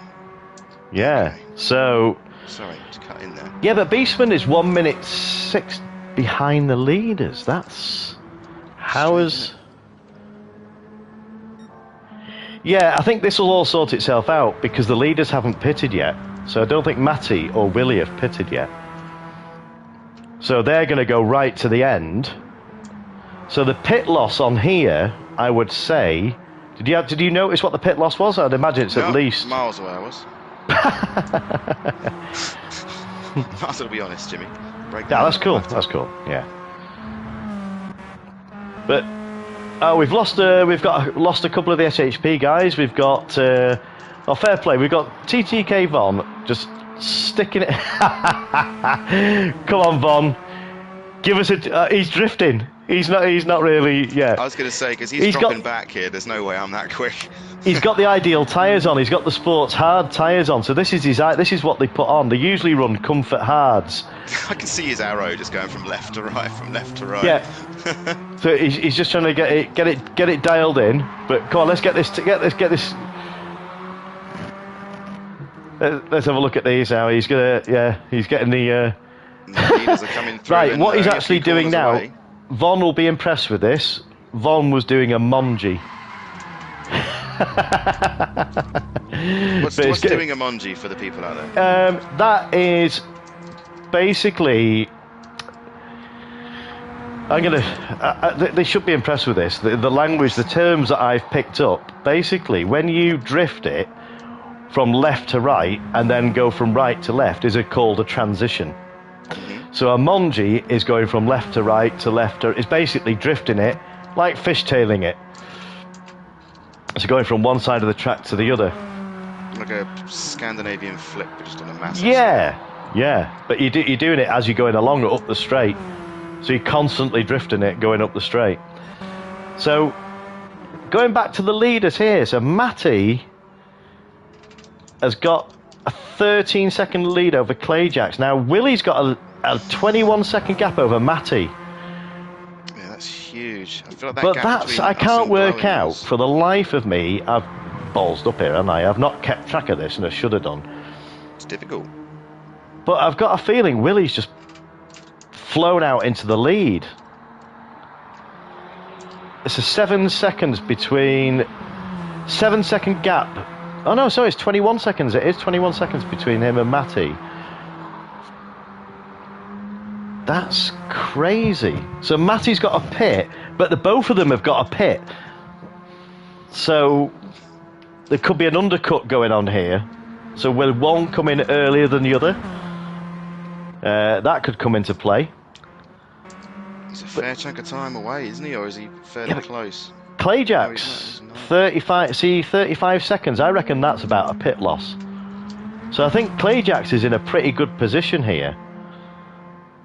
Yeah. Okay. So. Sorry to cut in there. Yeah, but Beastman is 1 minute 6 behind the leaders. That's how is. Yeah, I think this will all sort itself out because the leaders haven't pitted yet. So I don't think Matty or Willie have pitted yet. So they're going to go right to the end. So the pit loss on here, I would say... Did you notice what the pit loss was? I'd imagine it's at least... miles away I was. Might as well be honest, Jimmy. Yeah, that's cool. That's cool, yeah. But... we've lost a couple of the SHP guys. We've got... fair play. We've got TTK Von just sticking it. Come on, Von. Give us a. He's drifting. He's not really. Yeah. I was going to say because he's dropping back here. There's no way I'm that quick. He's got the ideal tyres on. He's got the sports hard tyres on. So this is This is what they put on. They usually run comfort hards. I can see his arrow just going from left to right, from left to right. Yeah. So he's just trying to get it dialed in. But come on, let's get this. Let's have a look at these now. He's getting the. The leaders are coming through. Right, what he's actually doing now. Away. Von will be impressed with this. Von was doing a Monji. What's doing a Monji for the people out there? That is basically. They should be impressed with this. The language, the terms that I've picked up. Basically, when you drift it from left to right and then go from right to left, is called a transition. So a Monji is going from left to right to left to... It's basically drifting it, like fishtailing it. So going from one side of the track to the other. Like a Scandinavian flip, but just on a massive Yeah. But you're doing it as you're going along up the straight. So you're constantly drifting it going up the straight. So going back to the leaders here. So Matty has got a 13-second lead over Clayjax. Now Willie's got a 21-second gap over Matty. Yeah, that's huge. I feel like that but gap that's I can't work out for the life of me. ballsed up here, haven't I? I've not kept track of this, and I should have done. It's difficult. But I've got a feeling Willie's just flown out into the lead. It's a 7 seconds between... 7-second gap. Oh no, sorry, it's 21 seconds. It is 21 seconds between him and Matty. That's crazy. So Matty's got a pit, but both of them have got a pit. So there could be an undercut going on here. So will one come in earlier than the other? That could come into play. He's a fair chunk of time away, isn't he? Or is he fairly close? Clayjack's 35 seconds. I reckon that's about a pit loss. So I think Clayjack's is in a pretty good position here.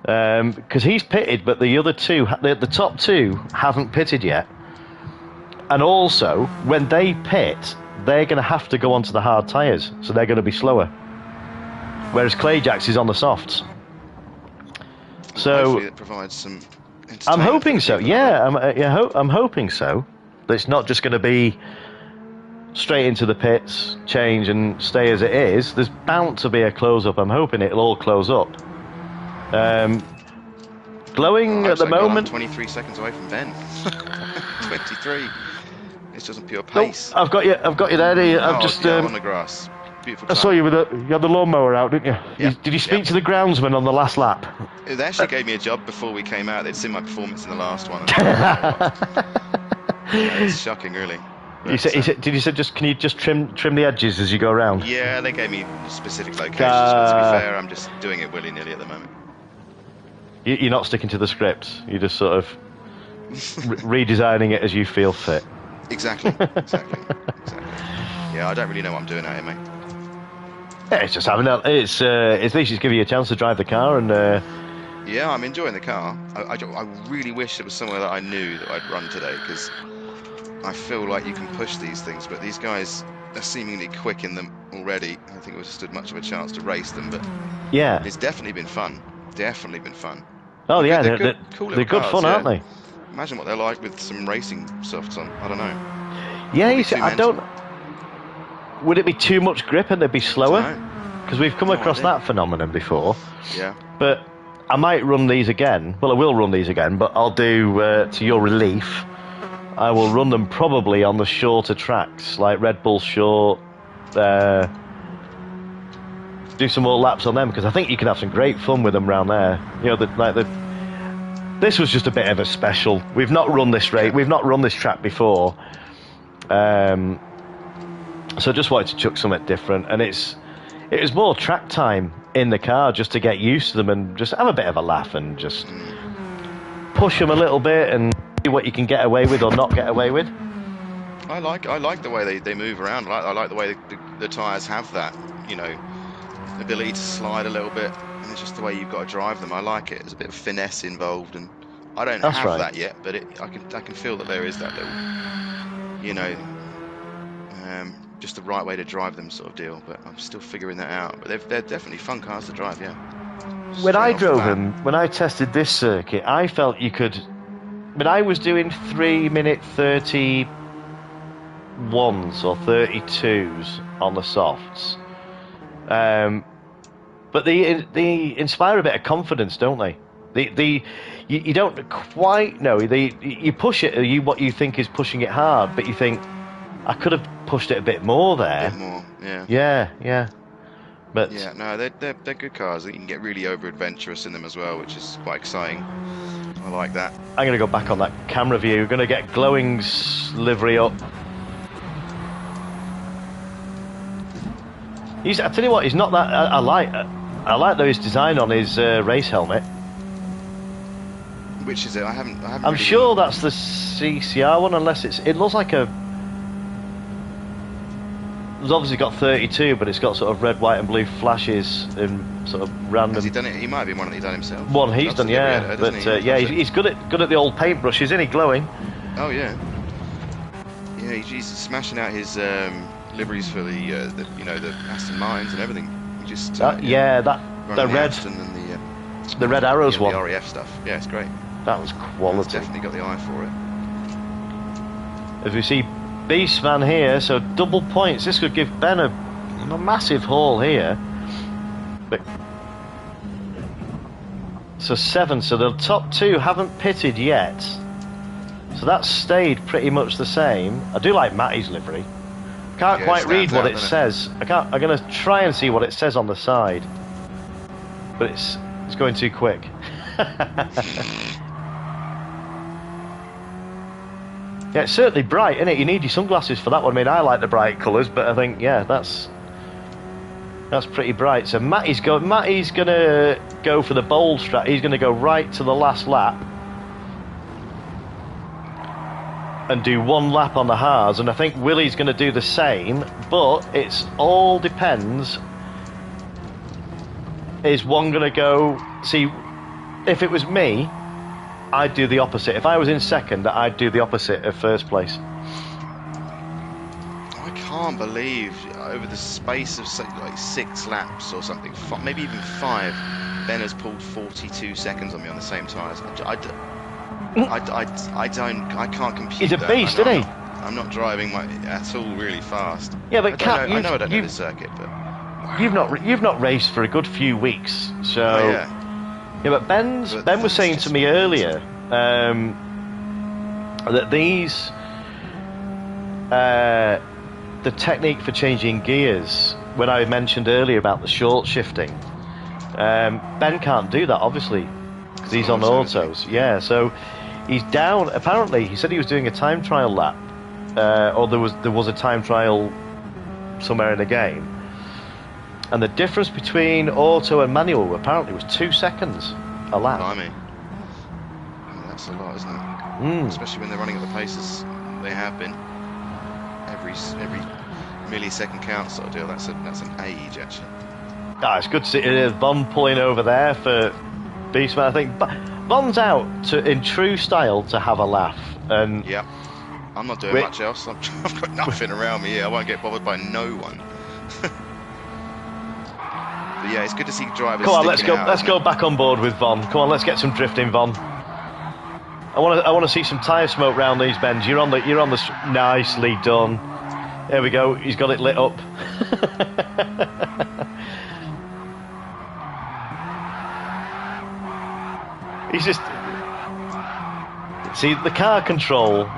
Because he's pitted, but the other two, the top two, haven't pitted yet. And also, when they pit, they're going to have to go onto the hard tyres, so they're going to be slower. Whereas Clayjack's is on the softs. So hopefully it provides some. I'm hoping so. Yeah, I'm hoping so. That it's not just going to be straight into the pits, change and stay as it is. There's bound to be a close up. I'm hoping it'll all close up. Glowing at the moment. 23 seconds away from Ben. 23. It's just a pure pace. I've got you there. I've just on the grass. Beautiful. I saw you with you had the lawnmower out, didn't you? Yeah. Did you speak to the groundsman on the last lap? They actually gave me a job before we came out. They'd seen my performance in the last one. It's shocking, really. He said, did you say can you just trim the edges as you go around? Yeah, they gave me specific locations. But to be fair, I'm just doing it willy-nilly at the moment. You're not sticking to the script. You're just sort of redesigning it as you feel fit. Exactly. Yeah, I don't really know what I'm doing out here, mate. Yeah, it's just having that. It's at least it's giving you a chance to drive the car and. Yeah, I'm enjoying the car. I really wish there was somewhere that I knew that I'd run today, because I feel like you can push these things, but these guys are seemingly quick in them already. I think we stood much of a chance to race them, but yeah, it's definitely been fun. Definitely been fun. Oh yeah, they're they're good cars, fun, aren't they? Imagine what they're like with some racing softs on. I don't know. Yeah, you see, I don't. Would it be too much grip and they'd be slower? Because we've come across that phenomenon before. Yeah. But I might run these again. Well, I will run these again, but I'll do, to your relief, I will run them probably on the shorter tracks, like Red Bull Short. Do some more laps on them, because I think you can have some great fun with them around there. You know, this was just a bit of a special. We've not run this race. We've not run this track before. So I just wanted to chuck something different, and it was more track time in the car just to get used to them and just have a bit of a laugh and just push them a little bit and see what you can get away with or not get away with. I like the way they move around. I like the way the tyres have that, you know, ability to slide a little bit, and it's just the way you've got to drive them. I like it. There's a bit of finesse involved, and I don't have that yet, but I can feel that there is that little, you know, just the right way to drive them sort of deal. But I'm still figuring that out. But they're definitely fun cars to drive, yeah. When I drove them, when I tested this circuit, I felt you could. But I was doing 3-minute 31s or 32s on the softs. But they inspire a bit of confidence, don't they? You don't quite know. You push it, what you think is pushing it hard, but you think, I could have pushed it a bit more there. A bit more, yeah. Yeah. But yeah, no, they're good cars. You can get really over adventurous in them as well, which is quite exciting. I like that. I'm going to go back on that camera view. Going to get Glowing's livery up. I tell you what, he's not that. I like though his design on his race helmet. Which is it? I haven't. I'm really sure that's the CCR one, unless it looks like a. It's obviously got 32, but it's got sort of red, white, and blue flashes and sort of random. Has he done it? He might have been one that he's done himself. One he's done, yeah. But yeah, he's good at the old paintbrushes, isn't he? Glowing. Oh yeah. Yeah, he's smashing out his liveries for the Aston Martins and everything. He just the red and the red arrows one. The RAF stuff. Yeah, it's great. That was quality. He's definitely got the eye for it. As we see Beastman here, so double points. This could give Ben a massive haul here. But so 7, so the top 2 haven't pitted yet. So that's stayed pretty much the same. I do like Matty's livery. Can't quite read what it says. I'm going to try and see what it says on the side. But it's going too quick. Yeah, it's certainly bright, isn't it? You need your sunglasses for that one. I mean, I like the bright colours, but I think, yeah, that's pretty bright. So Matty's going to go for the bold strat. He's going to go right to the last lap and do 1 lap on the hards, and I think Willie's going to do the same, but it's all depends. Is one going to go... See, if it was me, I'd do the opposite. If I was in second, I'd do the opposite of first place. I can't believe over the space of like 6 laps or something, maybe even 5, Ben has pulled 42 seconds on me on the same tyres. I can't compute. He's a beast, isn't he? I'm not driving at all really fast. Yeah, but I know I don't know the circuit, but wow. You've not raced for a good few weeks, so. Oh, yeah. Yeah, but Ben was saying to me earlier that these the technique for changing gears, when I mentioned earlier about the short shifting, Ben can't do that obviously because he's on autos. Yeah, so he's down. Apparently, he said he was doing a time trial lap, or there was a time trial somewhere in the game. And the difference between auto and manual apparently was 2 seconds a lap. Blimey. That's a lot, isn't it? Especially when they're running at the paces they have been. Every millisecond counts sort of deal. That's an age actually. Ah, it's good to see Von pulling over there for Beastman. I think Von's out in true style to have a laugh. And yeah, I'm not doing much else. I've got nothing around me here. I won't get bothered by no one. But yeah, it's good to see drivers. Come on, let's go back on board with Von. Come on, let's get some drifting, Von. I want to see some tyre smoke round these bends. You're on the nicely done. There we go. He's got it lit up. He's just see the car control.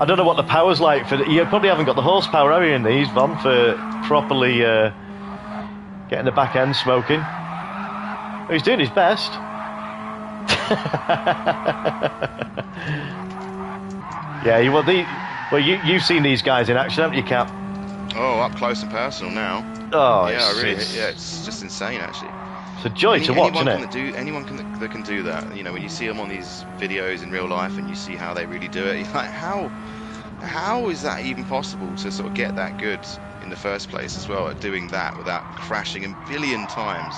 I don't know what the power's like for. You probably haven't got the horsepower, have you, in these, Von, for properly getting the back end smoking. Oh, he's doing his best. Yeah, you've seen these guys in action, haven't you, Cap? Oh, up close and personal now. Oh, yeah, it's just insane actually. It's a joy to watch, isn't it? Anyone that can do that. You know, when you see them on these videos in real life and you see how they really do it, you're like, how is that even possible to sort of get that good in the first place as well at doing that without crashing a billion times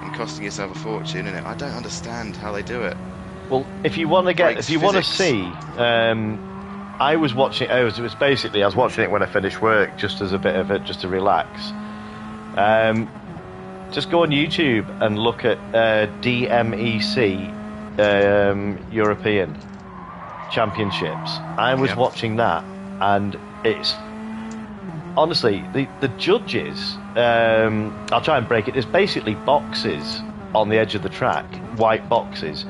and costing yourself a fortune in it? I don't understand how they do it. Well, if you want to see, I was watching. I was watching it when I finished work, just as a bit of it, just to relax. Just go on YouTube and look at DMEC European Championships. I was watching that, and it's honestly the judges. I'll try and break it. There's basically boxes on the edge of the track, white boxes.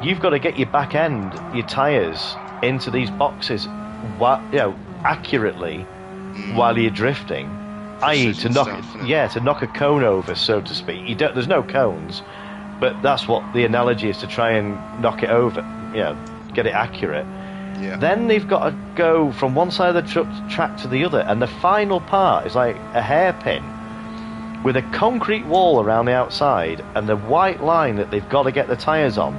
You've got to get your back end, your tyres, into these boxes, accurately while you're drifting. I.e. to knock a cone over, so to speak. There's no cones, but that's what the analogy is, to try and knock it over, get it accurate. Yeah. Then they've got to go from one side of the track to the other, and the final part is like a hairpin with a concrete wall around the outside, and the white line that they've got to get the tyres on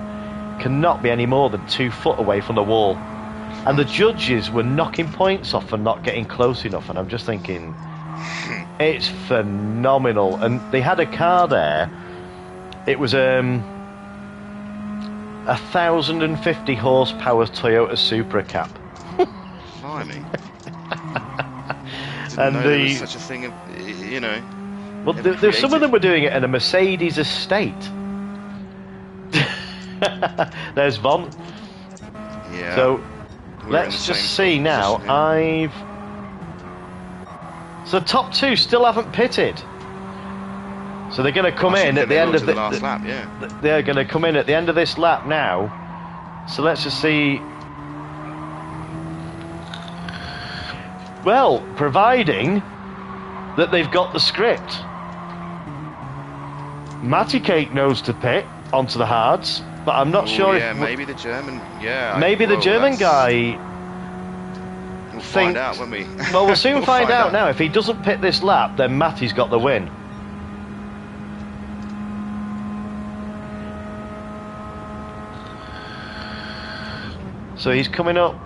cannot be any more than 2 foot away from the wall. And the judges were knocking points off for not getting close enough, and I'm just thinking, it's phenomenal. And they had a car there. It was 1,050 horsepower Toyota Supra Cap. Blimey. And there was such a thing, Well, some of them were doing it in a Mercedes estate. There's Von. Yeah. So We're in let's the just same see now. position here. So the top two still haven't pitted. So they're going to come I should in think at the they end will of to the last lap. Yeah. They're going to come in at the end of this lap now. So let's just see. Well, providing that they've got the script. Matty Cake knows to pit onto the hards, but I'm not sure yeah, if maybe the German. Yeah. maybe the German guy. We'll find out, won't we? Well, we'll soon We'll find out now. If he doesn't pit this lap, then Matty's got the win. So he's coming up.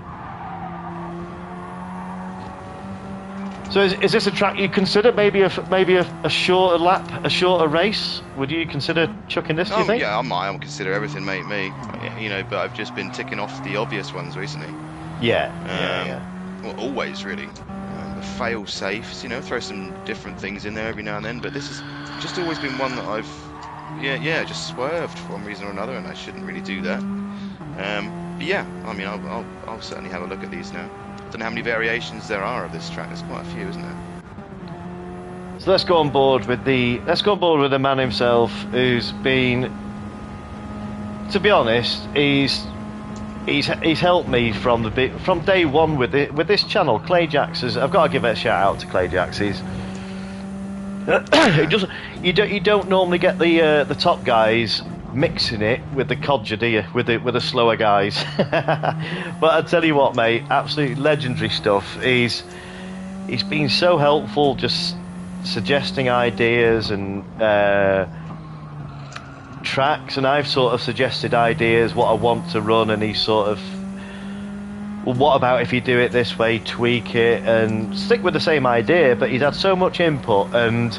So is this a track you consider maybe a shorter lap, a shorter race? Would you consider chucking this? Do you think? Yeah, I might. I'll consider everything, mate. You know, but I've just been ticking off the obvious ones recently. Yeah. Well, always really. The fail safes, you know, throw some different things in there every now and then. But this has just always been one that I've, just swerved for one reason or another, and I shouldn't really do that. But yeah, I mean, I'll certainly have a look at these now. Don't know how many variations there are of this track. There's quite a few, isn't there? So let's go on board with the man himself, who's been, to be honest, he's helped me from day one with this channel. Clayjax I've got to give a shout out to Clayjax. You don't normally get the top guys mixing it with the Codger, do you? With the slower guys. But I tell you what, mate, absolutely legendary stuff. He's been so helpful, just suggesting ideas and tracks, and I've sort of suggested ideas what I want to run, and he's sort of, well, what about if you do it this way, tweak it and stick with the same idea. But he's had so much input, and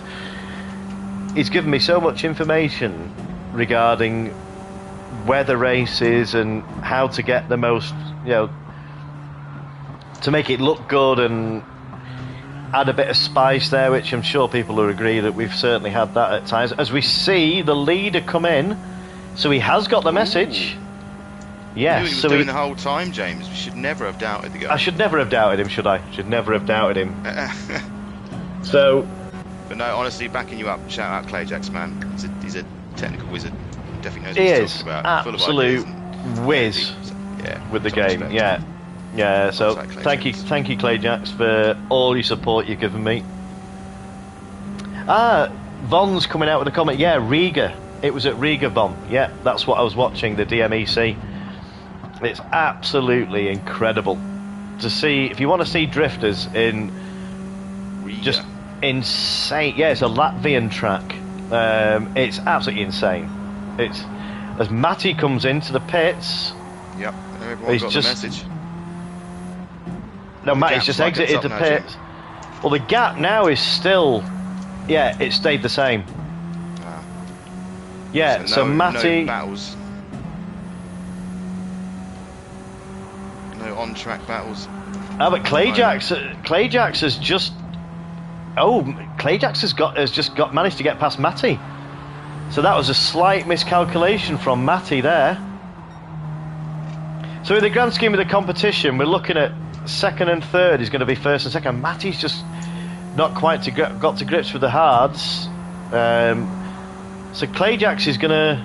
he's given me so much information regarding where the race is and how to get the most, to make it look good and add a bit of spice there, which I'm sure people will agree that we've certainly had that at times. As we see the leader come in, so he has got the message. Yes, he was doing the whole time, James. We should never have doubted the guy. I should never have doubted him, should I? Should never have doubted him. So, but no, honestly, backing you up. Shout out Clayjax, man. He's a technical wizard. Definitely knows what he's talking about. Absolute whiz with the game. Respect. Yeah. So thank you, Clayjax, for all your support you've given me. Von's coming out with a comment. Yeah, Riga. It was at Riga, Von. Yeah, that's what I was watching, the DMEC. It's absolutely incredible to see. If you want to see drifters in Riga. Just insane. Yeah, it's a Latvian track. It's absolutely insane. It's as Matty comes into the pits. Yep, everyone got the message. No, Matty's just exited the pit. Well, the gap now is still, it stayed the same. Yeah, so Matty. No battles. No on-track battles. But Clayjax has just. Clayjax has just managed to get past Matty. So that was a slight miscalculation from Matty there. So in the grand scheme of the competition, we're looking at second and third is going to be first and second. Matty's just not quite got to grips with the hards. So Clayjax is going to,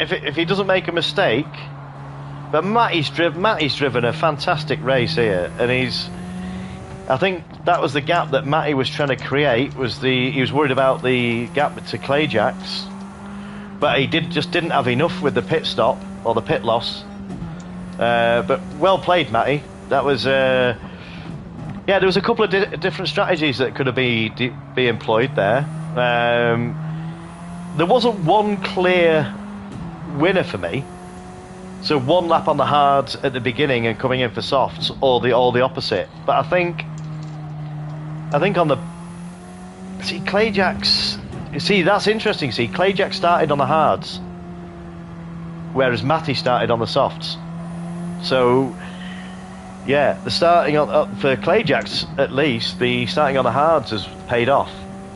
if he doesn't make a mistake, but Matty's driven a fantastic race here, and I think that was the gap that Matty was trying to create. He was worried about the gap to Clayjax, but he didn't have enough with the pit stop or the pit loss. But well played, Matty. That was there was a couple of different strategies that could have be employed there. There wasn't one clear winner for me. So one lap on the hards at the beginning and coming in for softs, or the opposite. But I think on the Clayjax. That's interesting. Clayjax started on the hards, whereas Matty started on the softs. So the starting for Clayjax, at least the starting on the hards has paid off,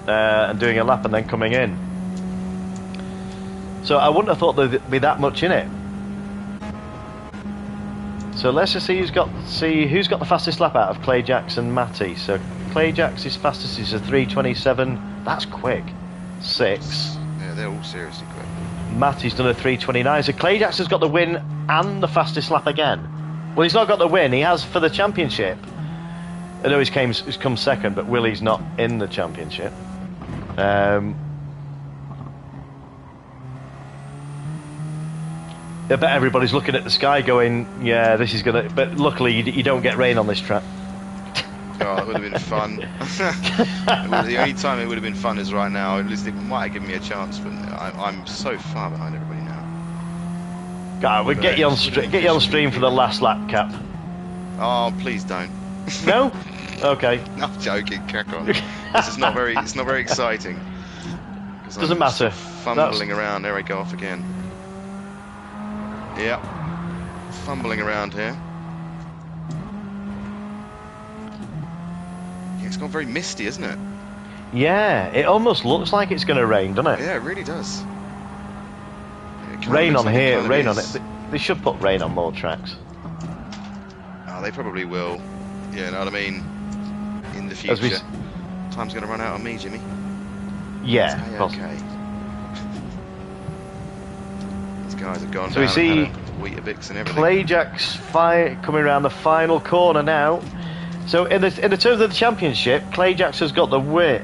and doing a lap and then coming in. So I wouldn't have thought there'd be that much in it. So let's just see who's got the fastest lap out of Clayjacks and Matty. So Clayjacks' fastest is a 3:27. That's quick. 6. Yeah, they're all seriously quick. Matty's done a 3:29. So Clayjacks has got the win and the fastest lap again. Well, he's not got the win. He has for the championship. I know he's come second, but Willie's not in the championship. I bet everybody's looking at the sky going, yeah, this is going to... But luckily, you don't get rain on this track. Oh, it would have been fun. The only time it would have been fun is right now. At least it might have given me a chance, but I'm so far behind everybody now. God, we'll get you on stream for the last lap, Cap. Oh, please don't. No? Okay. No, I'm joking. Crack on. It's not very exciting. Doesn't matter. Fumbling around. There I go off again. Yep. Fumbling around here. Yeah, it's gone very misty, isn't it? Yeah, it almost looks like it's going to rain, doesn't it? Yeah, it really does. Rain on here, rain on it. They should put rain on more tracks. Oh, they probably will. Yeah, you know what I mean? In the future. Time's going to run out on me, Jimmy. Yeah, okay. These guys have gone so we see Weetabix and everything. Clayjacks coming around the final corner now. So in the terms of the championship, Clayjacks has got the win.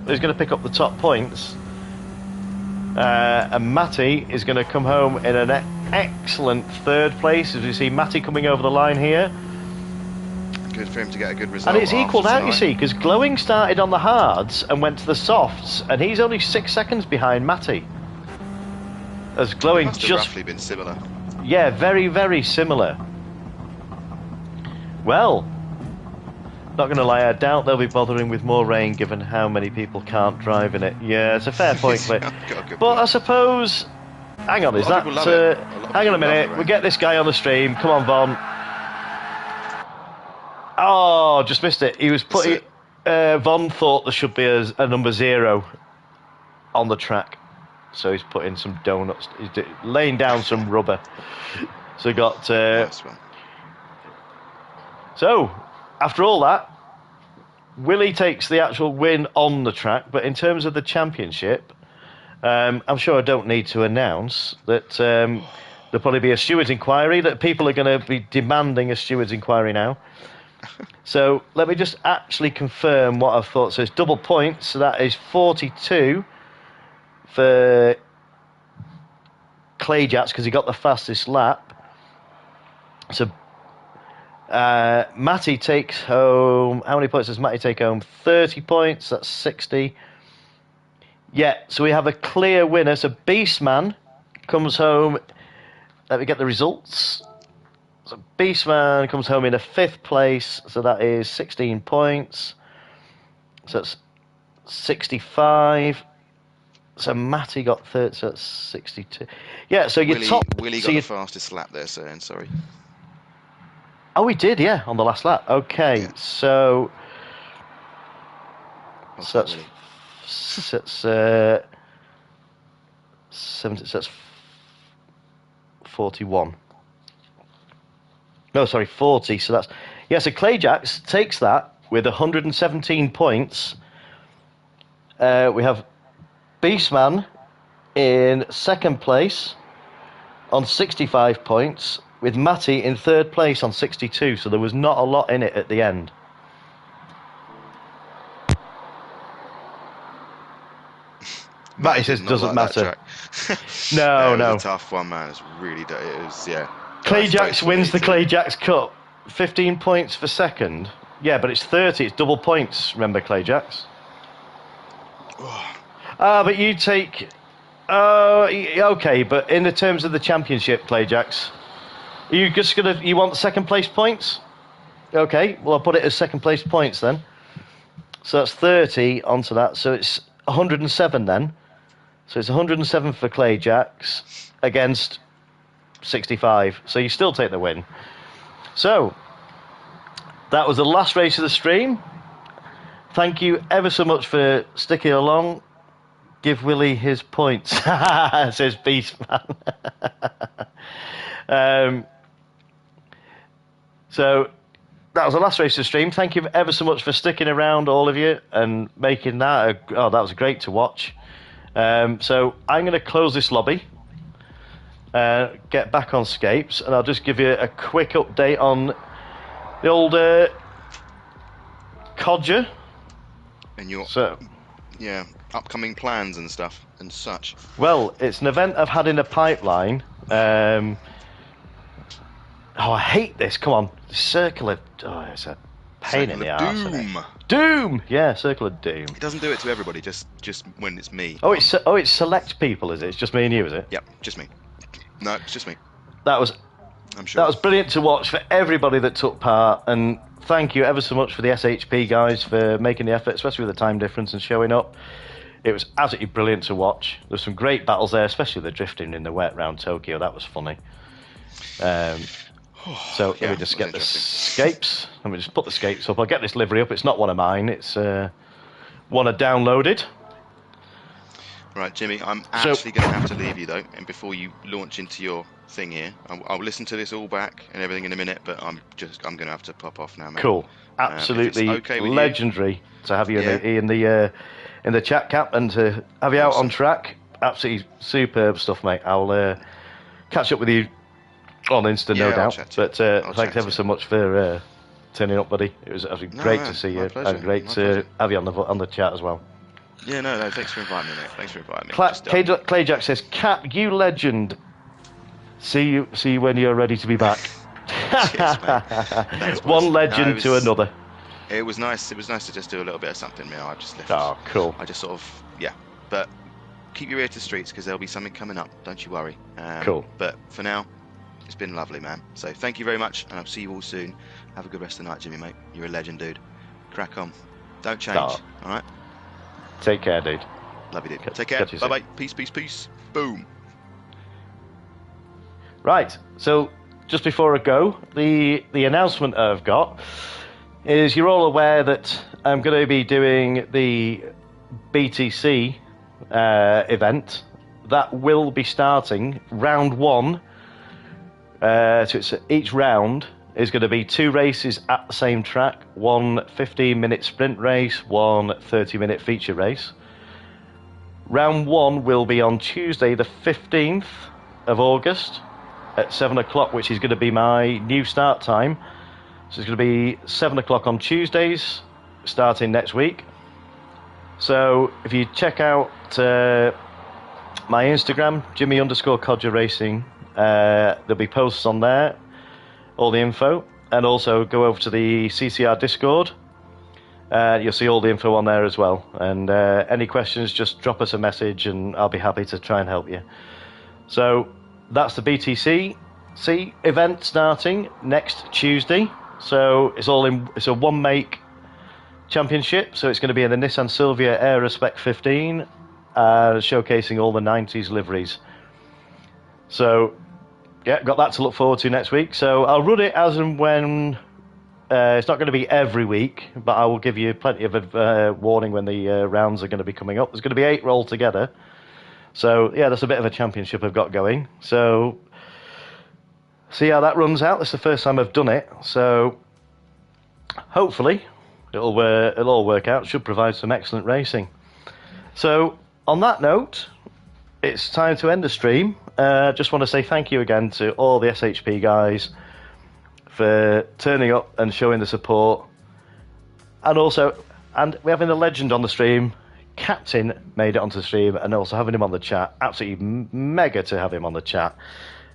Is going to pick up the top points, and Matty is going to come home in an excellent third place. As we see Matty coming over the line here. Good for him to get a good result. And it's equalled out, you see, because Glowing started on the hards and went to the softs, and he's only 6 seconds behind Matty. As Glowing must have roughly been similar. Yeah, very, very similar. Well, not going to lie, I doubt they'll be bothering with more rain given how many people can't drive in it. Yeah, it's a fair point, Clay. But I suppose... Hang on, is that... hang on a minute, we'll get this guy on the stream. Come on, Von. Oh, just missed it. He was putting... Von thought there should be a number 0 on the track. So he's putting some donuts. He's laying down some rubber. So he got... nice one. So, after all that, Willie takes the actual win on the track, but in terms of the championship, I'm sure I don't need to announce that there'll probably be a steward's inquiry, that people are going to be demanding a steward's inquiry now. So, let me just actually confirm what I've thought. So, it's double points, so that is 42 for Clayjacks, because he got the fastest lap. So, Matty takes home... How many points does Matty take home? 30 points, that's 60. Yeah, so we have a clear winner. So Beastman comes home... Let me get the results. So Beastman comes home in a 5th place, so that is 16 points. So that's 65. So Matty got 30, so that's 62. Yeah, so your top... Willie got the fastest lap there, sir, and sorry. Oh, he did, yeah, on the last lap. Okay, yeah. So that's 70. So that's 41. No, sorry, 40. So that's So Clayjacks takes that with 117 points. We have Beastman in 2nd place on 65 points, with Matty in 3rd place on 62, so there was not a lot in it at the end. Matty says doesn't matter. No. It was a tough one, man. It's really... It was, yeah. Clayjacks wins the Clayjacks Cup. 15 points for 2nd. Yeah, but it's 30. It's double points, remember, Clayjacks? But you take... okay, but in the terms of the championship, Clayjacks... Are you just gonna... You want 2nd place points? Okay, well, I'll put it as 2nd place points then. So that's 30 onto that, so it's 107 then. So it's 107 for Clayjacks against 65. So you still take the win. So, that was the last race of the stream. Thank you ever so much for sticking along. Give Willie his points, says Beastman. So that was the last race of the stream. Thank you ever so much for sticking around, all of you, and making that. That was great to watch. So I'm going to close this lobby, get back on Scapes, and I'll just give you a quick update on the old Codger. And your upcoming plans and stuff and such. Well, it's an event I've had in the pipeline. I hate this. Come on, Circle of... Oh, it's a pain in the arse. Doom. Doom. Yeah, Circle of Doom. It doesn't do it to everybody. Just when it's me. Oh, it's select people, is it? It's just me and you, is it? Yep, just me. No, it's just me. I'm sure. That was brilliant to watch for everybody that took part, and thank you ever so much for the SHP guys for making the effort, especially with the time difference and showing up. It was absolutely brilliant to watch. There were some great battles there, especially the drifting in the wet around Tokyo. That was funny. So let me just get the Scapes. Let me just put the Scapes up. I'll get this livery up. It's not one of mine. It's one I downloaded. Right, Jimmy, I'm actually going to have to leave you, though, and before you launch into your thing here, I'll listen to this all back and everything in a minute, but I'm going to have to pop off now, mate. Cool. Absolutely legendary to have you in the chat, Cap, and to have you out on track. Absolutely superb stuff, mate. I'll catch up with you on Insta, no doubt. But thanks ever so much for turning up, buddy. It was great to see you, and great to have you on the chat as well. Yeah, no, thanks for inviting me, mate. Thanks for inviting me. Clayjack says, Cap, you legend. See you when you're ready to be back. Cheers, thanks, one legend to another. It was nice. It was nice to just do a little bit of something, man. I just left. Oh, cool. I just sort of, But keep your ear to the streets because there'll be something coming up. Don't you worry. Cool. But for now, it's been lovely, man. So thank you very much, and I'll see you all soon. Have a good rest of the night, Jimmy, mate. You're a legend, dude. Crack on. Don't change. All right. Take care, dude. Love you, dude. Take care. Bye-bye. Peace, peace, peace. Boom. Right. So just before I go, the announcement I've got is you're all aware that I'm going to be doing the BTC event. That will be starting round one. So it's each round is going to be 2 races at the same track, 1 15-minute sprint race, 1 30-minute feature race. Round 1 will be on Tuesday the 15th of August at 7 o'clock, which is going to be my new start time. So it's going to be 7 o'clock on Tuesdays, starting next week. So if you check out my Instagram, Jimmy_Codger Racing, there'll be posts on there, all the info, and also go over to the CCR Discord. You'll see all the info on there as well. And any questions, just drop us a message, and I'll be happy to try and help you. So that's the BTC event starting next Tuesday. So it's a one-make championship. So it's going to be in the Nissan Silvia Aerospec 15, showcasing all the 90s liveries. So yeah, got that to look forward to next week. So I'll run it as and when. It's not going to be every week, but I will give you plenty of warning when the rounds are going to be coming up. There's going to be 8 altogether. So yeah, that's a bit of a championship I've got going. So see how that runs out. It's the first time I've done it. So hopefully it'll all work out. Should provide some excellent racing. So on that note, it's time to end the stream. Just want to say thank you again to all the SHP guys for turning up and showing the support. And we're having a legend on the stream. Captain made it onto the stream, and also having him on the chat. Absolutely mega to have him on the chat.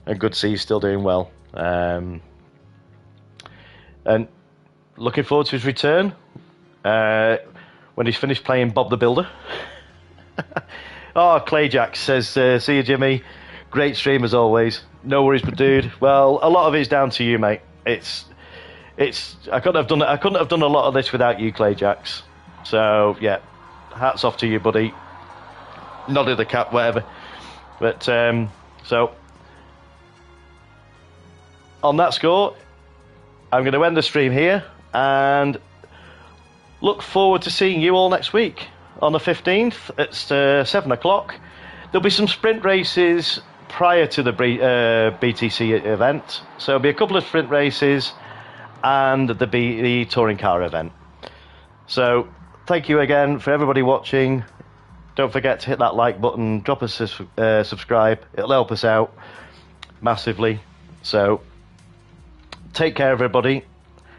And good to see he's still doing well. And looking forward to his return when he's finished playing Bob the Builder. Oh, Clayjack says, see you, Jimmy. Great stream as always. No worries, but dude. Well, a lot of it's down to you, mate. I couldn't have done it. I couldn't have done a lot of this without you, Clayjacks. So yeah, hats off to you, buddy. Nod of the cap, whatever. But so on that score, I'm going to end the stream here and look forward to seeing you all next week on the 15th at 7 o'clock. There'll be some sprint races prior to the BTC event. So there'll be a couple of sprint races, and the touring car event. So thank you again for everybody watching. Don't forget to hit that like button, drop us a subscribe. It'll help us out massively. So take care, everybody.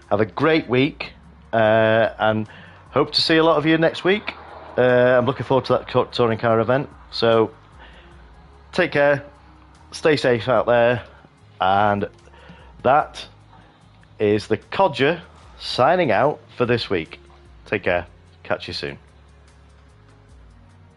Have a great week, and hope to see a lot of you next week. I'm looking forward to that touring car event. So take care, stay safe out there, and that is the Codger signing out for this week. Take care. Catch you soon.